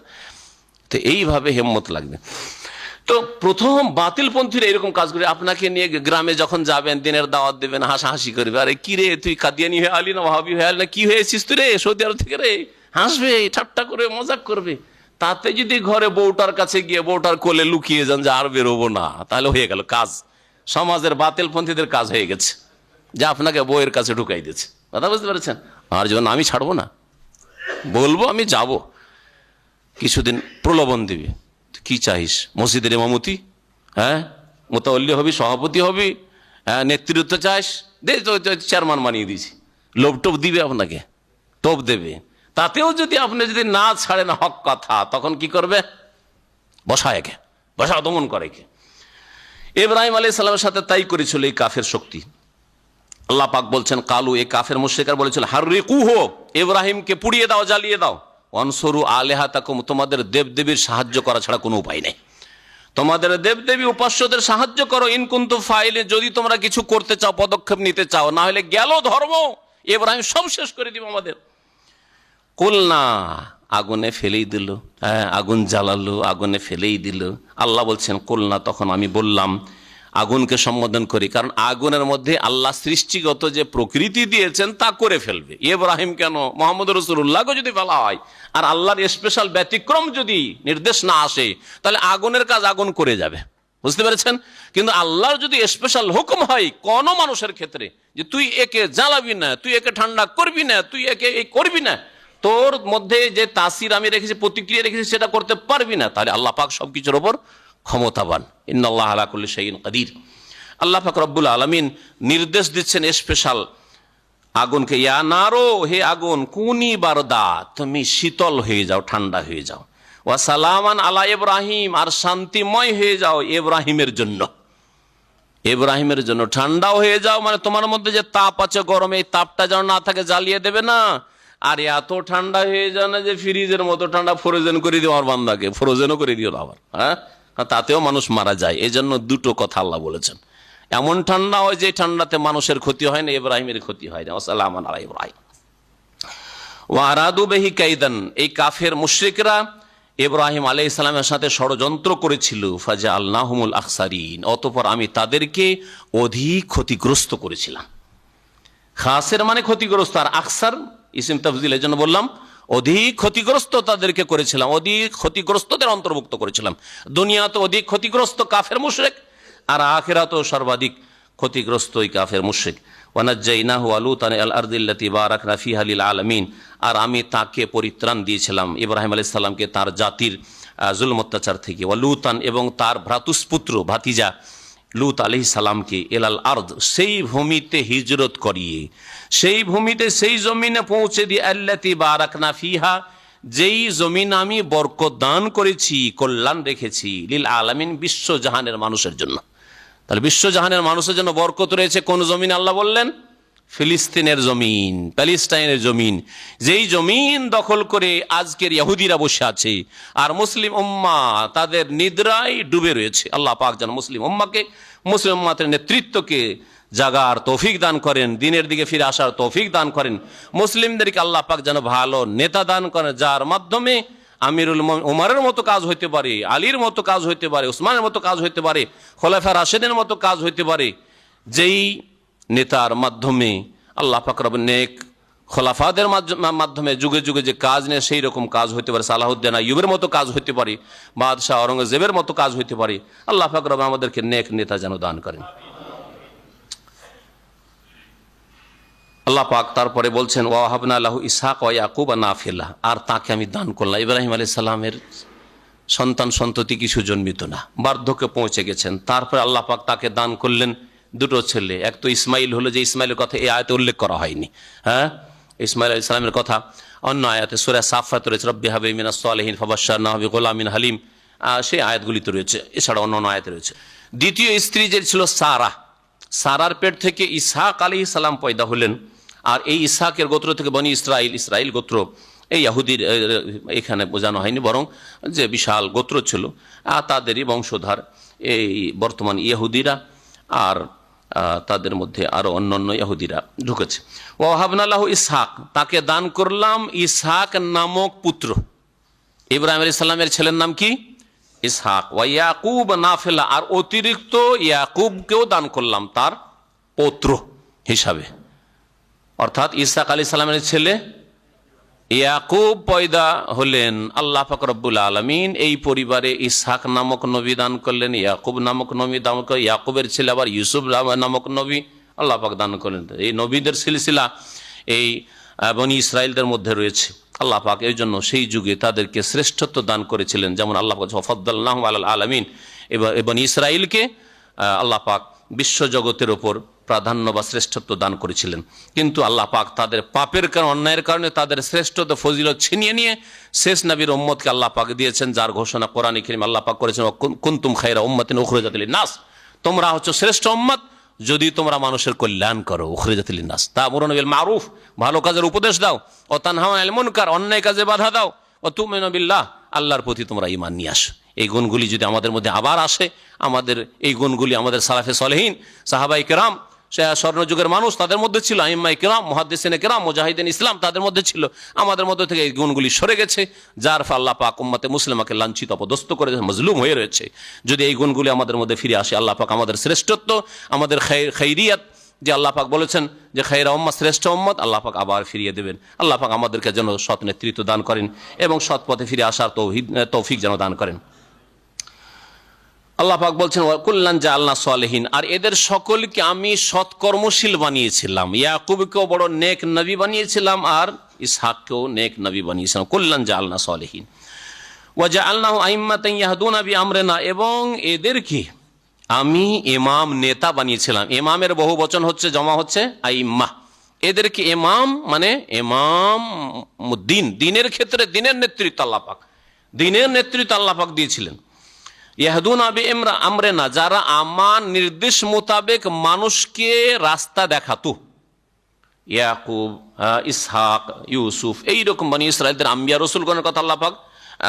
তো এইভাবে হিম্মত লাগবে। তো প্রথম বাতিলপন্থীরা এরকম কাজ করে, আপনাকে নিয়ে গ্রামে যখন যাবেন দিনের দাওয়াত দেবেন, হাসাহাসি করবে। আরে কি রে তুই কাদিয়ানি হয়ে আলি না ওয়াহাবি হয়ে আলি না, কি হয়েছিস তুই রে সৌদি আরব থেকে রে, হাসবে, ঠাট্টা করে মজাক করবে। তাতে যদি ঘরে বউটার কাছে গিয়ে বউটার কোলে লুকিয়ে যান যে আর বেরোবো না, তাহলে হয়ে গেল কাজ। সমাজের বাতিলপন্থীদের কাজ হয়ে গেছে যে আপনাকে বউয়ের কাছে ঢুকাই দিয়েছে। কথা বুঝতে পেরেছেন? আর যখন আমি ছাড়বো না, বলবো আমি যাব, কিছুদিন প্রলোভন দিবি, কি চাইস? মসজিদের ইমামতি, হ্যাঁ, মোতাওয়াল্লি হবি, সভাপতি হবি, হ্যাঁ, নেতৃত্ব চাইস, দে চেয়ারম্যান বানিয়ে দিয়েছি। লোভ টোপ দিবে আপনাকে, টোপ দেবে। তাতেও যদি আপনি যদি না ছাড়েন হক কথা, তখন কি করবে? বসা একে, বসা দমন করে কে? ইব্রাহিম আলাইহিস সালামের সাথে তাই করেছিল এই কাফের শক্তি। আল্লাহ পাক বলছেন কালু, এই কাফের মুশরিকরা বলেছিল হাররিকুহু, ইব্রাহিমকে পুড়িয়ে দাও, জ্বালিয়ে দাও। ওয়ানসুরু আলিহাতাকুম, তোমাদের দেবদেবীর সাহায্য করা ছাড়া কোনো উপায় নেই। তোমাদের দেবদেবী উপাস্যদের সাহায্য করো, ইন কুনতুম ফাইলিন, যদি তোমরা কিছু করতে চাও, পদক্ষেপ নিতে চাও, না হলে গেল ধর্ম, ইব্রাহিম সব শেষ করে দিব আমাদের। কুলনা, আগুনে ফেলেই দিল, হ্যাঁ, আগুন জ্বালালো, আগুনে ফেলেই দিল। আল্লাহ বলছেন কুলনা, তখন আমি বললাম, আগুনকে সম্বোধন করি, কারণ আগুনের মধ্যে আল্লাহ সৃষ্টিগত যে প্রকৃতি দিয়েছেন তা করে ফেলবে। ইব্রাহিম কেন, মোহাম্মদ রাসূলুল্লাহকে যদি বলা হয় আর আল্লাহর স্পেশাল ব্যতিক্রম যদি নির্দেশ না আসে, তাহলে আগুনের কাজ আগুন করে যাবে, বুঝতে পেরেছেন? কিন্তু আল্লাহর যদি স্পেশাল হুকুম হয় কোন মানুষের ক্ষেত্রে যে তুই একে জ্বালাবি না, তুই একে ঠান্ডা করবি না, তুই একে এই করবি না, তোর মধ্যে যে তাসির আমি রেখেছি, প্রতিক্রিয়া রেখেছি, সেটা করতে পারবি না, তাহলে আল্লাহ পাক সবকিছুর ওপর ক্ষমতাবান। ইন্নাল্লাহা আলা কুল্লি শাইইন কাদির। আল্লাহ পাক রব্বুল আলামিন নির্দেশ দিচ্ছেন স্পেশাল আগুনকে, ইয়া নারো, হে আগুন, কুনি বারদা, তুমি শীতল হয়ে যাও, ঠান্ডা হয়ে যাও। ওয়া সালামান আলা ইব্রাহিম, আর শান্তিময় হয়ে যাও ইব্রাহিমের জন্য। ইব্রাহিমের জন্য ঠান্ডাও হয়ে যাও, মানে তোমার মধ্যে যে তাপ আছে গরমে, এই তাপটা যেন না থাকে, জ্বালিয়ে দেবে না। আর এত ঠান্ডা হয়ে যায় না যে ফ্রিজের মতো ঠান্ডা, ফ্রোজেন করে দিও আমার বান্দাকে, ফ্রোজেনও করে দিও না আবার, হ্যাঁ, তাতেও মানুষ মারা যায়। এই জন্য দুটো কথা আল্লাহ বলেছেন, এমন ঠান্ডা হয় যে ঠান্ডাতে মানুষের ক্ষতি হয় না, ইব্রাহিমের ক্ষতি হয় না। ওয়াসালামান আলা ইব্রাহিম ওয়া আরাদু বিহি কাইদান, এই কাফের মুশরিকরা ইব্রাহিম আলাইহিস সালামের সাথে ষড়যন্ত্র করেছিল। ফাজআলনাহুমুল আখসারিন, অতঃপর আমি তাদেরকে অধিক ক্ষতিগ্রস্ত করেছিলাম। খাসের মানে ক্ষতিগ্রস্ত, আর আকসার ইসিম তাফজিল, এই জন্য বললাম অধিক ক্ষতিগ্রস্ত তাদেরকে করেছিলাম, অধিক ক্ষতিগ্রস্তদের অন্তর্ভুক্ত করেছিলাম। দুনিয়াতে অধিক ক্ষতিগ্রস্ত কাফের মুশরিক, আর আখিরাতেও সর্বাধিক ক্ষতিগ্রস্ত এই কাফের মুশরিক। ওয়ানাজ্জাইনাহু ওয়া লূতান আল আরদিল্লাতী বারাকনা ফিহা লিল আলামিন, আর আমি তাকে পরিত্রাণ দিয়েছিলাম, ইব্রাহিম আলাইহিস সালামকে, তার জাতির জুলম অত্যাচার থেকে। ওয়া লূতান, এবং তার ভ্রাতুষ্পুত্র ভাতিজা লূত আলাইহিস সালামকে, এলাল আরদ, সেই ভূমিতে হিজরত করিয়ে, সেই ভূমিতে, সেই জমিনে পৌঁছে দিয়ে, আল্লাতী বারাকনা ফিহা, যেই জমিন আমি বরকত দান করেছি, কল্যাণ রেখেছি, লিল আলামিন, বিশ্বজাহানের মানুষের জন্য। তাহলে বিশ্বজাহানের মানুষের জন্য বরকত রয়েছে কোন জমিন? আল্লাহ বললেন ফিলিস্তিনের জমিন, প্যালেস্টাইনের জমিন, যেই জমিন দখল করে আজকের ইহুদিরা বসে আছে, আর মুসলিম উম্মাহ তাদের নিদ্রায় ডুবে রয়েছে। আল্লাহ পাক যেন মুসলিম উম্মাহকে, মুসলিম উম্মাতের নেতৃত্বকে জাগার তৌফিক দান করেন, দিনের দিকে ফিরে আসার তৌফিক দান করেন। মুসলিমদেরকে আল্লাহ পাক যেন ভালো নেতা দান করেন, যার মাধ্যমে আমিরুল উমরের মতো কাজ হইতে পারে, আলীর মতো কাজ হইতে পারে, উসমানের মতো কাজ হইতে পারে, খোলাফা রাশেদের মতো কাজ হইতে পারে। যেই নেতার মাধ্যমে আল্লাহ পাক রব্বুল নেক খোলাফাদের মাধ্যমে যুগে যুগে যে কাজ নেয় সেই রকম কাজ হইতে পারে, সালাহুদ্দিন আইয়ুবের মতো কাজ হইতে পারে, বাদশাহ আওরঙ্গজেবের মতো কাজ হইতে পারে। আল্লাহ পাক রব্বুল আমাদেরকে নেক নেতা যেন দান করেন। আল্লাহ পাক তারপরে বলছেন, ওয়াহাবনা লাহু ইসহাক ওয়া ইয়াকুব নাফিলা, আর তাকে আমি দান করলাম। ইব্রাহিম আলাইহিস সালামের সন্তান সন্ততি কিছু জন্মিত না, বার্ধক্যে পৌঁছে গেছেন। তারপরে আল্লাহ পাক তাকে দান করলেন দুটো ছেলে। এক তো ইসমাইল হলো, যে ইসমাইলের কথা এই আয়াতে উল্লেখ করা হয়নি। হ্যাঁ, ইসমাইল আলাইহিস সালামের কথা অন্য আয়াতে সূরা সাফফাত রয়েছে, রব্বি হাবলি মিনাস সালিহিন ফাবাশশারনাহু বিগুলামিন হালিম, সেই আয়াতগুলিতে রয়েছে। এছাড়া অন্য আয়াতে রয়েছে। দ্বিতীয় স্ত্রী যে ছিল সারা, সারার পেট থেকে ইসহাক আলাইহিস সালাম পয়দা হলেন। আর এই ইসহাকের গোত্র থেকে বনি ইসরাইল, ইসরাইল গোত্র, এই ইহুদির এখানে বোঝানো হয়নি, বরং যে বিশাল গোত্র ছিল তাদেরই বংশধর এই বর্তমান ইহুদিরা, আর তাদের মধ্যে আরো অন্যান্য ইহুদিরা ঢুকেছে। ওয়াহাবনা লাহু ইসহাক, তাকে দান করলাম ইসহাক নামক পুত্র। ইব্রাহিম আলাইহিস সালামের ছেলের নাম কি? ইসহাক। ওয়া ইয়াকুব নাফিলা, আর অতিরিক্ত ইয়াকুবকেও দান করলাম তার পৌত্র হিসাবে। অর্থাৎ ইসহাক আলাইহিস সালামের ছেলে ইয়াকুব পয়দা হলেন। আল্লাহ পাক রব্বুল আলামিন এই পরিবারে ইসহাক নামক নবী দান করলেন, ইয়াকুব নামক নবী দান করলেন, ইয়াকুবের ছেলে আবার ইউসুফ নামক নবী আল্লাহ পাক দান করলেন। এই নবীদের সিলসিলা এই বনি ইসরাইলদের মধ্যে রয়েছে। আল্লাহ পাক এই জন্য সেই যুগে তাদেরকে শ্রেষ্ঠত্ব দান করেছিলেন। যেমন আল্লাহ পাক ফাদ্দালনাহুম আলাল আলামিন, বনি ইসরাইলকে আল্লাহ পাক বিশ্বজগতের ওপর প্রাধান্য বা শ্রেষ্ঠত্ব দান করেছিলেন। কিন্তু আল্লাহ পাক তাদের পাপের কারণে, অন্যায়ের কারণে তাদের শ্রেষ্ঠত্ব ফজিলত ছিনিয়ে নিয়ে শেষ নবীর উম্মতকে আল্লাহ পাক দিয়েছেন, যার ঘোষণা কোরআনে কারীমে আল্লাহ পাক করেছেন, কুনতুম খায়রা উম্মাতিন উখরিজাত লিন-নাস, তোমরা হচ্ছে শ্রেষ্ঠ উম্মত যদি তোমরা মানুষের কল্যাণ করো। উখরিজাত লিন-নাস তা'মুরুনা বিল মারুফ, ভালো কাজের উপদেশ দাও, ও তানহাউনা আনিল মুনকার, অন্যায় কাজে বাধা দাও, ও তু'মিনু বিল্লাহ, আল্লাহর প্রতি তোমরা ঈমান নিয়ে আসো। এই গুণগুলি যদি আমাদের মধ্যে আবার আসে, আমাদের এই গুণগুলি আমাদের সালাফে সালেহিন, সাহাবায়ে কেরাম, স্বর্ণযুগের মানুষ তাদের মধ্যে ছিল, আইম্মায়ে কেরাম, মুহাদ্দিসিনে কেরাম, মুজাহিদিন ইসলাম তাদের মধ্যে ছিল, আমাদের মধ্যে থেকে এই গুণগুলি সরে গেছে, যার ফলে আল্লাহ পাক উম্মতে মুসলিমাকে লাঞ্ছিত অপদস্থ করে মজলুম হয়ে রয়েছে। যদি এই গুণগুলি আমাদের মধ্যে ফিরে আসে, আল্লাহ পাক আমাদের শ্রেষ্ঠত্ব, আমাদের খায়রিয়াত, যে আল্লাহ পাক বলেছেন যে খায়রা উম্মাত, শ্রেষ্ঠ উম্মত, আল্লাহ পাক আবার ফিরিয়ে দেবেন। আল্লাহ পাক আমাদেরকে যেন সৎ নেতৃত্ব দান করেন এবং সৎ পথে ফিরে আসার তৌফিক যেন দান করেন। আল্লাহ পাক বলছেন, কুল্লান জাআলনা সালিহিন, আর এদের সকলকে আমি সৎকর্মশীল বানিয়েছিলাম। ইয়াকুবকেও বড় নেক নবী বানিয়েছিলাম, আর ইসহাককেও নেক নবী বানিয়েছিলাম। কুল্লান জাআলনা সালিহিন ওয়া জাআলনাহু আইম্মাতান ইয়াহদুনা বিআমরিনা, এবং এদেরকে আমি ইমাম, নেতা বানিয়েছিলাম। ইমামের বহু বচন হচ্ছে, জমা হচ্ছে আইম্মা। এদেরকে ইমাম মানে ইমাম দিন, দিনের ক্ষেত্রে দিনের নেতৃত্ব আল্লাহ পাক, দিনের নেতৃত্ব আল্লাহ পাক দিয়েছিলেন। ইয়াহদুনা বিআমরিনা, যারা আমার নির্দেশ মোতাবেক মানুষকে রাস্তা দেখাতো। ইয়াকুব, ইসহাক, ইউসুফ, এইরকম বনি ইসরাইলদের আম্বিয়া রসুলগণের কথা আল্লাহ পাক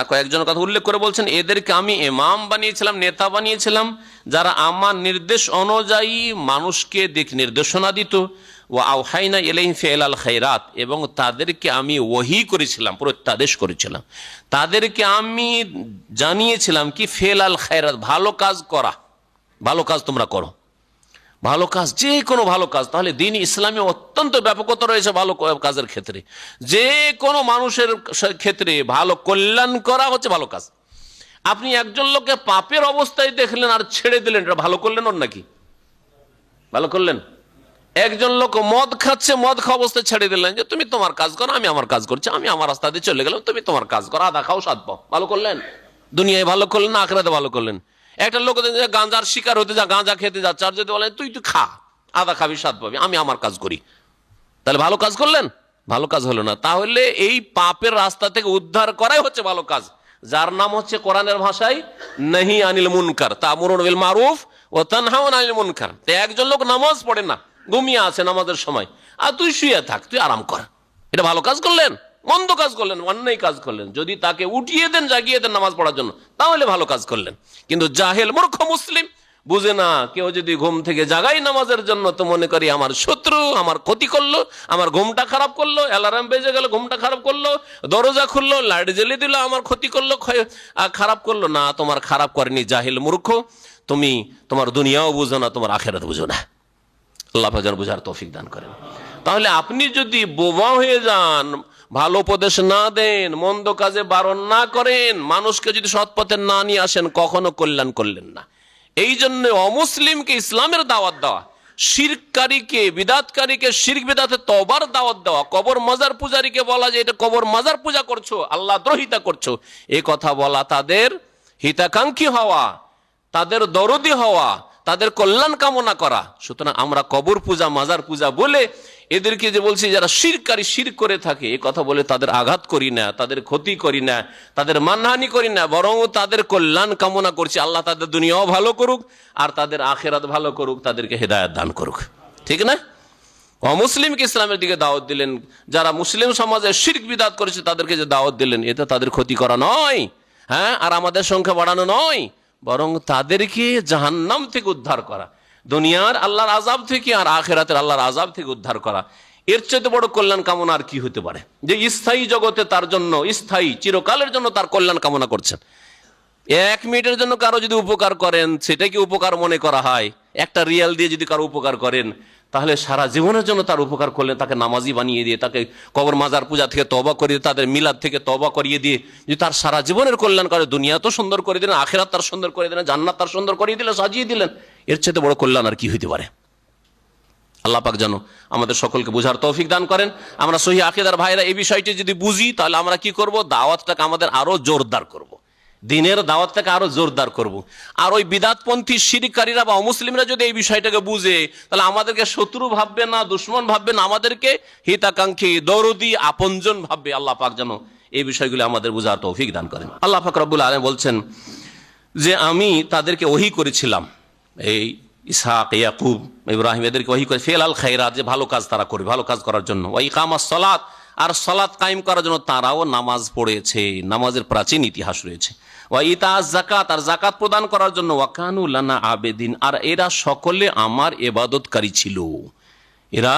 কয়েকজনের কথা উল্লেখ করে বলছেন, এদেরকে আমি ইমাম বানিয়েছিলাম, নেতা বানিয়েছিলাম, যারা আমার নির্দেশ অনুযায়ী মানুষকে দিক নির্দেশনা দিত। ওয়া আওহাইনা ইলাইহিম ফিআলাল খায়রাত, এবং তাদেরকে আমি ওহী করেছিলাম, প্রত্যাদেশ করেছিলাম, তাদেরকে আমি জানিয়েছিলাম কি ফিআলাল খায়রাত, ভালো কাজ করা, ভালো কাজ তোমরা করো, ভালো কাজ, যে কোনো ভালো কাজ। তাহলে দিন ইসলামে অত্যন্ত ব্যাপকতা রয়েছে ভালো কাজের ক্ষেত্রে। যে কোনো মানুষের ক্ষেত্রে ভালো কল্যাণ করা হচ্ছে ভালো কাজ। আপনি একজন লোককে পাপের অবস্থায় দেখলেন আর ছেড়ে দিলেন, এটা ভালো করলেন ওর নাকি? ভালো করলেন? একজন লোক মদ খাচ্ছে, মদ খাওয়া অবস্থায় ছেড়ে দিলেন, যে তুমি তোমার কাজ করো, আমি আমার কাজ করছি, আমি আমার রাস্তা দিয়ে চলে গেলাম, তুমি তোমার কাজ করো, আদা খাও স্বাদ পাও। ভালো করলেন? দুনিয়ায় ভালো করলেন না আখিরাতে ভালো করলেন? একটা লোক গাঁজার শিকার হতে যা, গাঁজা খেতে যাচ্ছে, আর যদি বলেন তুই খা, আদা খাবি, স্বাদ পাবি, আমি আমার কাজ করি, তাহলে ভালো কাজ করলেন? ভালো কাজ হলো না। তাহলে এই পাপের রাস্তা থেকে উদ্ধার করাই হচ্ছে ভালো কাজ, যার নাম হচ্ছে কোরআনের ভাষায় নাহি আনিল মুনকার, তা'মুরুনা বিল মারুফ ওয়া তানহাউনা আনিল মুনকার। তো একজন লোক নামাজ পড়ে না, ঘুমিয়ে আছে নামাজের সময়, আর তুই শুয়ে থাক, তুই আরাম কর, এটা ভালো কাজ করলেন? মন্দ কাজ করলেন, অন্যায় কাজ করলেন। যদি তাকে উঠিয়ে দেন, জাগিয়ে দেন নামাজ পড়ার জন্য, তাহলে ভালো কাজ করলেন। কিন্তু জাহেল মূর্খ মুসলিম বুঝে না। কেউ যদি ঘুম থেকে জাগাই নামাজের জন্য, তো মনে করি আমার শত্রু, আমার ক্ষতি করলো, আমার ঘুমটা খারাপ করলো, অ্যালার্ম বেজে গেল ঘুমটা খারাপ করলো, দরজা খুললো, লাইট জ্বেলে দিল, আমার ক্ষতি করলো, খারাপ করলো। না, তোমার খারাপ করেনি, জাহিল মূর্খ। তুমি তোমার দুনিয়াও বুঝো না, তোমার আখেরাত বুঝো না। আল্লাহ পাক যেন বুঝার তৌফিক দান করেন। তাহলে আপনি যদি বোবা হয়ে যান, ভালো উপদেশ না দেন, মন্দ কাজে বারণ না করেন, মানুষকে যদি সৎ পথে না নিয়ে আসেন, কখনো কল্যাণ করলেন না। এই জন্য অমুসলিমকে ইসলামের দাওয়াত দেওয়া, শিরকারীকে বিদাতকারীকে শিরক বিদাতে তওবার দাওয়াত দেওয়া, কবর মাজার পূজারীকে বলা যে এটা কবর মাজার পূজা করছো, আল্লাহ দ্রোহিতা করছো, এই কথা বলা তাদের হিতাকাঙ্ক্ষী হওয়া, তাদের দরদি হওয়া, তাদের কল্যাণ কামনা করা। সুতরাং আমরা কবর পূজা মাজার পূজা বলে এদেরকে যে বলছি যারা শিরকারী, শিরক করে থাকে, এই কথা বলে তাদের আঘাত করি না, তাদের ক্ষতি করি না, তাদের মানহানি করি না, বরং তাদের কল্যাণ কামনা করছি। আল্লাহ তাদের দুনিয়াও ভালো করুক আর তাদের আখেরাত ভালো করুক, তাদেরকে হেদায়েত দান করুক। ঠিক না? অমুসলিমকে ইসলামের দিকে দাওয়াত দিলেন, যারা মুসলিম সমাজে শিরক বিদাত করেছে তাদেরকে যে দাওয়াত দিলেন, এতে তাদের ক্ষতি করা নয়, হ্যাঁ, আর আমাদের সংখ্যা বাড়ানো নয়, বরং তাদেরকে জাহান্নাম থেকে উদ্ধার করা, দুনিয়ার আল্লাহর আযাব থেকে আর আখিরাতের আল্লাহর আযাব থেকে উদ্ধার করা। এর চেয়ে বড় কল্যাণ কামনা আর কি হতে পারে? যে স্থায়ী জগতে তার জন্য, স্থায়ী চিরকালের জন্য তার কল্যাণ কামনা করছেন। 1 মিনিটের জন্য কারো যদি উপকার করেন, সেটাকে উপকার মনে করা হয়। একটা রিয়াল দিয়ে যদি কারো উপকার করেন, তাহলে সারা জীবনের জন্য তার উপকার করলেন। তাকে নামাজি বানিয়ে দিয়ে, তাকে কবর মাজার পূজা থেকে তওবা করিয়ে, তাদের মিলাদ থেকে তওবা করিয়ে দিয়ে যদি তার সারা জীবনের কল্যাণ করে, দুনিয়া তো সুন্দর করে দিলেন, আখিরাত তার সুন্দর করে দিলেন, জান্নাত তার সুন্দর করিয়ে দিলেন, সাজিয়ে দিলেন, এর চেয়ে বড় কল্যাণ আর কি হইতে পারে? আল্লাহ পাক যেন আমাদের সকলকে বুঝার তৌফিক দান করেন। আমরা সহিহ আকীদার ভাইরা এই বিষয়টি যদি বুঝি, তাহলে আমরা কি করব? দাওয়াতটাকে আমাদের আরো জোরদার করব, দিনের দাওয়াতটাকে আরো জোরদার করব। আর ওই বিদাতপন্থী শিরককারীরা বা অমুসলিমরা যদি এই বিষয়টাকে বুঝে, তাহলে আমাদেরকে শত্রু ভাববে না, দুশ্মন ভাববে না, আমাদেরকে হিতাকাঙ্ক্ষী, দরদি, আপনজন ভাববে। আল্লাহ পাক যেন এই বিষয়গুলো আমাদের বুঝার তৌফিক দান করেন। আল্লাহ পাক রব্বুল আলামিন বলছেন যে আমি তাদেরকে ওহী করেছিলাম, এই ইসহাক, ইয়াকুব, ইব্রাহিম, এদেরকে ওহী করে ফিআল খায়রাত, যে ভালো কাজ তারা করবে, ভালো কাজ করার জন্য, ওয়া ইকামাস সালাত, আর সালাত কায়েম করার জন্য তারাও নামাজ পড়েছে, নামাজের প্রাচীন ইতিহাস রয়েছে। ওয়া ইতাজ যাকাত, আর যাকাত প্রদান করার জন্য, ওয়া কানু লানা আবেদিন, আর এরা সকলে আমার ইবাদতকারী ছিল। এরা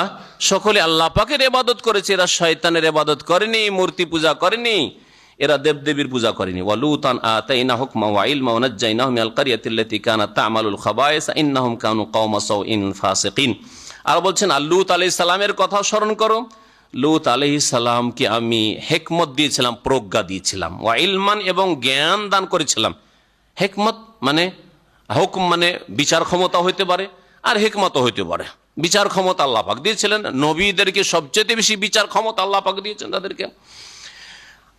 সকলে আল্লাহ পাকের ইবাদত করেছে, এরা শয়তানের ইবাদত করেনি, মূর্তি পূজা করেনি, এরা দেবদেবীর পূজা করেনি। ওয়া লুতান আতাইনা হুকমা ওয়া ইলমা ওয়া নাজ্জাইনাহু মিনাল কারিয়াতিল্লাতী কানাত তা'মালুল খাবায়েস ইন্নাহুম কানু কওমা সাওইন ফাসিকিন। আর বলছেন লূত আলাইহিস সালামের কথা স্মরণ করো। লূত আলাইহিস সালামকে আমি হিকমত দিয়েছিলাম, প্রজ্ঞা দিয়েছিলাম, ওয়া ইলমান, এবং জ্ঞান দান করেছিলাম। হিকমত মানে, হুকম মানে বিচার ক্ষমতা হইতে পারে, আর হিকমতও হইতে পারে। বিচার ক্ষমতা আল্লাহ পাক দিয়েছিলেন, নবীদেরকে সবচেয়ে বেশি বিচার ক্ষমতা আল্লাহ পাক দিয়েছেন তাদেরকে।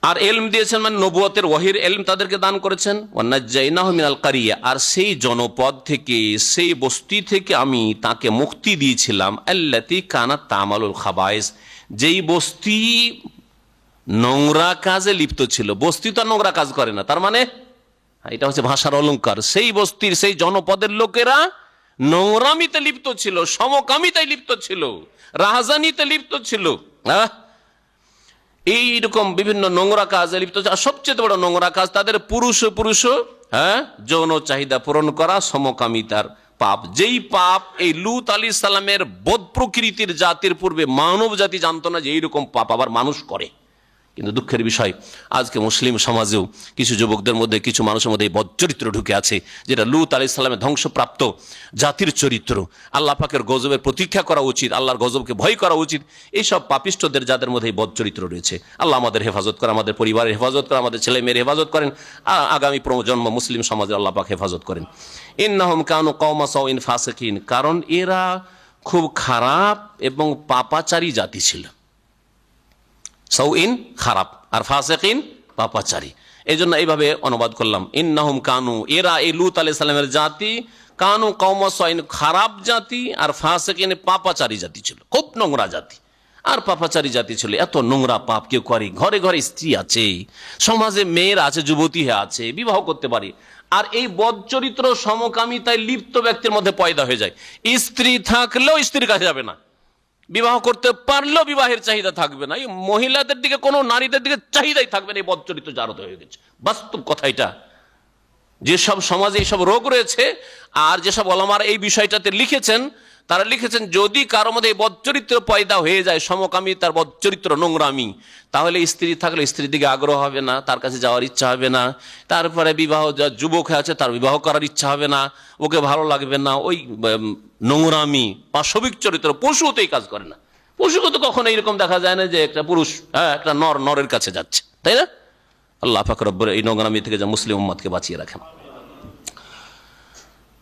আর ইলম দিয়েছেন মানে নবুয়তের ওয়াহির ইলম তাদেরকে দান করেছেন। ওয়া নাজ্জাইনাহু মিনাল কারিয়া, আর সেই জনপদ থেকে, সেই বস্তি থেকে আমি তাকে মুক্তি দিয়েছিলাম, আল্লাতী কানাত তা'মালুল খাবায়েস, যেই বস্তি নোংরা কাজে লিপ্ত ছিল। বস্তি তো নোংরা কাজ করে না, তার মানে এটা হচ্ছে ভাষার অলংকার। সেই বস্তির, সেই জনপদের লোকেরা নোংরামিতে লিপ্ত ছিল, সমকামিতায় লিপ্ত ছিল, রাহাজানিতে লিপ্ত ছিল, এইরকম বিভিন্ন নোংরা কাজে লিপ্ত। আর সবচেয়ে বড় নোংরা কাজ তাদের পুরুষ যৌন চাহিদা পূরণ করা, সমকামিতার পাপ। যেই পাপ এই লূত আলাইহিস সালামের বদ প্রকৃতির জাতির পূর্বে মানব জাতি জানতো না যে এইরকম পাপ আবার মানুষ করে। কিন্তু দুঃখের বিষয়, আজকে মুসলিম সমাজেও কিছু যুবকদের মধ্যে, কিছু মানুষের মধ্যে এই বদচরিত্র ঢুকে আছে, যেটা লূত আলাইহিস সালামের ধ্বংসপ্রাপ্ত জাতির চরিত্র। আল্লাহ পাকের গজবের প্রতীক্ষা করা উচিত, আল্লাহর গজবকে ভয় করা উচিত। এইসব পাপিষ্টদের যাদের মধ্যে এই বদচরিত্র রয়েছে, আল্লাহ আমাদের হেফাজত করে, আমাদের পরিবারের হেফাজত করে, আমাদের ছেলে মেয়ের হেফাজত করেন, আগামী প্রজন্ম মুসলিম সমাজে আল্লাহ পাক হেফাজত করেন। ইন্নাহুম কানু কওমা সাওইন ফাসিকিন, কারণ এরা খুব খারাপ এবং পাপাচারী জাতি ছিল। সাওইন খারাপ, আর ফাসিকিন পাপাচারী। এই জন্য এইভাবে অনুবাদ করলাম, ইন্নাহুম কানু, এরা এই লূত আলাইহিস সালামের জাতি, কানু কওমা সাওইন খারাপ জাতি, আর ফাসিকিন পাপাচারী জাতি ছিল, খুব নোংরা জাতি আর পাপাচারী জাতি ছিল। এত নোংরা পাপ কেউ করে? ঘরে ঘরে স্ত্রী আছে, সমাজে মেয়েরা আছে, যুবতী আছে, বিবাহ করতে পারে, আর এই বদচরিত্র সমকামিতায় লিপ্ত ব্যক্তির মধ্যে পয়দা হয়ে যায়। স্ত্রী থাকলেও স্ত্রীর কাছে যাবে না, বিবাহ করতে পারলেও বিবাহের চাহিদা থাকবে না, এই মহিলাদের দিকে, কোনো নারীদের দিকে চাহিদাই থাকবে না। এই বদচরিত্র জারত হয়ে গেছে, বাস্তব কথা এটা। যেসব সমাজে এইসব রোগ রয়েছে, আর যেসব ওলামার এই বিষয়টাতে লিখেছেন, তারা লিখেছেন যদি কারো মধ্যে এই বদচরিত্র পয়দা হয়ে যায়, সমকামী, তার বদচরিত্র নোংরামি, তাহলে স্ত্রী থাকলে স্ত্রীর দিকে আগ্রহ হবে না, তার কাছে যাওয়ার ইচ্ছা হবে না। তারপরে বিবাহ, যা যুবক আছে তার বিবাহ করার ইচ্ছা হবে না, ওকে ভালো লাগবে না। ওই নোংরামি, পাশবিক চরিত্র, পশু তো এই কাজ করে না। পশুকে তো কখনো এইরকম দেখা যায় না যে একটা পুরুষ একটা নরের কাছে যাচ্ছে, তাই না? আল্লাহ পাক রব্বুল এই নোংরামি থেকে যা মুসলিম উম্মতকে বাঁচিয়ে রাখেন।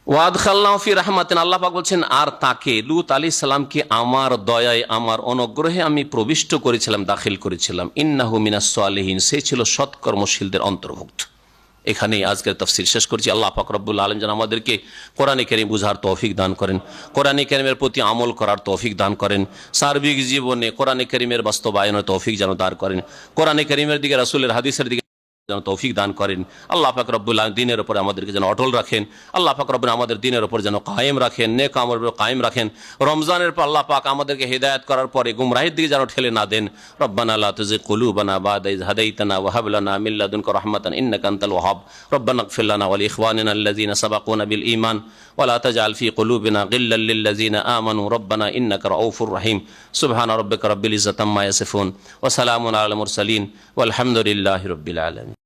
ওয়াদখালনাহু ফি রাহমাতিন, আল্লাহ পাক বলছেন আর তাকে, লূত আলাইহিস সালামকে আমার দয়ায়, আমার অনুগ্রহে আমি প্রবিষ্ট করেছিলাম, দাখিল করেছিলাম। ইন্নাহু মিনাস সালিহিন, সে ছিল সৎকর্মশীলদের অন্তর্ভুক্ত। এখানে আজকের তাফসীর শেষ করছি। আল্লাহ পাক রব্বুল আলামিন যেন আমাদেরকে কোরআনে কারীম বুঝার তৌফিক দান করেন, কোরআনে কারীমের প্রতি আমল করার তৌফিক দান করেন, সার্বিক জীবনে কোরআনে কারীমের বাস্তবায়নের তৌফিক যেন দান করেন, কোরআনে কারীমের দিকে, রাসূলের হাদিসের দিকে যেন তৌফিক দান করেন। আল্লাহ পাক রব্বুল আলামিন দ্বীনের উপরে আমাদেরকে যেন অটল রাখেন। আল্লাহ পাক রব্বুল আমাদের দ্বীনের উপর যেন কায়েম রাখেন, নেক আমলের উপর কায়েম রাখেন। রমজানের পর আল্লাহ পাক আমাদেরকে হিদায়াত করার পরে গুমরাহির দিকে যেন ঠেলে না দেন। রব্বানা লা তুযিগ কুলুবানা বা'দা ইয হাদাইতানা ওয়া হাব লানা মিন লাদুনকা রাহমাতান ইন্নাকা আনতাল ওয়াহ্হাব। রব্বানা ইগফির লানা ওয়া লিইখওয়ানিনা আল্লাযীনা সাবাকুনা বিল ঈমান ওয়া লা তাজআল ফী কুলুবিনা গিল্লাল লিল লাযীনা আমানু রব্বানা ইন্নাকা রাউফুর রাহিম। সুবহানা রাব্বিকা রাব্বিল ইজ্জাতি আম্মা ইয়াসিফুন ওয়া সালামুন আলাল মুরসালিন ওয়াল হামদুলিল্লাহি রাব্বিল আলামিন।